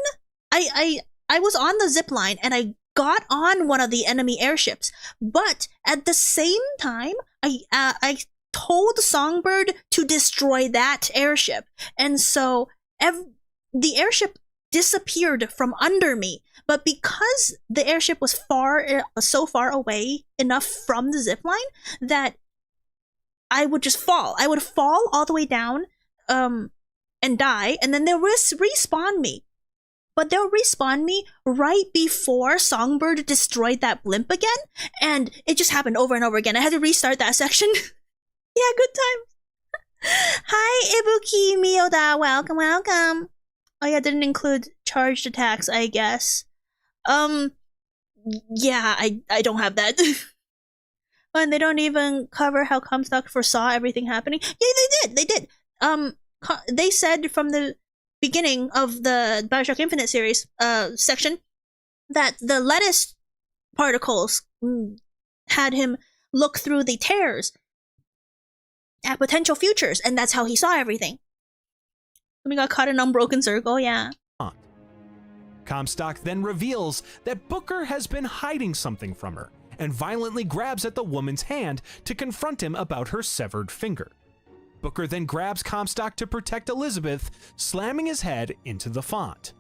I was on the zip line and I got on one of the enemy airships, but at the same time I told Songbird to destroy that airship, and so the airship disappeared from under me. But because the airship was so far away enough from the zip line that I would just fall. I would fall all the way down, and die, and then they'll respawn me. But they'll respawn me right before Songbird destroyed that blimp again, and it just happened over and over again. I had to restart that section. Yeah, good times. Hi, Ibuki Miyoda. Welcome, welcome. Oh yeah, didn't include charged attacks, I guess. Yeah, I don't have that. And they don't even cover how Comstock foresaw everything happening. Yeah, they did. They said from the beginning of the Bioshock Infinite series section that the lettuce particles had him look through the tears at potential futures, and that's how he saw everything. We got caught in an unbroken circle, yeah. Comstock then reveals that Booker has been hiding something from her and violently grabs at the woman's hand to confront him about her severed finger. Booker then grabs Comstock to protect Elizabeth, slamming his head into the font.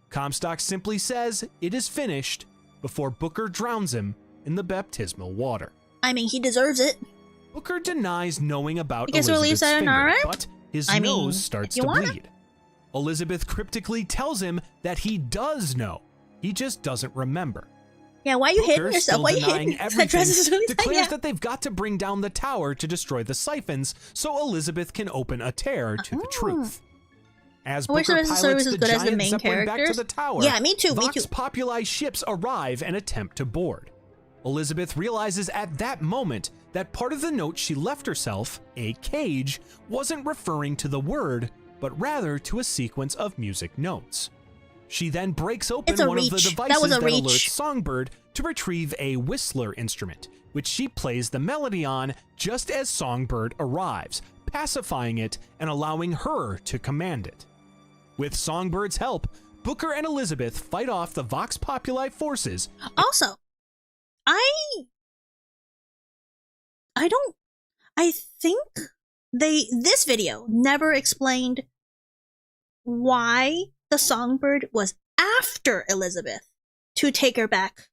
Comstock simply says it is finished before Booker drowns him in the baptismal water. I mean, he deserves it. Booker denies knowing about You guys will leave Elizabeth's finger, sayonara? but his I mean, nose starts if you to wanna. bleed. Elizabeth cryptically tells him that he does know, he just doesn't remember. Yeah, why are you hitting Booker, yourself? still Why are you denying hitting? everything, declares Yeah. that they've got to bring down the tower to destroy the siphons so Elizabeth can open a tear to the truth. As I wish Booker the rest of the pilots service the as good as the giant main Zeppelin back to characters. the tower, Yeah, me too, me Vox too. Populi ships arrive and attempt to board. Elizabeth realizes at that moment that part of the note she left herself, a cage, wasn't referring to the word, but rather to a sequence of music notes. She then breaks open It's a one of the reach. devices That was a that reach. alerts Songbird to retrieve a whistler instrument, which she plays the melody on just as Songbird arrives, pacifying it and allowing her to command it. With Songbird's help, Booker and Elizabeth fight off the Vox Populi forces. Also, I think this video never explained why the Songbird was after Elizabeth to take her back.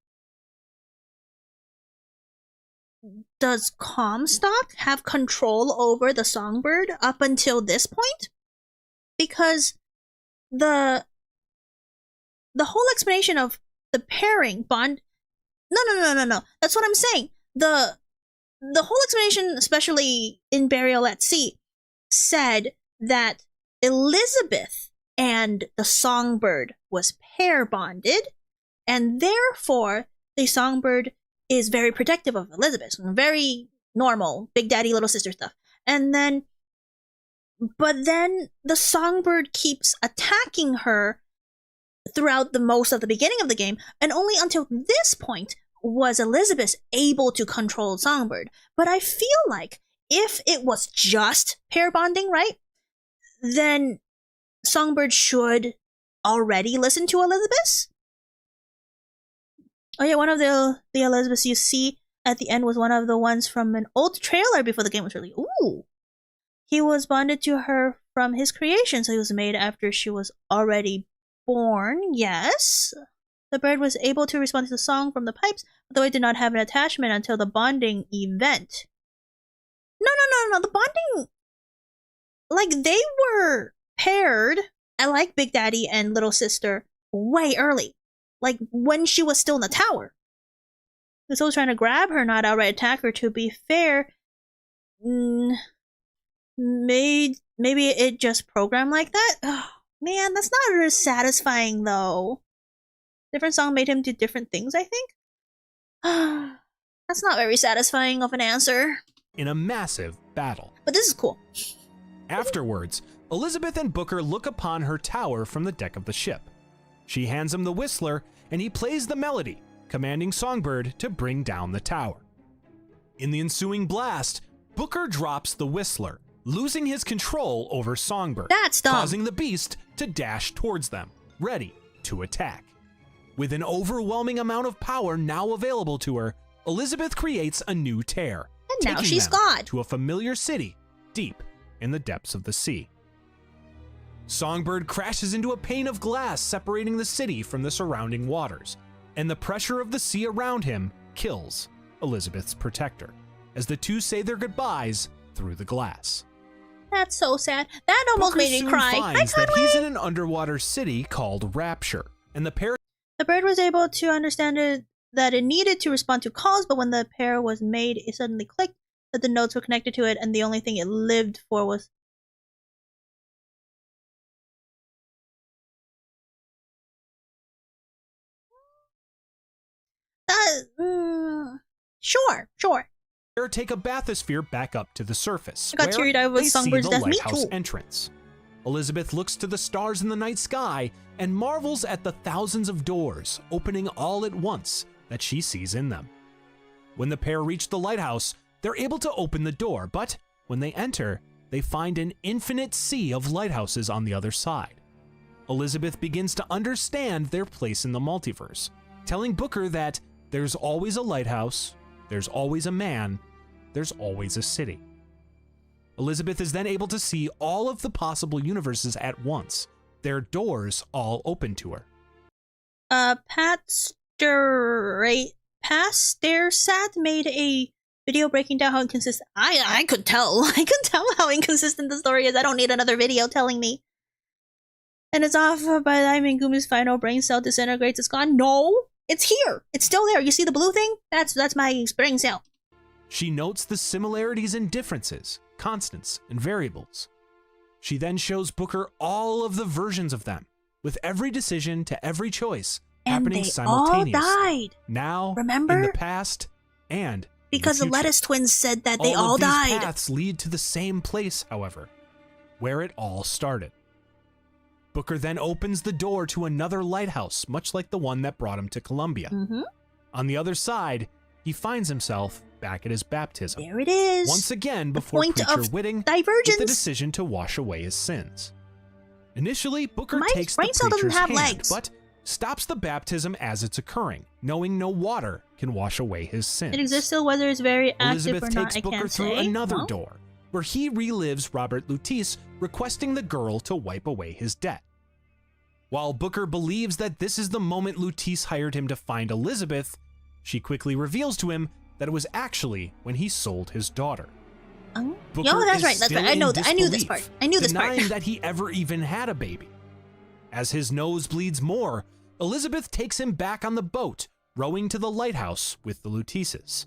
Does Comstock have control over the Songbird up until this point? Because the whole explanation of the pairing bond. No. That's what I'm saying. The whole explanation, especially in Burial at Sea, said that Elizabeth and the Songbird was pair bonded, and therefore the Songbird is very protective of Elizabeth. Very normal, big daddy, little sister stuff. But then the Songbird keeps attacking her throughout the most of the beginning of the game, and only until this point was Elizabeth able to control Songbird. But I feel like if it was just pair bonding, right, then Songbird should already listen to Elizabeth. Oh yeah, one of the Elizabeths you see at the end was one of the ones from an old trailer before the game was released. Ooh! He was bonded to her from his creation, so he was made after she was already born, yes. The bird was able to respond to the song from the pipes, though it did not have an attachment until the bonding event. No, the bonding... Like, they were paired, I like Big Daddy and Little Sister, way early. Like, when she was still in the tower. He was always trying to grab her, not outright attack her. To be fair, maybe it just programmed like that? Oh, man, that's not really satisfying, though. Different song made him do different things, I think? That's not very satisfying of an answer. In a massive battle. But this is cool. Afterwards, Elizabeth and Booker look upon her tower from the deck of the ship. She hands him the whistler, and he plays the melody, commanding Songbird to bring down the tower. In the ensuing blast, Booker drops the whistler, losing his control over Songbird, That's dumb. causing the beast to dash towards them, ready to attack. With an overwhelming amount of power now available to her, Elizabeth creates a new tear, And now taking she's them God. to a familiar city deep in the depths of the sea. Songbird crashes into a pane of glass separating the city from the surrounding waters, and the pressure of the sea around him kills Elizabeth's protector, as the two say their goodbyes through the glass. That's so sad. That almost Booker made me soon cry. finds that he's in an underwater city called Rapture, and the pair The bird was able to understand that it needed to respond to calls, but when the pair was made, it suddenly clicked that the notes were connected to it, and the only thing it lived for was... Sure. take a bathysphere back up to the surface, I got where teary-eyed with they see Songbird's the death. Me lighthouse too. entrance. Elizabeth looks to the stars in the night sky and marvels at the thousands of doors opening all at once that she sees in them. When the pair reach the lighthouse, they're able to open the door, but when they enter, they find an infinite sea of lighthouses on the other side. Elizabeth begins to understand their place in the multiverse, telling Booker that there's always a lighthouse, there's always a man, there's always a city. Elizabeth is then able to see all of the possible universes at once, their doors all open to her. Pastersat made a video breaking down how inconsistent... I could tell. I could tell how inconsistent the story is. I don't need another video telling me. And it's off by the time Gumi's final brain cell disintegrates. It's gone. No, it's here. It's still there. You see the blue thing? That's my brain cell. She notes the similarities and differences, constants and variables. She then shows Booker all of the versions of them, with every decision to every choice happening simultaneously. And they all died. Now, remember? In the past, and because the Lettuce Twins said that they all of these died. Paths lead to the same place, however, where it all started. Booker then opens the door to another lighthouse, much like the one that brought him to Columbia. On the other side, he finds himself back at his baptism. There it is. Once again, before Preacher Whitting with the decision to wash away his sins. Initially, Booker takes the preacher's hand, but stops the baptism as it's occurring, knowing no water can wash away his sins. It exists still, whether it's very active Elizabeth or not, takes I Booker can't through say. another door, where he relives Robert Lutece requesting the girl to wipe away his debt. While Booker believes that this is the moment Lutece hired him to find Elizabeth, she quickly reveals to him that it was actually when he sold his daughter. Booker that's right. I know that. I knew this part. Denying that he ever even had a baby. As his nose bleeds more, Elizabeth takes him back on the boat, rowing to the lighthouse with the Luteces.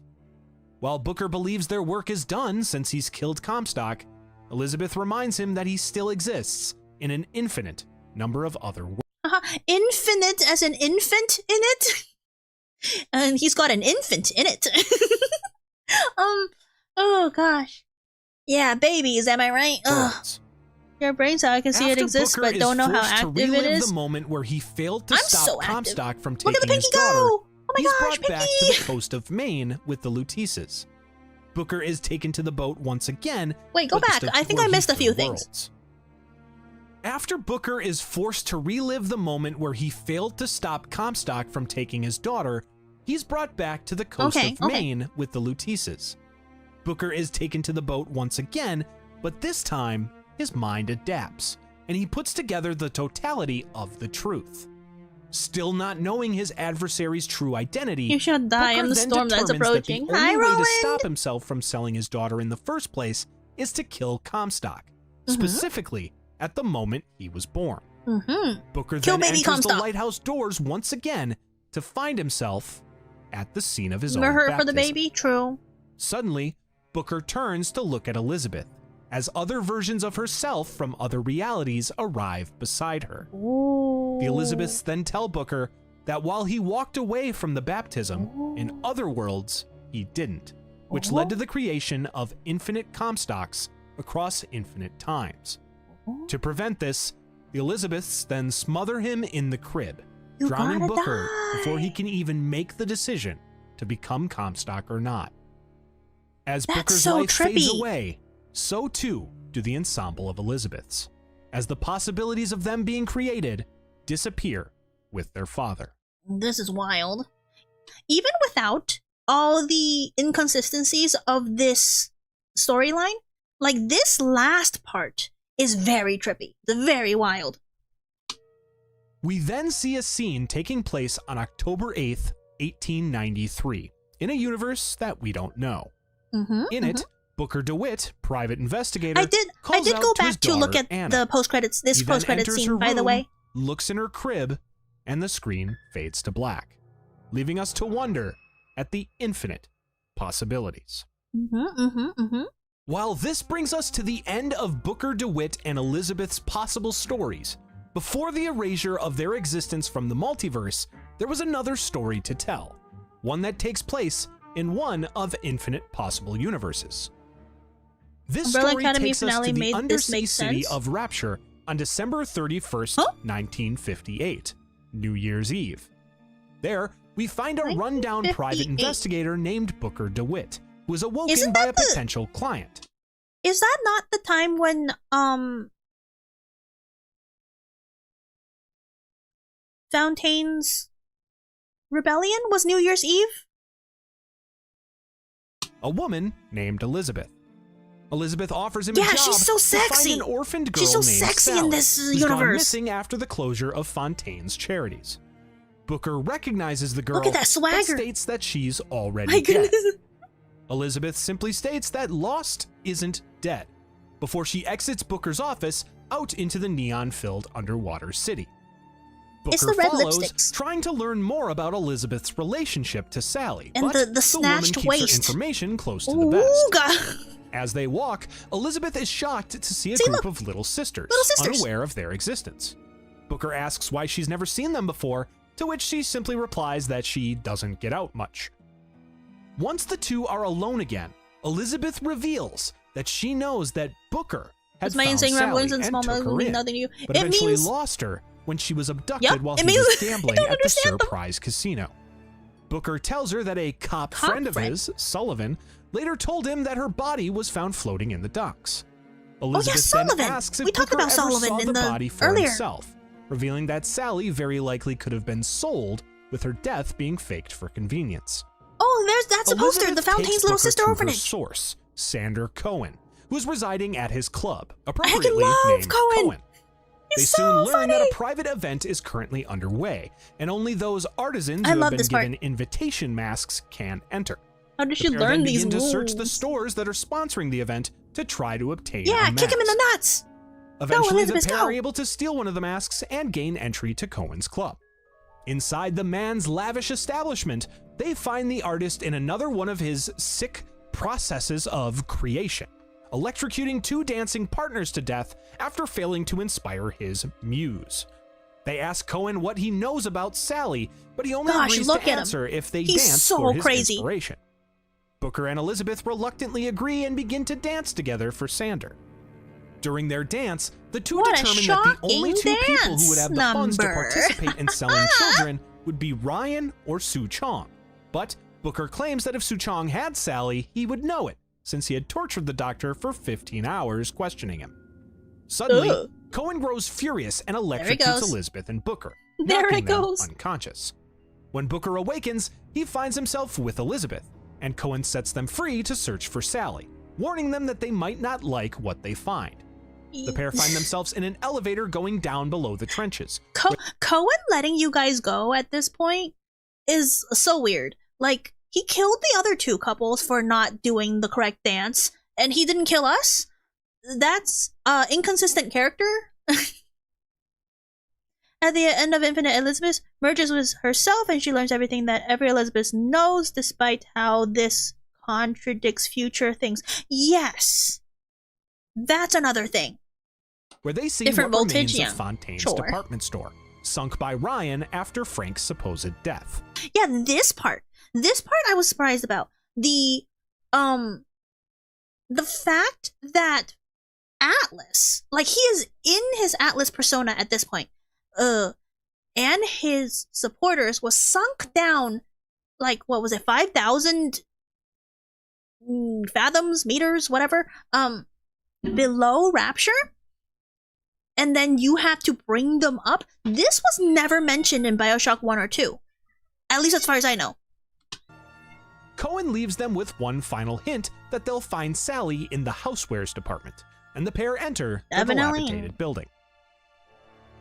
While Booker believes their work is done since he's killed Comstock, Elizabeth reminds him that he still exists in an infinite number of other worlds. Infinite as an infant in it? And he's got an infant in it. Oh gosh. Yeah, babies, am I right? Ugh. Your brain cell, I can see it exists, Booker but don't know how active it is. The moment where he failed to stop so Comstock from Look at the taking his Pinky daughter, go! Oh my he's gosh, brought back to Pinky! the coast of Maine with the Luteces. Booker is taken to the boat once again. Wait, go back. I think I missed a few things. After Booker is forced to relive the moment where he failed to stop Comstock from taking his daughter, he's brought back to the coast of Maine with the Luteces. Booker is taken to the boat once again, but this time, his mind adapts, and he puts together the totality of the truth. Still not knowing his adversary's true identity, you should die in the storm that's approaching. The only way to stop himself from selling his daughter in the first place is to kill Comstock, specifically at the moment he was born. Booker then enters the lighthouse doors once again to find himself at the scene of his own baptism. For the baby? True. Suddenly, Booker turns to look at Elizabeth, as other versions of herself from other realities arrive beside her. Ooh. The Elizabeths then tell Booker that while he walked away from the baptism, in other worlds, he didn't, which led to the creation of infinite Comstocks across infinite times. To prevent this, the Elizabeths then smother him in the crib, drowning Booker before he can even make the decision to become Comstock or not. As Booker's life fades away, so too do the ensemble of Elizabeths, as the possibilities of them being created disappear with their father. This is wild. Even without all the inconsistencies of this storyline, like this last part is very trippy. It's very wild. We then see a scene taking place on October 8th, 1893, in a universe that we don't know. In it, Booker DeWitt, private investigator, I did go back to look at the post-credits, this post-credits scene, by the way. Looks in her crib, and the screen fades to black, leaving us to wonder at the infinite possibilities. While this brings us to the end of Booker DeWitt and Elizabeth's possible stories, before the erasure of their existence from the multiverse, there was another story to tell, one that takes place in one of infinite possible universes. This story takes us to the undersea city of Rapture on December 31st, 1958, New Year's Eve. There, we find a rundown private investigator named Booker DeWitt, who is awoken by a potential client. Is that not the time when, Fontaine's rebellion was New Year's Eve? A woman named Elizabeth. Elizabeth offers him a job she's so sexy. to find an orphaned girl she's so named sexy Sally, in this who's universe. gone missing after the closure of Fontaine's charities. Booker recognizes the girl. Look at that swagger. But states that she's already My dead. goodness. Elizabeth simply states that Lost isn't dead, before she exits Booker's office out into the neon-filled underwater city. It's Booker the red follows, lipsticks. trying to learn more about Elizabeth's relationship to Sally, And but the woman snatched keeps waist. her information close to the vest. Ooh, God. As they walk, Elizabeth is shocked to see a group of little sisters, unaware of their existence. Booker asks why she's never seen them before, to which she simply replies that she doesn't get out much. Once the two are alone again, Elizabeth reveals that she knows that Booker had my found insane Sally ramblings and and small took moments her mean in, nothing to you. but It eventually means- lost her when she was abducted Yep, while it he means- was I gambling don't at the understand them. Surprise Casino. Booker tells her that a cop friend of his, Sullivan, later told him that her body was found floating in the docks. Elizabeth Sullivan. then asks if We talked Booker about ever Sullivan saw in the the body for earlier. himself, revealing that Sally very likely could have been sold, with her death being faked for convenience. Oh, that's a poster. The Elizabeth Fontaine's takes little Booker sister to her orphanage. source, Sander Cohen, who's residing at his club, I appropriately love named Cohen. He's They so soon learn funny. that a private event is currently underway, and only those artisans I who have love been this part. given invitation masks can enter. How did The she pair learn then these begin rules? to search the stores that are sponsoring the event to try to obtain Yeah, a kick him in mask. the nuts. Eventually, Elizabeth, the pair go. are able to steal one of the masks and gain entry to Cohen's club. Inside the man's lavish establishment, they find the artist in another one of his sick processes of creation, electrocuting two dancing partners to death after failing to inspire his muse. They ask Cohen what he knows about Sally, but he only Gosh, agrees look to at him. answer if they He's dance so for his crazy. inspiration. Booker and Elizabeth reluctantly agree and begin to dance together for Sander. During their dance, the two What a determine that the only two shocking people who would have the funds to number. participate in selling children would be Ryan or Sue Chong. But Booker claims that if Sue Chong had Sally, he would know it, since he had tortured the doctor for 15 hours questioning him. Suddenly, Ugh. Cohen grows furious and he electrocutes goes. Elizabeth and Booker, There knocking it them goes. unconscious. When Booker awakens, he finds himself with Elizabeth, and Cohen sets them free to search for Sally, warning them that they might not like what they find. The pair find themselves in an elevator going down below the trenches. Cohen letting you guys go at this point is so weird. Like, he killed the other two couples for not doing the correct dance, and he didn't kill us? That's inconsistent character. At the end of Infinite, Elizabeth merges with herself and she learns everything that every Elizabeth knows, despite how this contradicts future things. Yes! That's another thing. Where they see Different what voltage, remains yeah. of Fontaine's Sure. department store, sunk by Ryan after Frank's supposed death. Yeah, this part I was surprised about. The fact that Atlas, like, he is in his Atlas persona at this point, and his supporters was sunk down, like, what was it, 5,000 fathoms, meters, whatever, below Rapture? And then you have to bring them up? This was never mentioned in Bioshock 1 or 2. At least as far as I know. Cohen leaves them with one final hint that they'll find Sally in the housewares department, and the pair enter the Definitely. dilapidated building.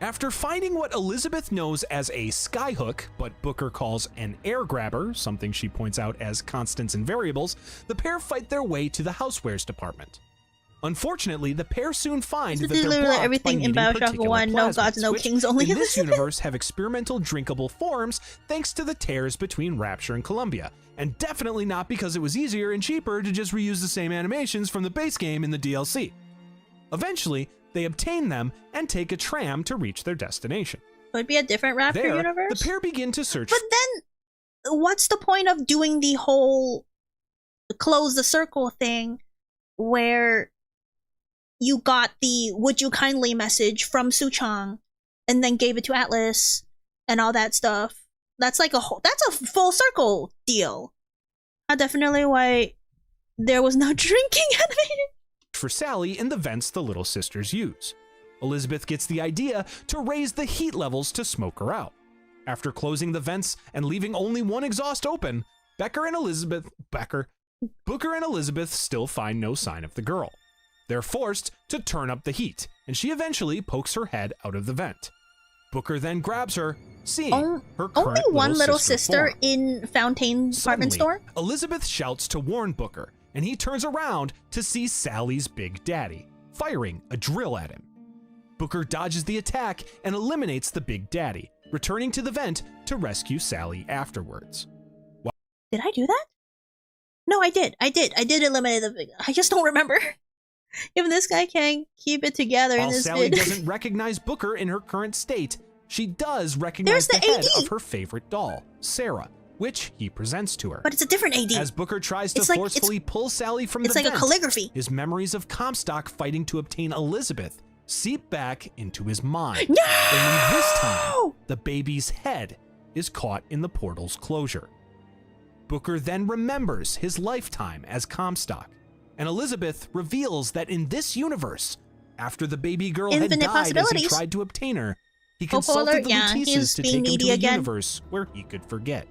After finding what Elizabeth knows as a skyhook, but Booker calls an air grabber, something she points out as constants and variables, the pair fight their way to the housewares department. Unfortunately, the pair soon find This that is they're literally blocked everything by in needing Bioshock particular 1, no gods, plasmids, no which, kings, only in this Elizabeth. universe have experimental drinkable forms thanks to the tears between Rapture and Columbia, and definitely not because it was easier and cheaper to just reuse the same animations from the base game in the DLC. Eventually, they obtain them and take a tram to reach their destination. Could be a different Rapture There, universe. the pair begin to search. But then, what's the point of doing the whole close the circle thing where you got the would you kindly message from Sue Chong and then gave it to Atlas and all that stuff? That's like that's a full circle deal. Definitely why there was no drinking animated. For Sally in the vents the little sisters use. Elizabeth gets the idea to raise the heat levels to smoke her out. After closing the vents and leaving only one exhaust open, Booker and Elizabeth still find no sign of the girl. They're forced to turn up the heat, and she eventually pokes her head out of the vent. Booker then grabs her, seeing her current Only one little sister form. in Fontaine's department Suddenly, store? Elizabeth shouts to warn Booker, and he turns around to see Sally's big daddy, firing a drill at him. Booker dodges the attack and eliminates the Big Daddy, returning to the vent to rescue Sally afterwards. Did I do that? No, I did. I did eliminate the big... I just don't remember. Even this guy can't keep it together in While this Sally vid. doesn't recognize Booker in her current state, she does recognize the head of her favorite doll, Sarah, which he presents to her. But it's a different AD. As Booker tries to forcefully pull Sally from the vent, it's like a calligraphy. His memories of Comstock fighting to obtain Elizabeth seep back into his mind. No! Only this time, the baby's head is caught in the portal's closure. Booker then remembers his lifetime as Comstock, and Elizabeth reveals that in this universe, after the baby girl had died as he tried to obtain her, he consulted the Luteces to take him to a universe where he could forget.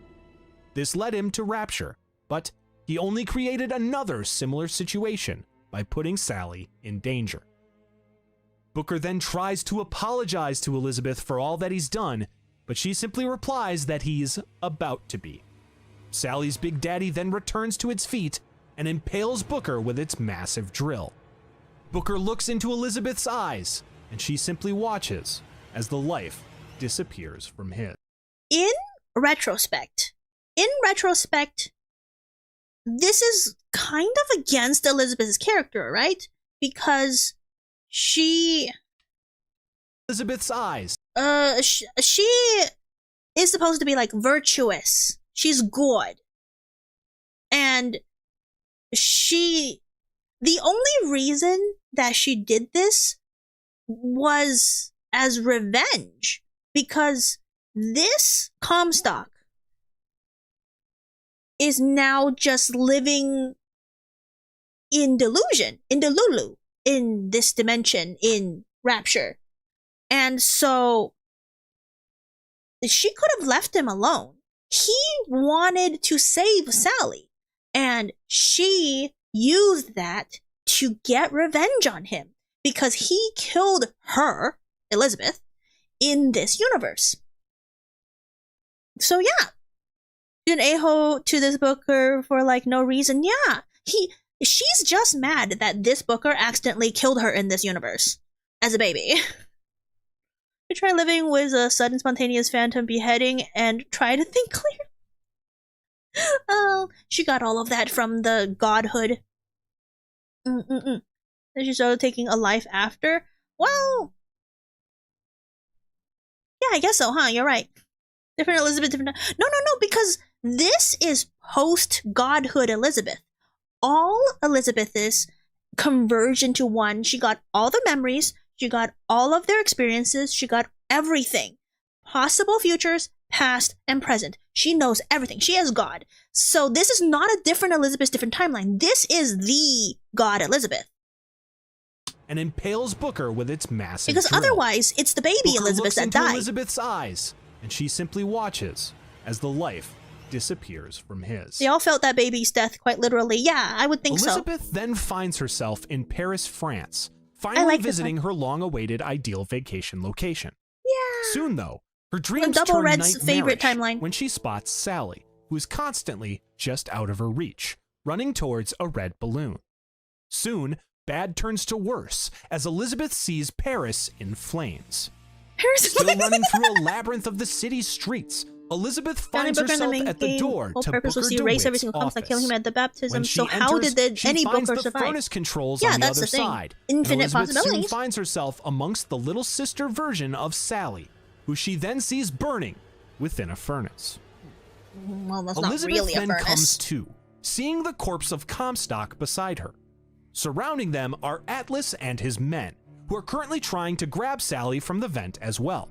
This led him to Rapture, but he only created another similar situation by putting Sally in danger. Booker then tries to apologize to Elizabeth for all that he's done, but she simply replies that he's about to be. Sally's Big Daddy then returns to its feet and impales Booker with its massive drill. Booker looks into Elizabeth's eyes, and she simply watches as the life disappears from his. In retrospect, this is kind of against Elizabeth's character, right? Because Elizabeth's eyes. She is supposed to be like virtuous. She's good. And the only reason that she did this was as revenge, because this Comstock is now just living in delusion, in Delulu, in this dimension, in Rapture. And so she could have left him alone. He wanted to save Sally, and she used that to get revenge on him because he killed her, Elizabeth, in this universe. So yeah, an a-hole to this Booker for like no reason. Yeah, she's just mad that this Booker accidentally killed her in this universe as a baby. To try living with a sudden spontaneous phantom beheading and try to think clear. Oh, she got all of that from the godhood. Then she started taking a life after. Well, yeah, I guess so, huh? You're right. Different Elizabeth, different. No, because this is post-godhood Elizabeth. All Elizabeth's converged into one. She got all the memories. She got all of their experiences. She got everything. Possible futures, past, and present. She knows everything. She is God. So this is not a different Elizabeth, different timeline. This is the God Elizabeth. And impales Booker with its massive Because drill. Otherwise, it's the baby Booker Elizabeth looks that into died. Elizabeth's eyes, and she simply watches as the life disappears from his. They all felt that baby's death quite literally. Yeah, I would think Elizabeth then finds herself in Paris, France, finally visiting her long-awaited ideal vacation location. Yeah. Soon, though, her dreams Double turn Red's favorite nightmarish timeline. when she spots Sally, who is constantly just out of her reach, running towards a red balloon. Soon, bad turns to worse as Elizabeth sees Paris in flames. Still running through a labyrinth of the city's streets, Elizabeth finds herself at the door to Booker DeWitt's every single Comstock, killing him at the baptism. When So she how enters, did she any finds Booker the survive? furnace controls Yeah, on the that's other the thing. side. Infinite and Elizabeth soon possibilities. finds herself amongst the little sister version of Sally, who she then sees burning within a furnace. Well, that's Elizabeth not really a then furnace. comes to, seeing the corpse of Comstock beside her. Surrounding them are Atlas and his men, who are currently trying to grab Sally from the vent as well.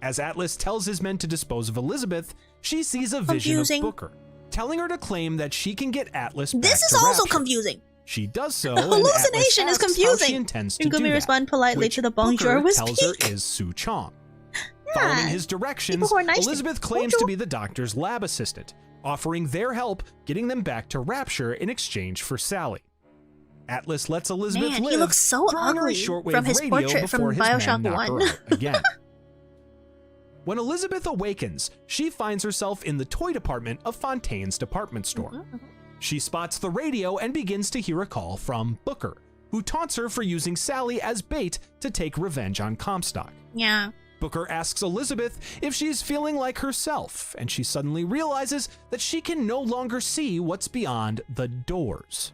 As Atlas tells his men to dispose of Elizabeth, she sees a vision of Booker, telling her to claim that she can get Atlas back This is to also Rapture. confusing. She does so, The and Atlas hallucination is asks how confusing. she intends to And do Guumi that, respond politely which to the bonjour Booker with tells her speak. is Su Chong. Yeah, Following his directions, people who are nice to Elizabeth me. claims Bonjour. to be the doctor's lab assistant, offering their help getting them back to Rapture in exchange for Sally. Atlas lets Elizabeth Man, live, he looks so throwing her a ugly shortwave from his radio portrait before from his men Bioshock knock her 1. out again. When Elizabeth awakens, she finds herself in the toy department of Fontaine's department store. She spots the radio and begins to hear a call from Booker, who taunts her for using Sally as bait to take revenge on Comstock. Yeah. Booker asks Elizabeth if she's feeling like herself, and she suddenly realizes that she can no longer see what's beyond the doors.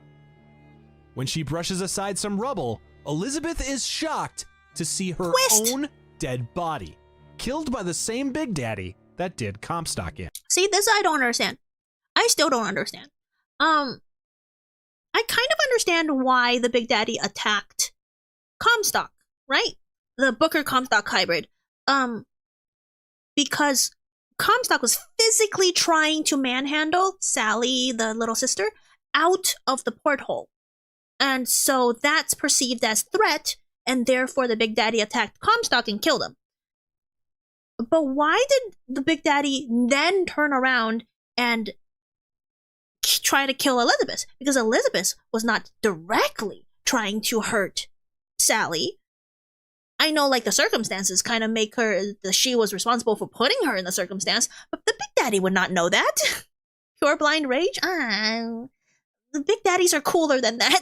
When she brushes aside some rubble, Elizabeth is shocked to see her own dead body, killed by the same Big Daddy that did Comstock in. See, this I don't understand. I still don't understand. I kind of understand why the Big Daddy attacked Comstock, right? The Booker-Comstock hybrid. Because Comstock was physically trying to manhandle Sally, the little sister, out of the porthole. And so that's perceived as threat, and therefore the Big Daddy attacked Comstock and killed him. But why did the Big Daddy then turn around and try to kill Elizabeth? Because Elizabeth was not directly trying to hurt Sally. I know, like, the circumstances kind of make her, she was responsible for putting her in the circumstance, but the Big Daddy would not know that. Pure blind rage? The Big Daddies are cooler than that.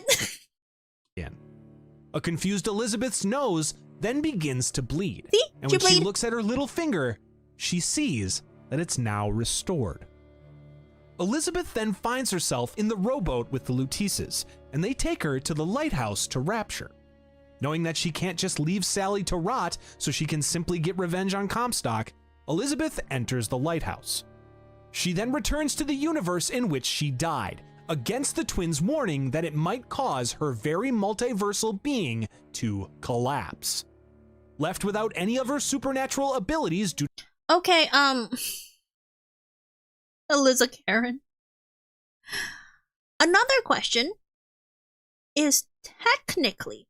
A confused Elizabeth's nose then begins to bleed. See? And when she looks at her little finger, she sees that it's now restored. Elizabeth then finds herself in the rowboat with the Lutises, and they take her to the lighthouse to Rapture. Knowing that she can't just leave Sally to rot so she can simply get revenge on Comstock, Elizabeth enters the lighthouse. She then returns to the universe in which she died, against the twins' warning that it might cause her very multiversal being to collapse. Left without any of her supernatural abilities due to— Okay, Eliza Karen. Another question is technically,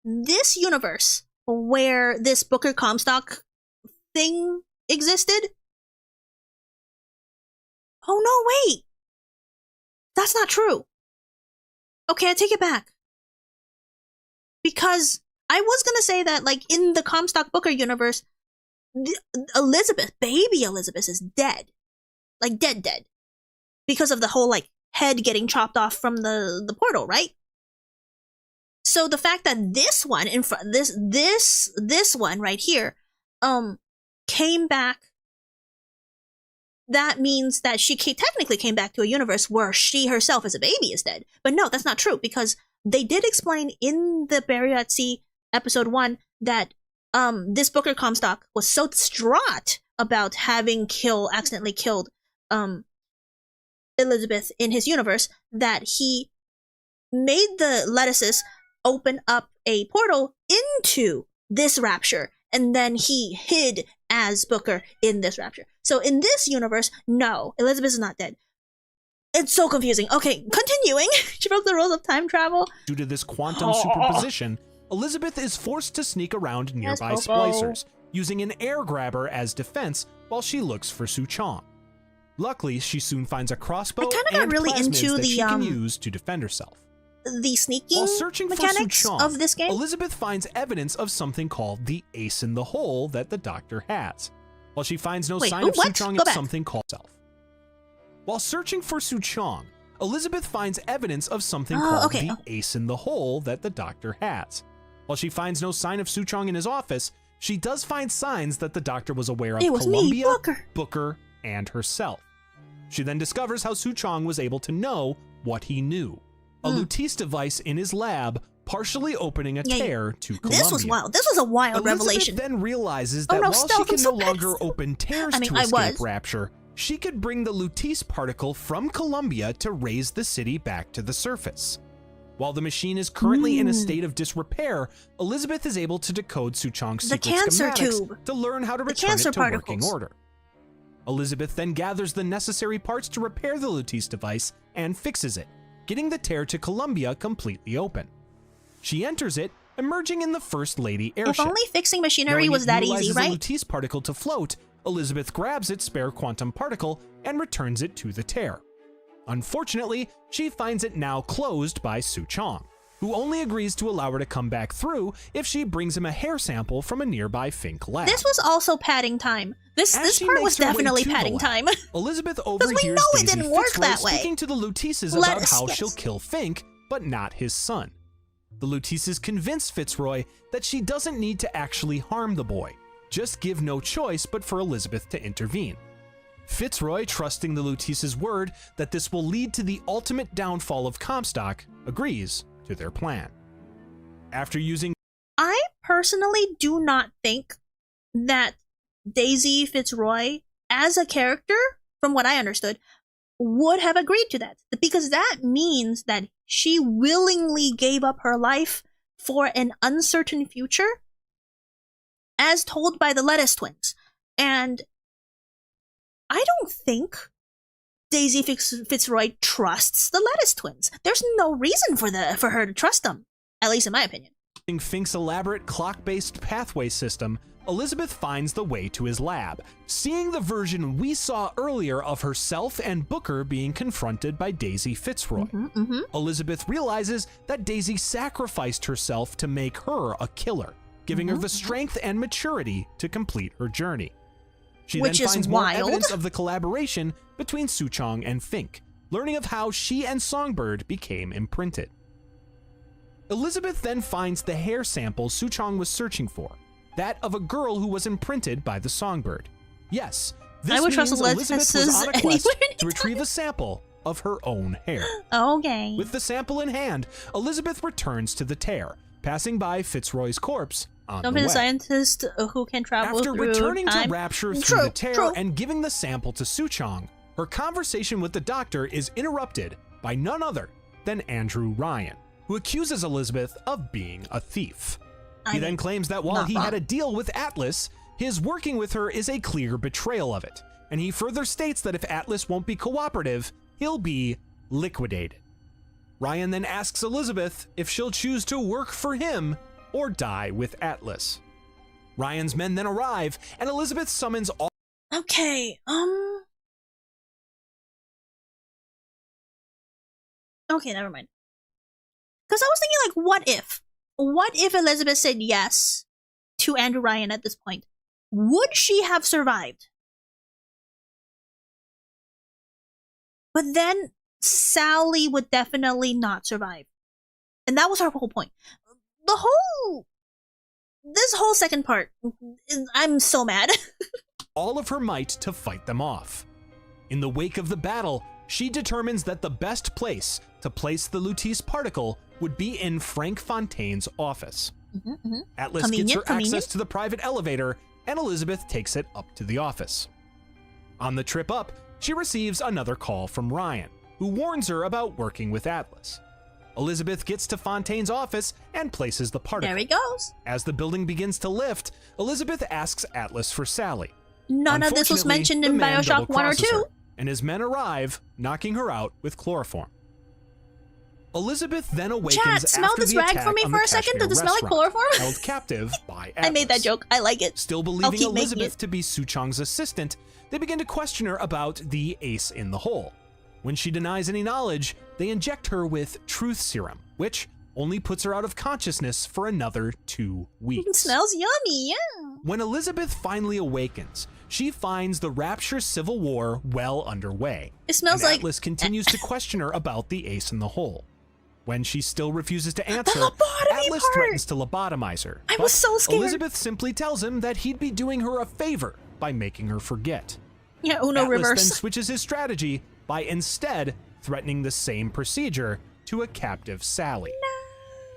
this universe where this Booker Comstock thing existed? Oh no, wait! That's not true. Okay, I take it back. Because I was gonna say that, like, in the Comstock Booker universe, Elizabeth, baby Elizabeth, is dead. Like, dead. Because of the whole, like, head getting chopped off from the portal, right? So the fact that this one in front, this one right here, came back, that means that she technically came back to a universe where she herself as a baby is dead. But no, that's not true, because they did explain in the Burial at Sea episode 1 that this Booker Comstock was so distraught about having accidentally killed Elizabeth in his universe that he made the lettuces open up a portal into this Rapture, and then he hid as Booker in this Rapture. So in this universe, no, Elizabeth is not dead. It's so confusing. Okay, continuing. She broke the rules of time travel. Due to this quantum superposition, Elizabeth is forced to sneak around nearby splicers, using an air grabber as defense while she looks for Suchong. Luckily, she soon finds a crossbow and really plasmids into that the, she can use to defend herself. The sneaking While searching mechanics for Suchong, of this game? Elizabeth finds evidence of something called the ace in the hole that the doctor has. While she finds no sign of Suchong, it's something called self. While searching for Suchong, Elizabeth finds evidence of something called the ace in the hole that the doctor has. While she finds no sign of Suchong in his office, she does find signs that the doctor was aware of Columbia, Booker, and herself. She then discovers how Suchong was able to know what he knew. A Lutece device in his lab, partially opening a tear to Columbia. This was wild. This was a wild revelation. Elizabeth then realizes that while she can no longer open tears to escape Rapture, she could bring the Lutece particle from Columbia to raise the city back to the surface. While the machine is currently in a state of disrepair, Elizabeth is able to decode Suchong's secret schematics to learn how to return it to working order. Elizabeth then gathers the necessary parts to repair the Lutece device and fixes it, getting the tear to Columbia completely open. She enters it, emerging in the First Lady airship. If only fixing machinery was that easy, right? The Lutece particle to float, Elizabeth grabs its spare quantum particle and returns it to the tear. Unfortunately, she finds it now closed by Suchong. who only agrees to allow her to come back through if she brings him a hair sample from a nearby Fink lab. This was also padding time. This part was definitely padding time. Elizabeth Because we overhears know it Daisy didn't work Fitzroy that way. speaking to the Lutises about how she'll kill Fink, but not his son. The Lutises convince Fitzroy that she doesn't need to actually harm the boy, just give no choice but for Elizabeth to intervene. Fitzroy, trusting the Lutises' word that this will lead to the ultimate downfall of Comstock, agrees to their plan. After using... I personally do not think that Daisy Fitzroy, as a character, from what I understood, would have agreed to that. Because that means that she willingly gave up her life for an uncertain future, as told by the Lettuce Twins. And I don't think Daisy Fitzroy trusts the Lettuce Twins. There's no reason for her to trust them, at least in my opinion. Fink's elaborate clock-based pathway system, Elizabeth finds the way to his lab, seeing the version we saw earlier of herself and Booker being confronted by Daisy Fitzroy. Elizabeth realizes that Daisy sacrificed herself to make her a killer, giving her the strength and maturity to complete her journey. She then finds more evidence of the collaboration between Suchong and Fink, learning of how she and Songbird became imprinted. Elizabeth then finds the hair sample Suchong was searching for, that of a girl who was imprinted by the Songbird. Yes, this means Elizabeth was on a quest to retrieve a sample of her own hair. Okay. With the sample in hand, Elizabeth returns to the tear, passing by Fitzroy's corpse on the way. A scientist who can travel After through returning time. to Rapture through the tear and giving the sample to Suchong, her conversation with the doctor is interrupted by none other than Andrew Ryan, who accuses Elizabeth of being a thief. He then claims that while he had a deal with Atlas, his working with her is a clear betrayal of it, and he further states that if Atlas won't be cooperative, he'll be liquidated. Ryan then asks Elizabeth if she'll choose to work for him or die with Atlas. Ryan's men then arrive, and Elizabeth summons all... Okay, Okay, never mind. Because I was thinking, like, what if? What if Elizabeth said yes to Andrew Ryan at this point? Would she have survived? But then Sally would definitely not survive. And that was her whole point. This whole second part, I'm so mad. all of her might to fight them off. In the wake of the battle, she determines that the best place to place the Lutece particle would be in Frank Fontaine's office. Atlas gets her access to the private elevator, and Elizabeth takes it up to the office. On the trip up, she receives another call from Ryan, who warns her about working with Atlas. Elizabeth gets to Fontaine's office and places the particle. There he goes. As the building begins to lift, Elizabeth asks Atlas for Sally. None of this was mentioned in Bioshock 1 or 2. And his men arrive, knocking her out with chloroform. Elizabeth then awakens Chat, smell after this the rag attack for me on for the a second. Kashmir Does it smell like restaurant, chloroform? held captive by Atlas. I made that joke. I like it. Still believing Elizabeth to be Suchong's assistant, they begin to question her about the ace in the hole. When she denies any knowledge, they inject her with truth serum, which only puts her out of consciousness for another 2 weeks. It smells yummy, yeah. When Elizabeth finally awakens, she finds the Rapture Civil War well underway. It smells like Atlas continues to question her about the ace in the hole. When she still refuses to answer, Atlas threatens to lobotomize her. I was so scared. Elizabeth simply tells him that he'd be doing her a favor by making her forget. Yeah, Uno Atlas reverse. then switches his strategy by instead threatening the same procedure to a captive Sally.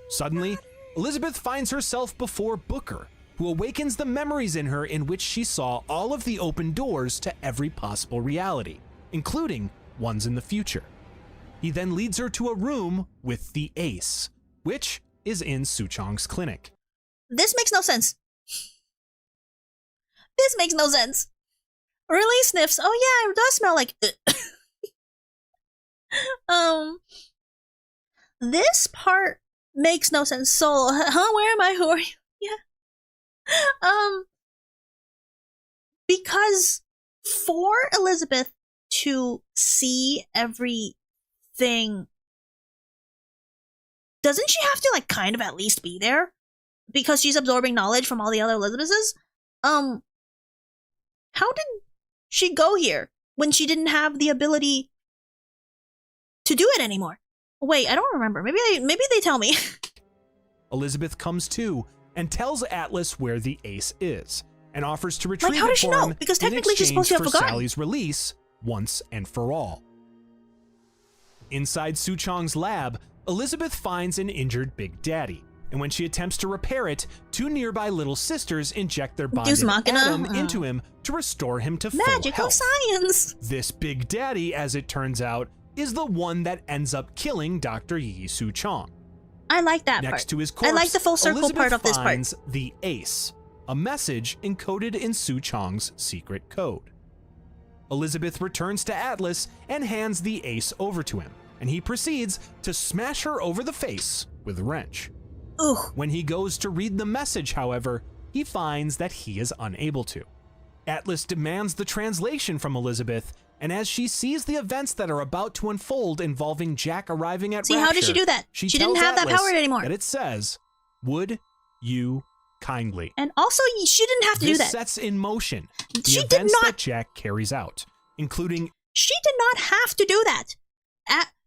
Suddenly, Elizabeth finds herself before Booker, who awakens the memories in her in which she saw all of the open doors to every possible reality, including ones in the future. He then leads her to a room with the ace, which is in Suchong's clinic. This makes no sense. This makes no sense. Really sniffs. Oh yeah, it does smell like this part makes no sense. So, where am I? Who are you? Yeah. Because for Elizabeth to see everything doesn't she have to like kind of at least be there? Because she's absorbing knowledge from all the other Elizabeths? How did she go here when she didn't have the ability to do it anymore? Wait, I don't remember. Maybe they tell me. Elizabeth comes to and tells Atlas where the ace is and offers to retrieve Like, how it does she for know? him Because in technically she's supposed to have exchange forgotten. for Sally's release once and for all. Inside Suchong's lab, Elizabeth finds an injured Big Daddy, and when she attempts to repair it, two nearby little sisters inject their bonded Deus Machina. atom into him to restore him to full Magic of health. science! This Big Daddy, as it turns out, is the one that ends up killing Dr. Yi Suchong. I like that Next part. to his corpse, I like the full circle Elizabeth part of this part. finds the ace, a message encoded in Suchong's secret code. Elizabeth returns to Atlas and hands the ace over to him, and he proceeds to smash her over the face with a wrench. Ooh. When he goes to read the message, however, he finds that he is unable to. Atlas demands the translation from Elizabeth, and as she sees the events that are about to unfold involving Jack arriving at See, Rapture, how did she do that? she She didn't tells have that Atlas power anymore. that it says, "Would you kindly?" And also, she didn't have to do This that. sets in motion the She did events not- that Jack carries out, including She did not have to do that.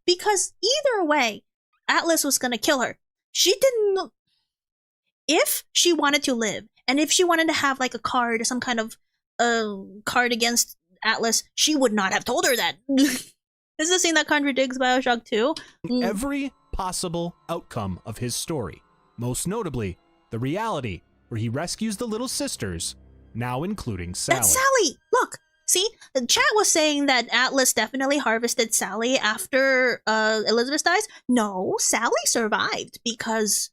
Because either way, Atlas was going to kill her. She didn't... If she wanted to live, and if she wanted to have like a card, some kind of card against Atlas, she would not have told her that. Is this a scene that contradicts Bioshock 2? every possible outcome of his story, most notably the reality where he rescues the little sisters, now including Sally. That's Sally! Look! See? The chat was saying that Atlas definitely harvested Sally after Elizabeth dies. No, Sally survived because...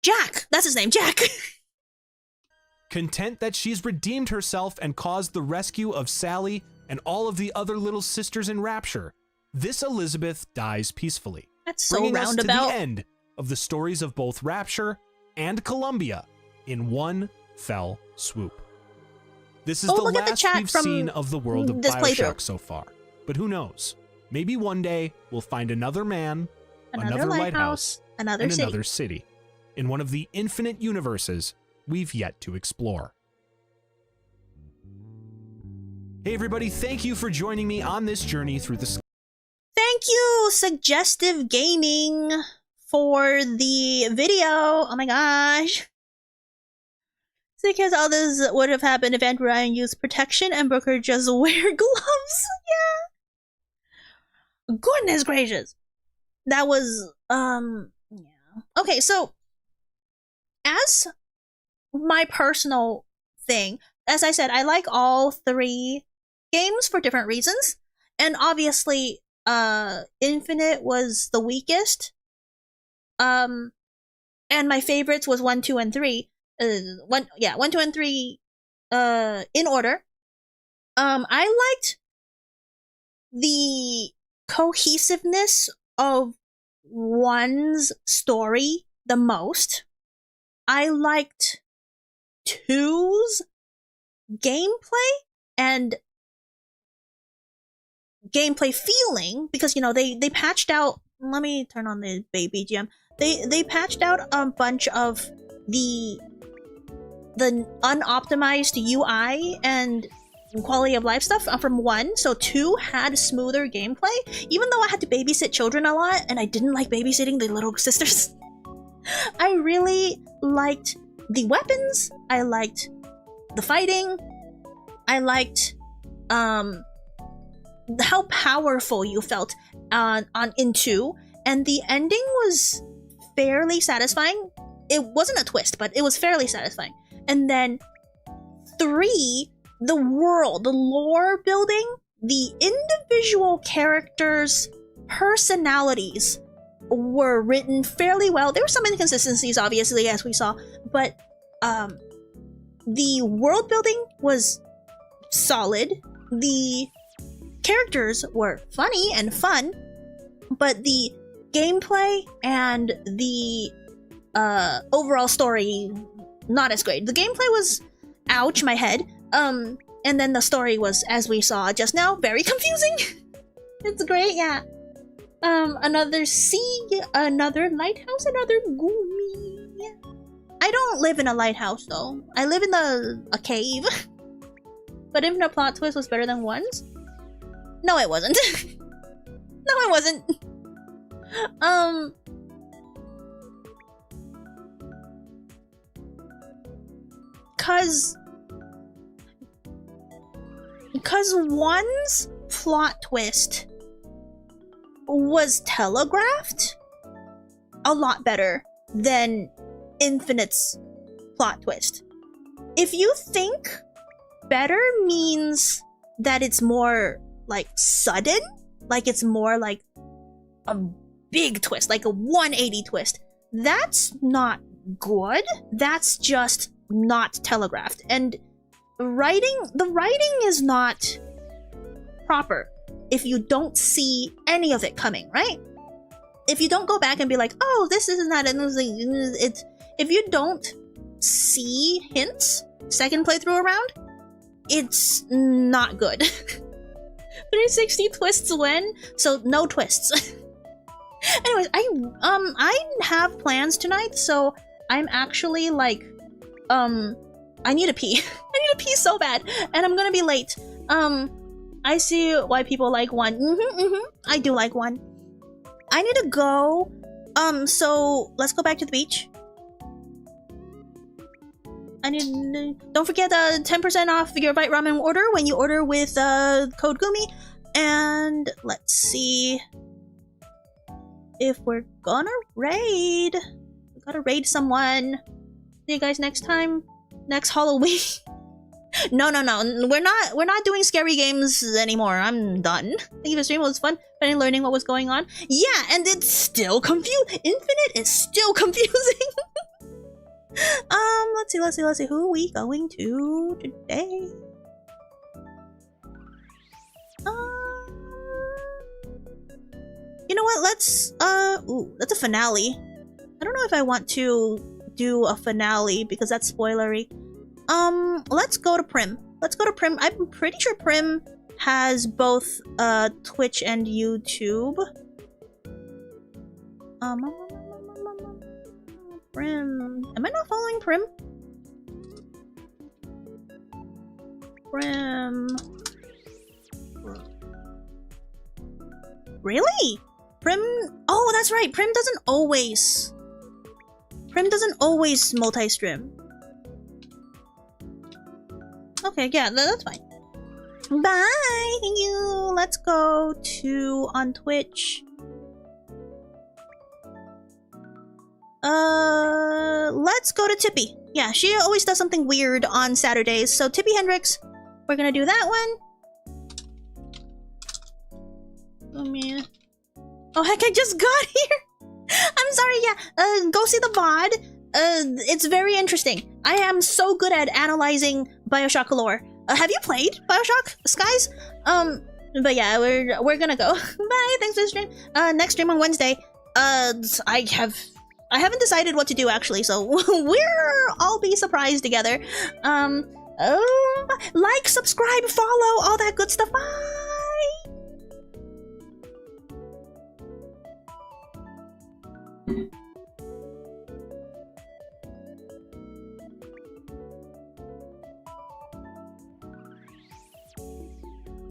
Jack! That's his name, Jack! Content that she's redeemed herself and caused the rescue of Sally and all of the other little sisters in Rapture, this Elizabeth dies peacefully, That's so bringing us to roundabout. the end of the stories of both Rapture and Columbia in one fell swoop. This is the look at the last chat we've from seen of the world of this Bioshock playthrough. so far, but who knows? Maybe one day we'll find another man, Another lighthouse, another and city. another city in one of the infinite universes we've yet to explore. Hey everybody, thank you for joining me on this journey through the Thank you, Suggestive Gaming, for the video. Oh my gosh. It's because all this would have happened if Aunt Ryan used protection and Booker just wear gloves. Yeah. Goodness gracious. That was, yeah. Okay, so, as my personal thing, as I said, I like all three games for different reasons. And obviously, Infinite was the weakest. And my favorites was 1, 2, and 3. 1, 2, and 3, in order. I liked the cohesiveness of 1's story the most. I liked 2's gameplay and gameplay feeling, because, you know, they patched out, let me turn on the baby GM. They patched out a bunch of the unoptimized UI and quality of life stuff from 1, so 2 had smoother gameplay, even though I had to babysit children a lot, and I didn't like babysitting the little sisters. I really liked the weapons, I liked the fighting, I liked how powerful you felt in 2, and the ending was fairly satisfying. It wasn't a twist, but it was fairly satisfying. And then 3, the world, the lore building, the individual characters' personalities were written fairly well. There were some inconsistencies, obviously, as we saw, but the world building was solid. The characters were funny and fun, but the gameplay and the overall story, not as great. The gameplay was, ouch, my head. And then the story was, as we saw just now, very confusing. It's great, yeah. Another sea, another lighthouse, another Guumi. I don't live in a lighthouse though. I live in a cave. But Infinite plot twist was better than one's? No, it wasn't. No, it wasn't. Cause one's plot twist was telegraphed a lot better than Infinite's plot twist. If you think better means that it's more like sudden, like it's more like a big twist, like a 180 twist, that's not good. That's just not telegraphed. And the writing is not proper if you don't see any of it coming, right? If you don't go back and be like, oh, this isn't that, it's if you don't see hints second playthrough around, it's not good. 360 twists win, so no twists. Anyways, I have plans tonight, so I'm actually like, I need to pee. I need to pee so bad, and I'm gonna be late. I see why people like one. I do like one. I need to go. So let's go back to the beach. Don't forget 10% off your Bite Ramen order when you order with code Guumi. And let's see if we're gonna raid. We gotta raid someone. See you guys next time. Next Halloween. No. We're not doing scary games anymore. I'm done. Thank you for stream. It was fun. Finally learning what was going on. Yeah, and it's still confused. Infinite is still confusing. Let's see. Who are we going to today? You know what? Let's ooh, that's a finale. I don't know if I want to do a finale because that's spoilery. Let's go to Prim. Let's go to Prim. I'm pretty sure Prim has both Twitch and YouTube. Prim. Am I not following Prim? Prim. Really? Prim? Oh, that's right. Prim doesn't always multi-stream. Okay, yeah, that's fine. Bye! Thank you! Let's go to on Twitch. Let's go to Tippy. Yeah, she always does something weird on Saturdays. So Tippy Hendrix, we're gonna do that one. Oh man. Oh heck, I just got here! I'm sorry, yeah. Go see the VOD. It's very interesting. I am so good at analyzing Bioshock lore. Have you played Bioshock, Skies? But yeah, we're gonna go. Bye, thanks for the stream. Next stream on Wednesday. I haven't decided what to do actually, so we'll all be surprised together. Like, subscribe, follow, all that good stuff. Bye!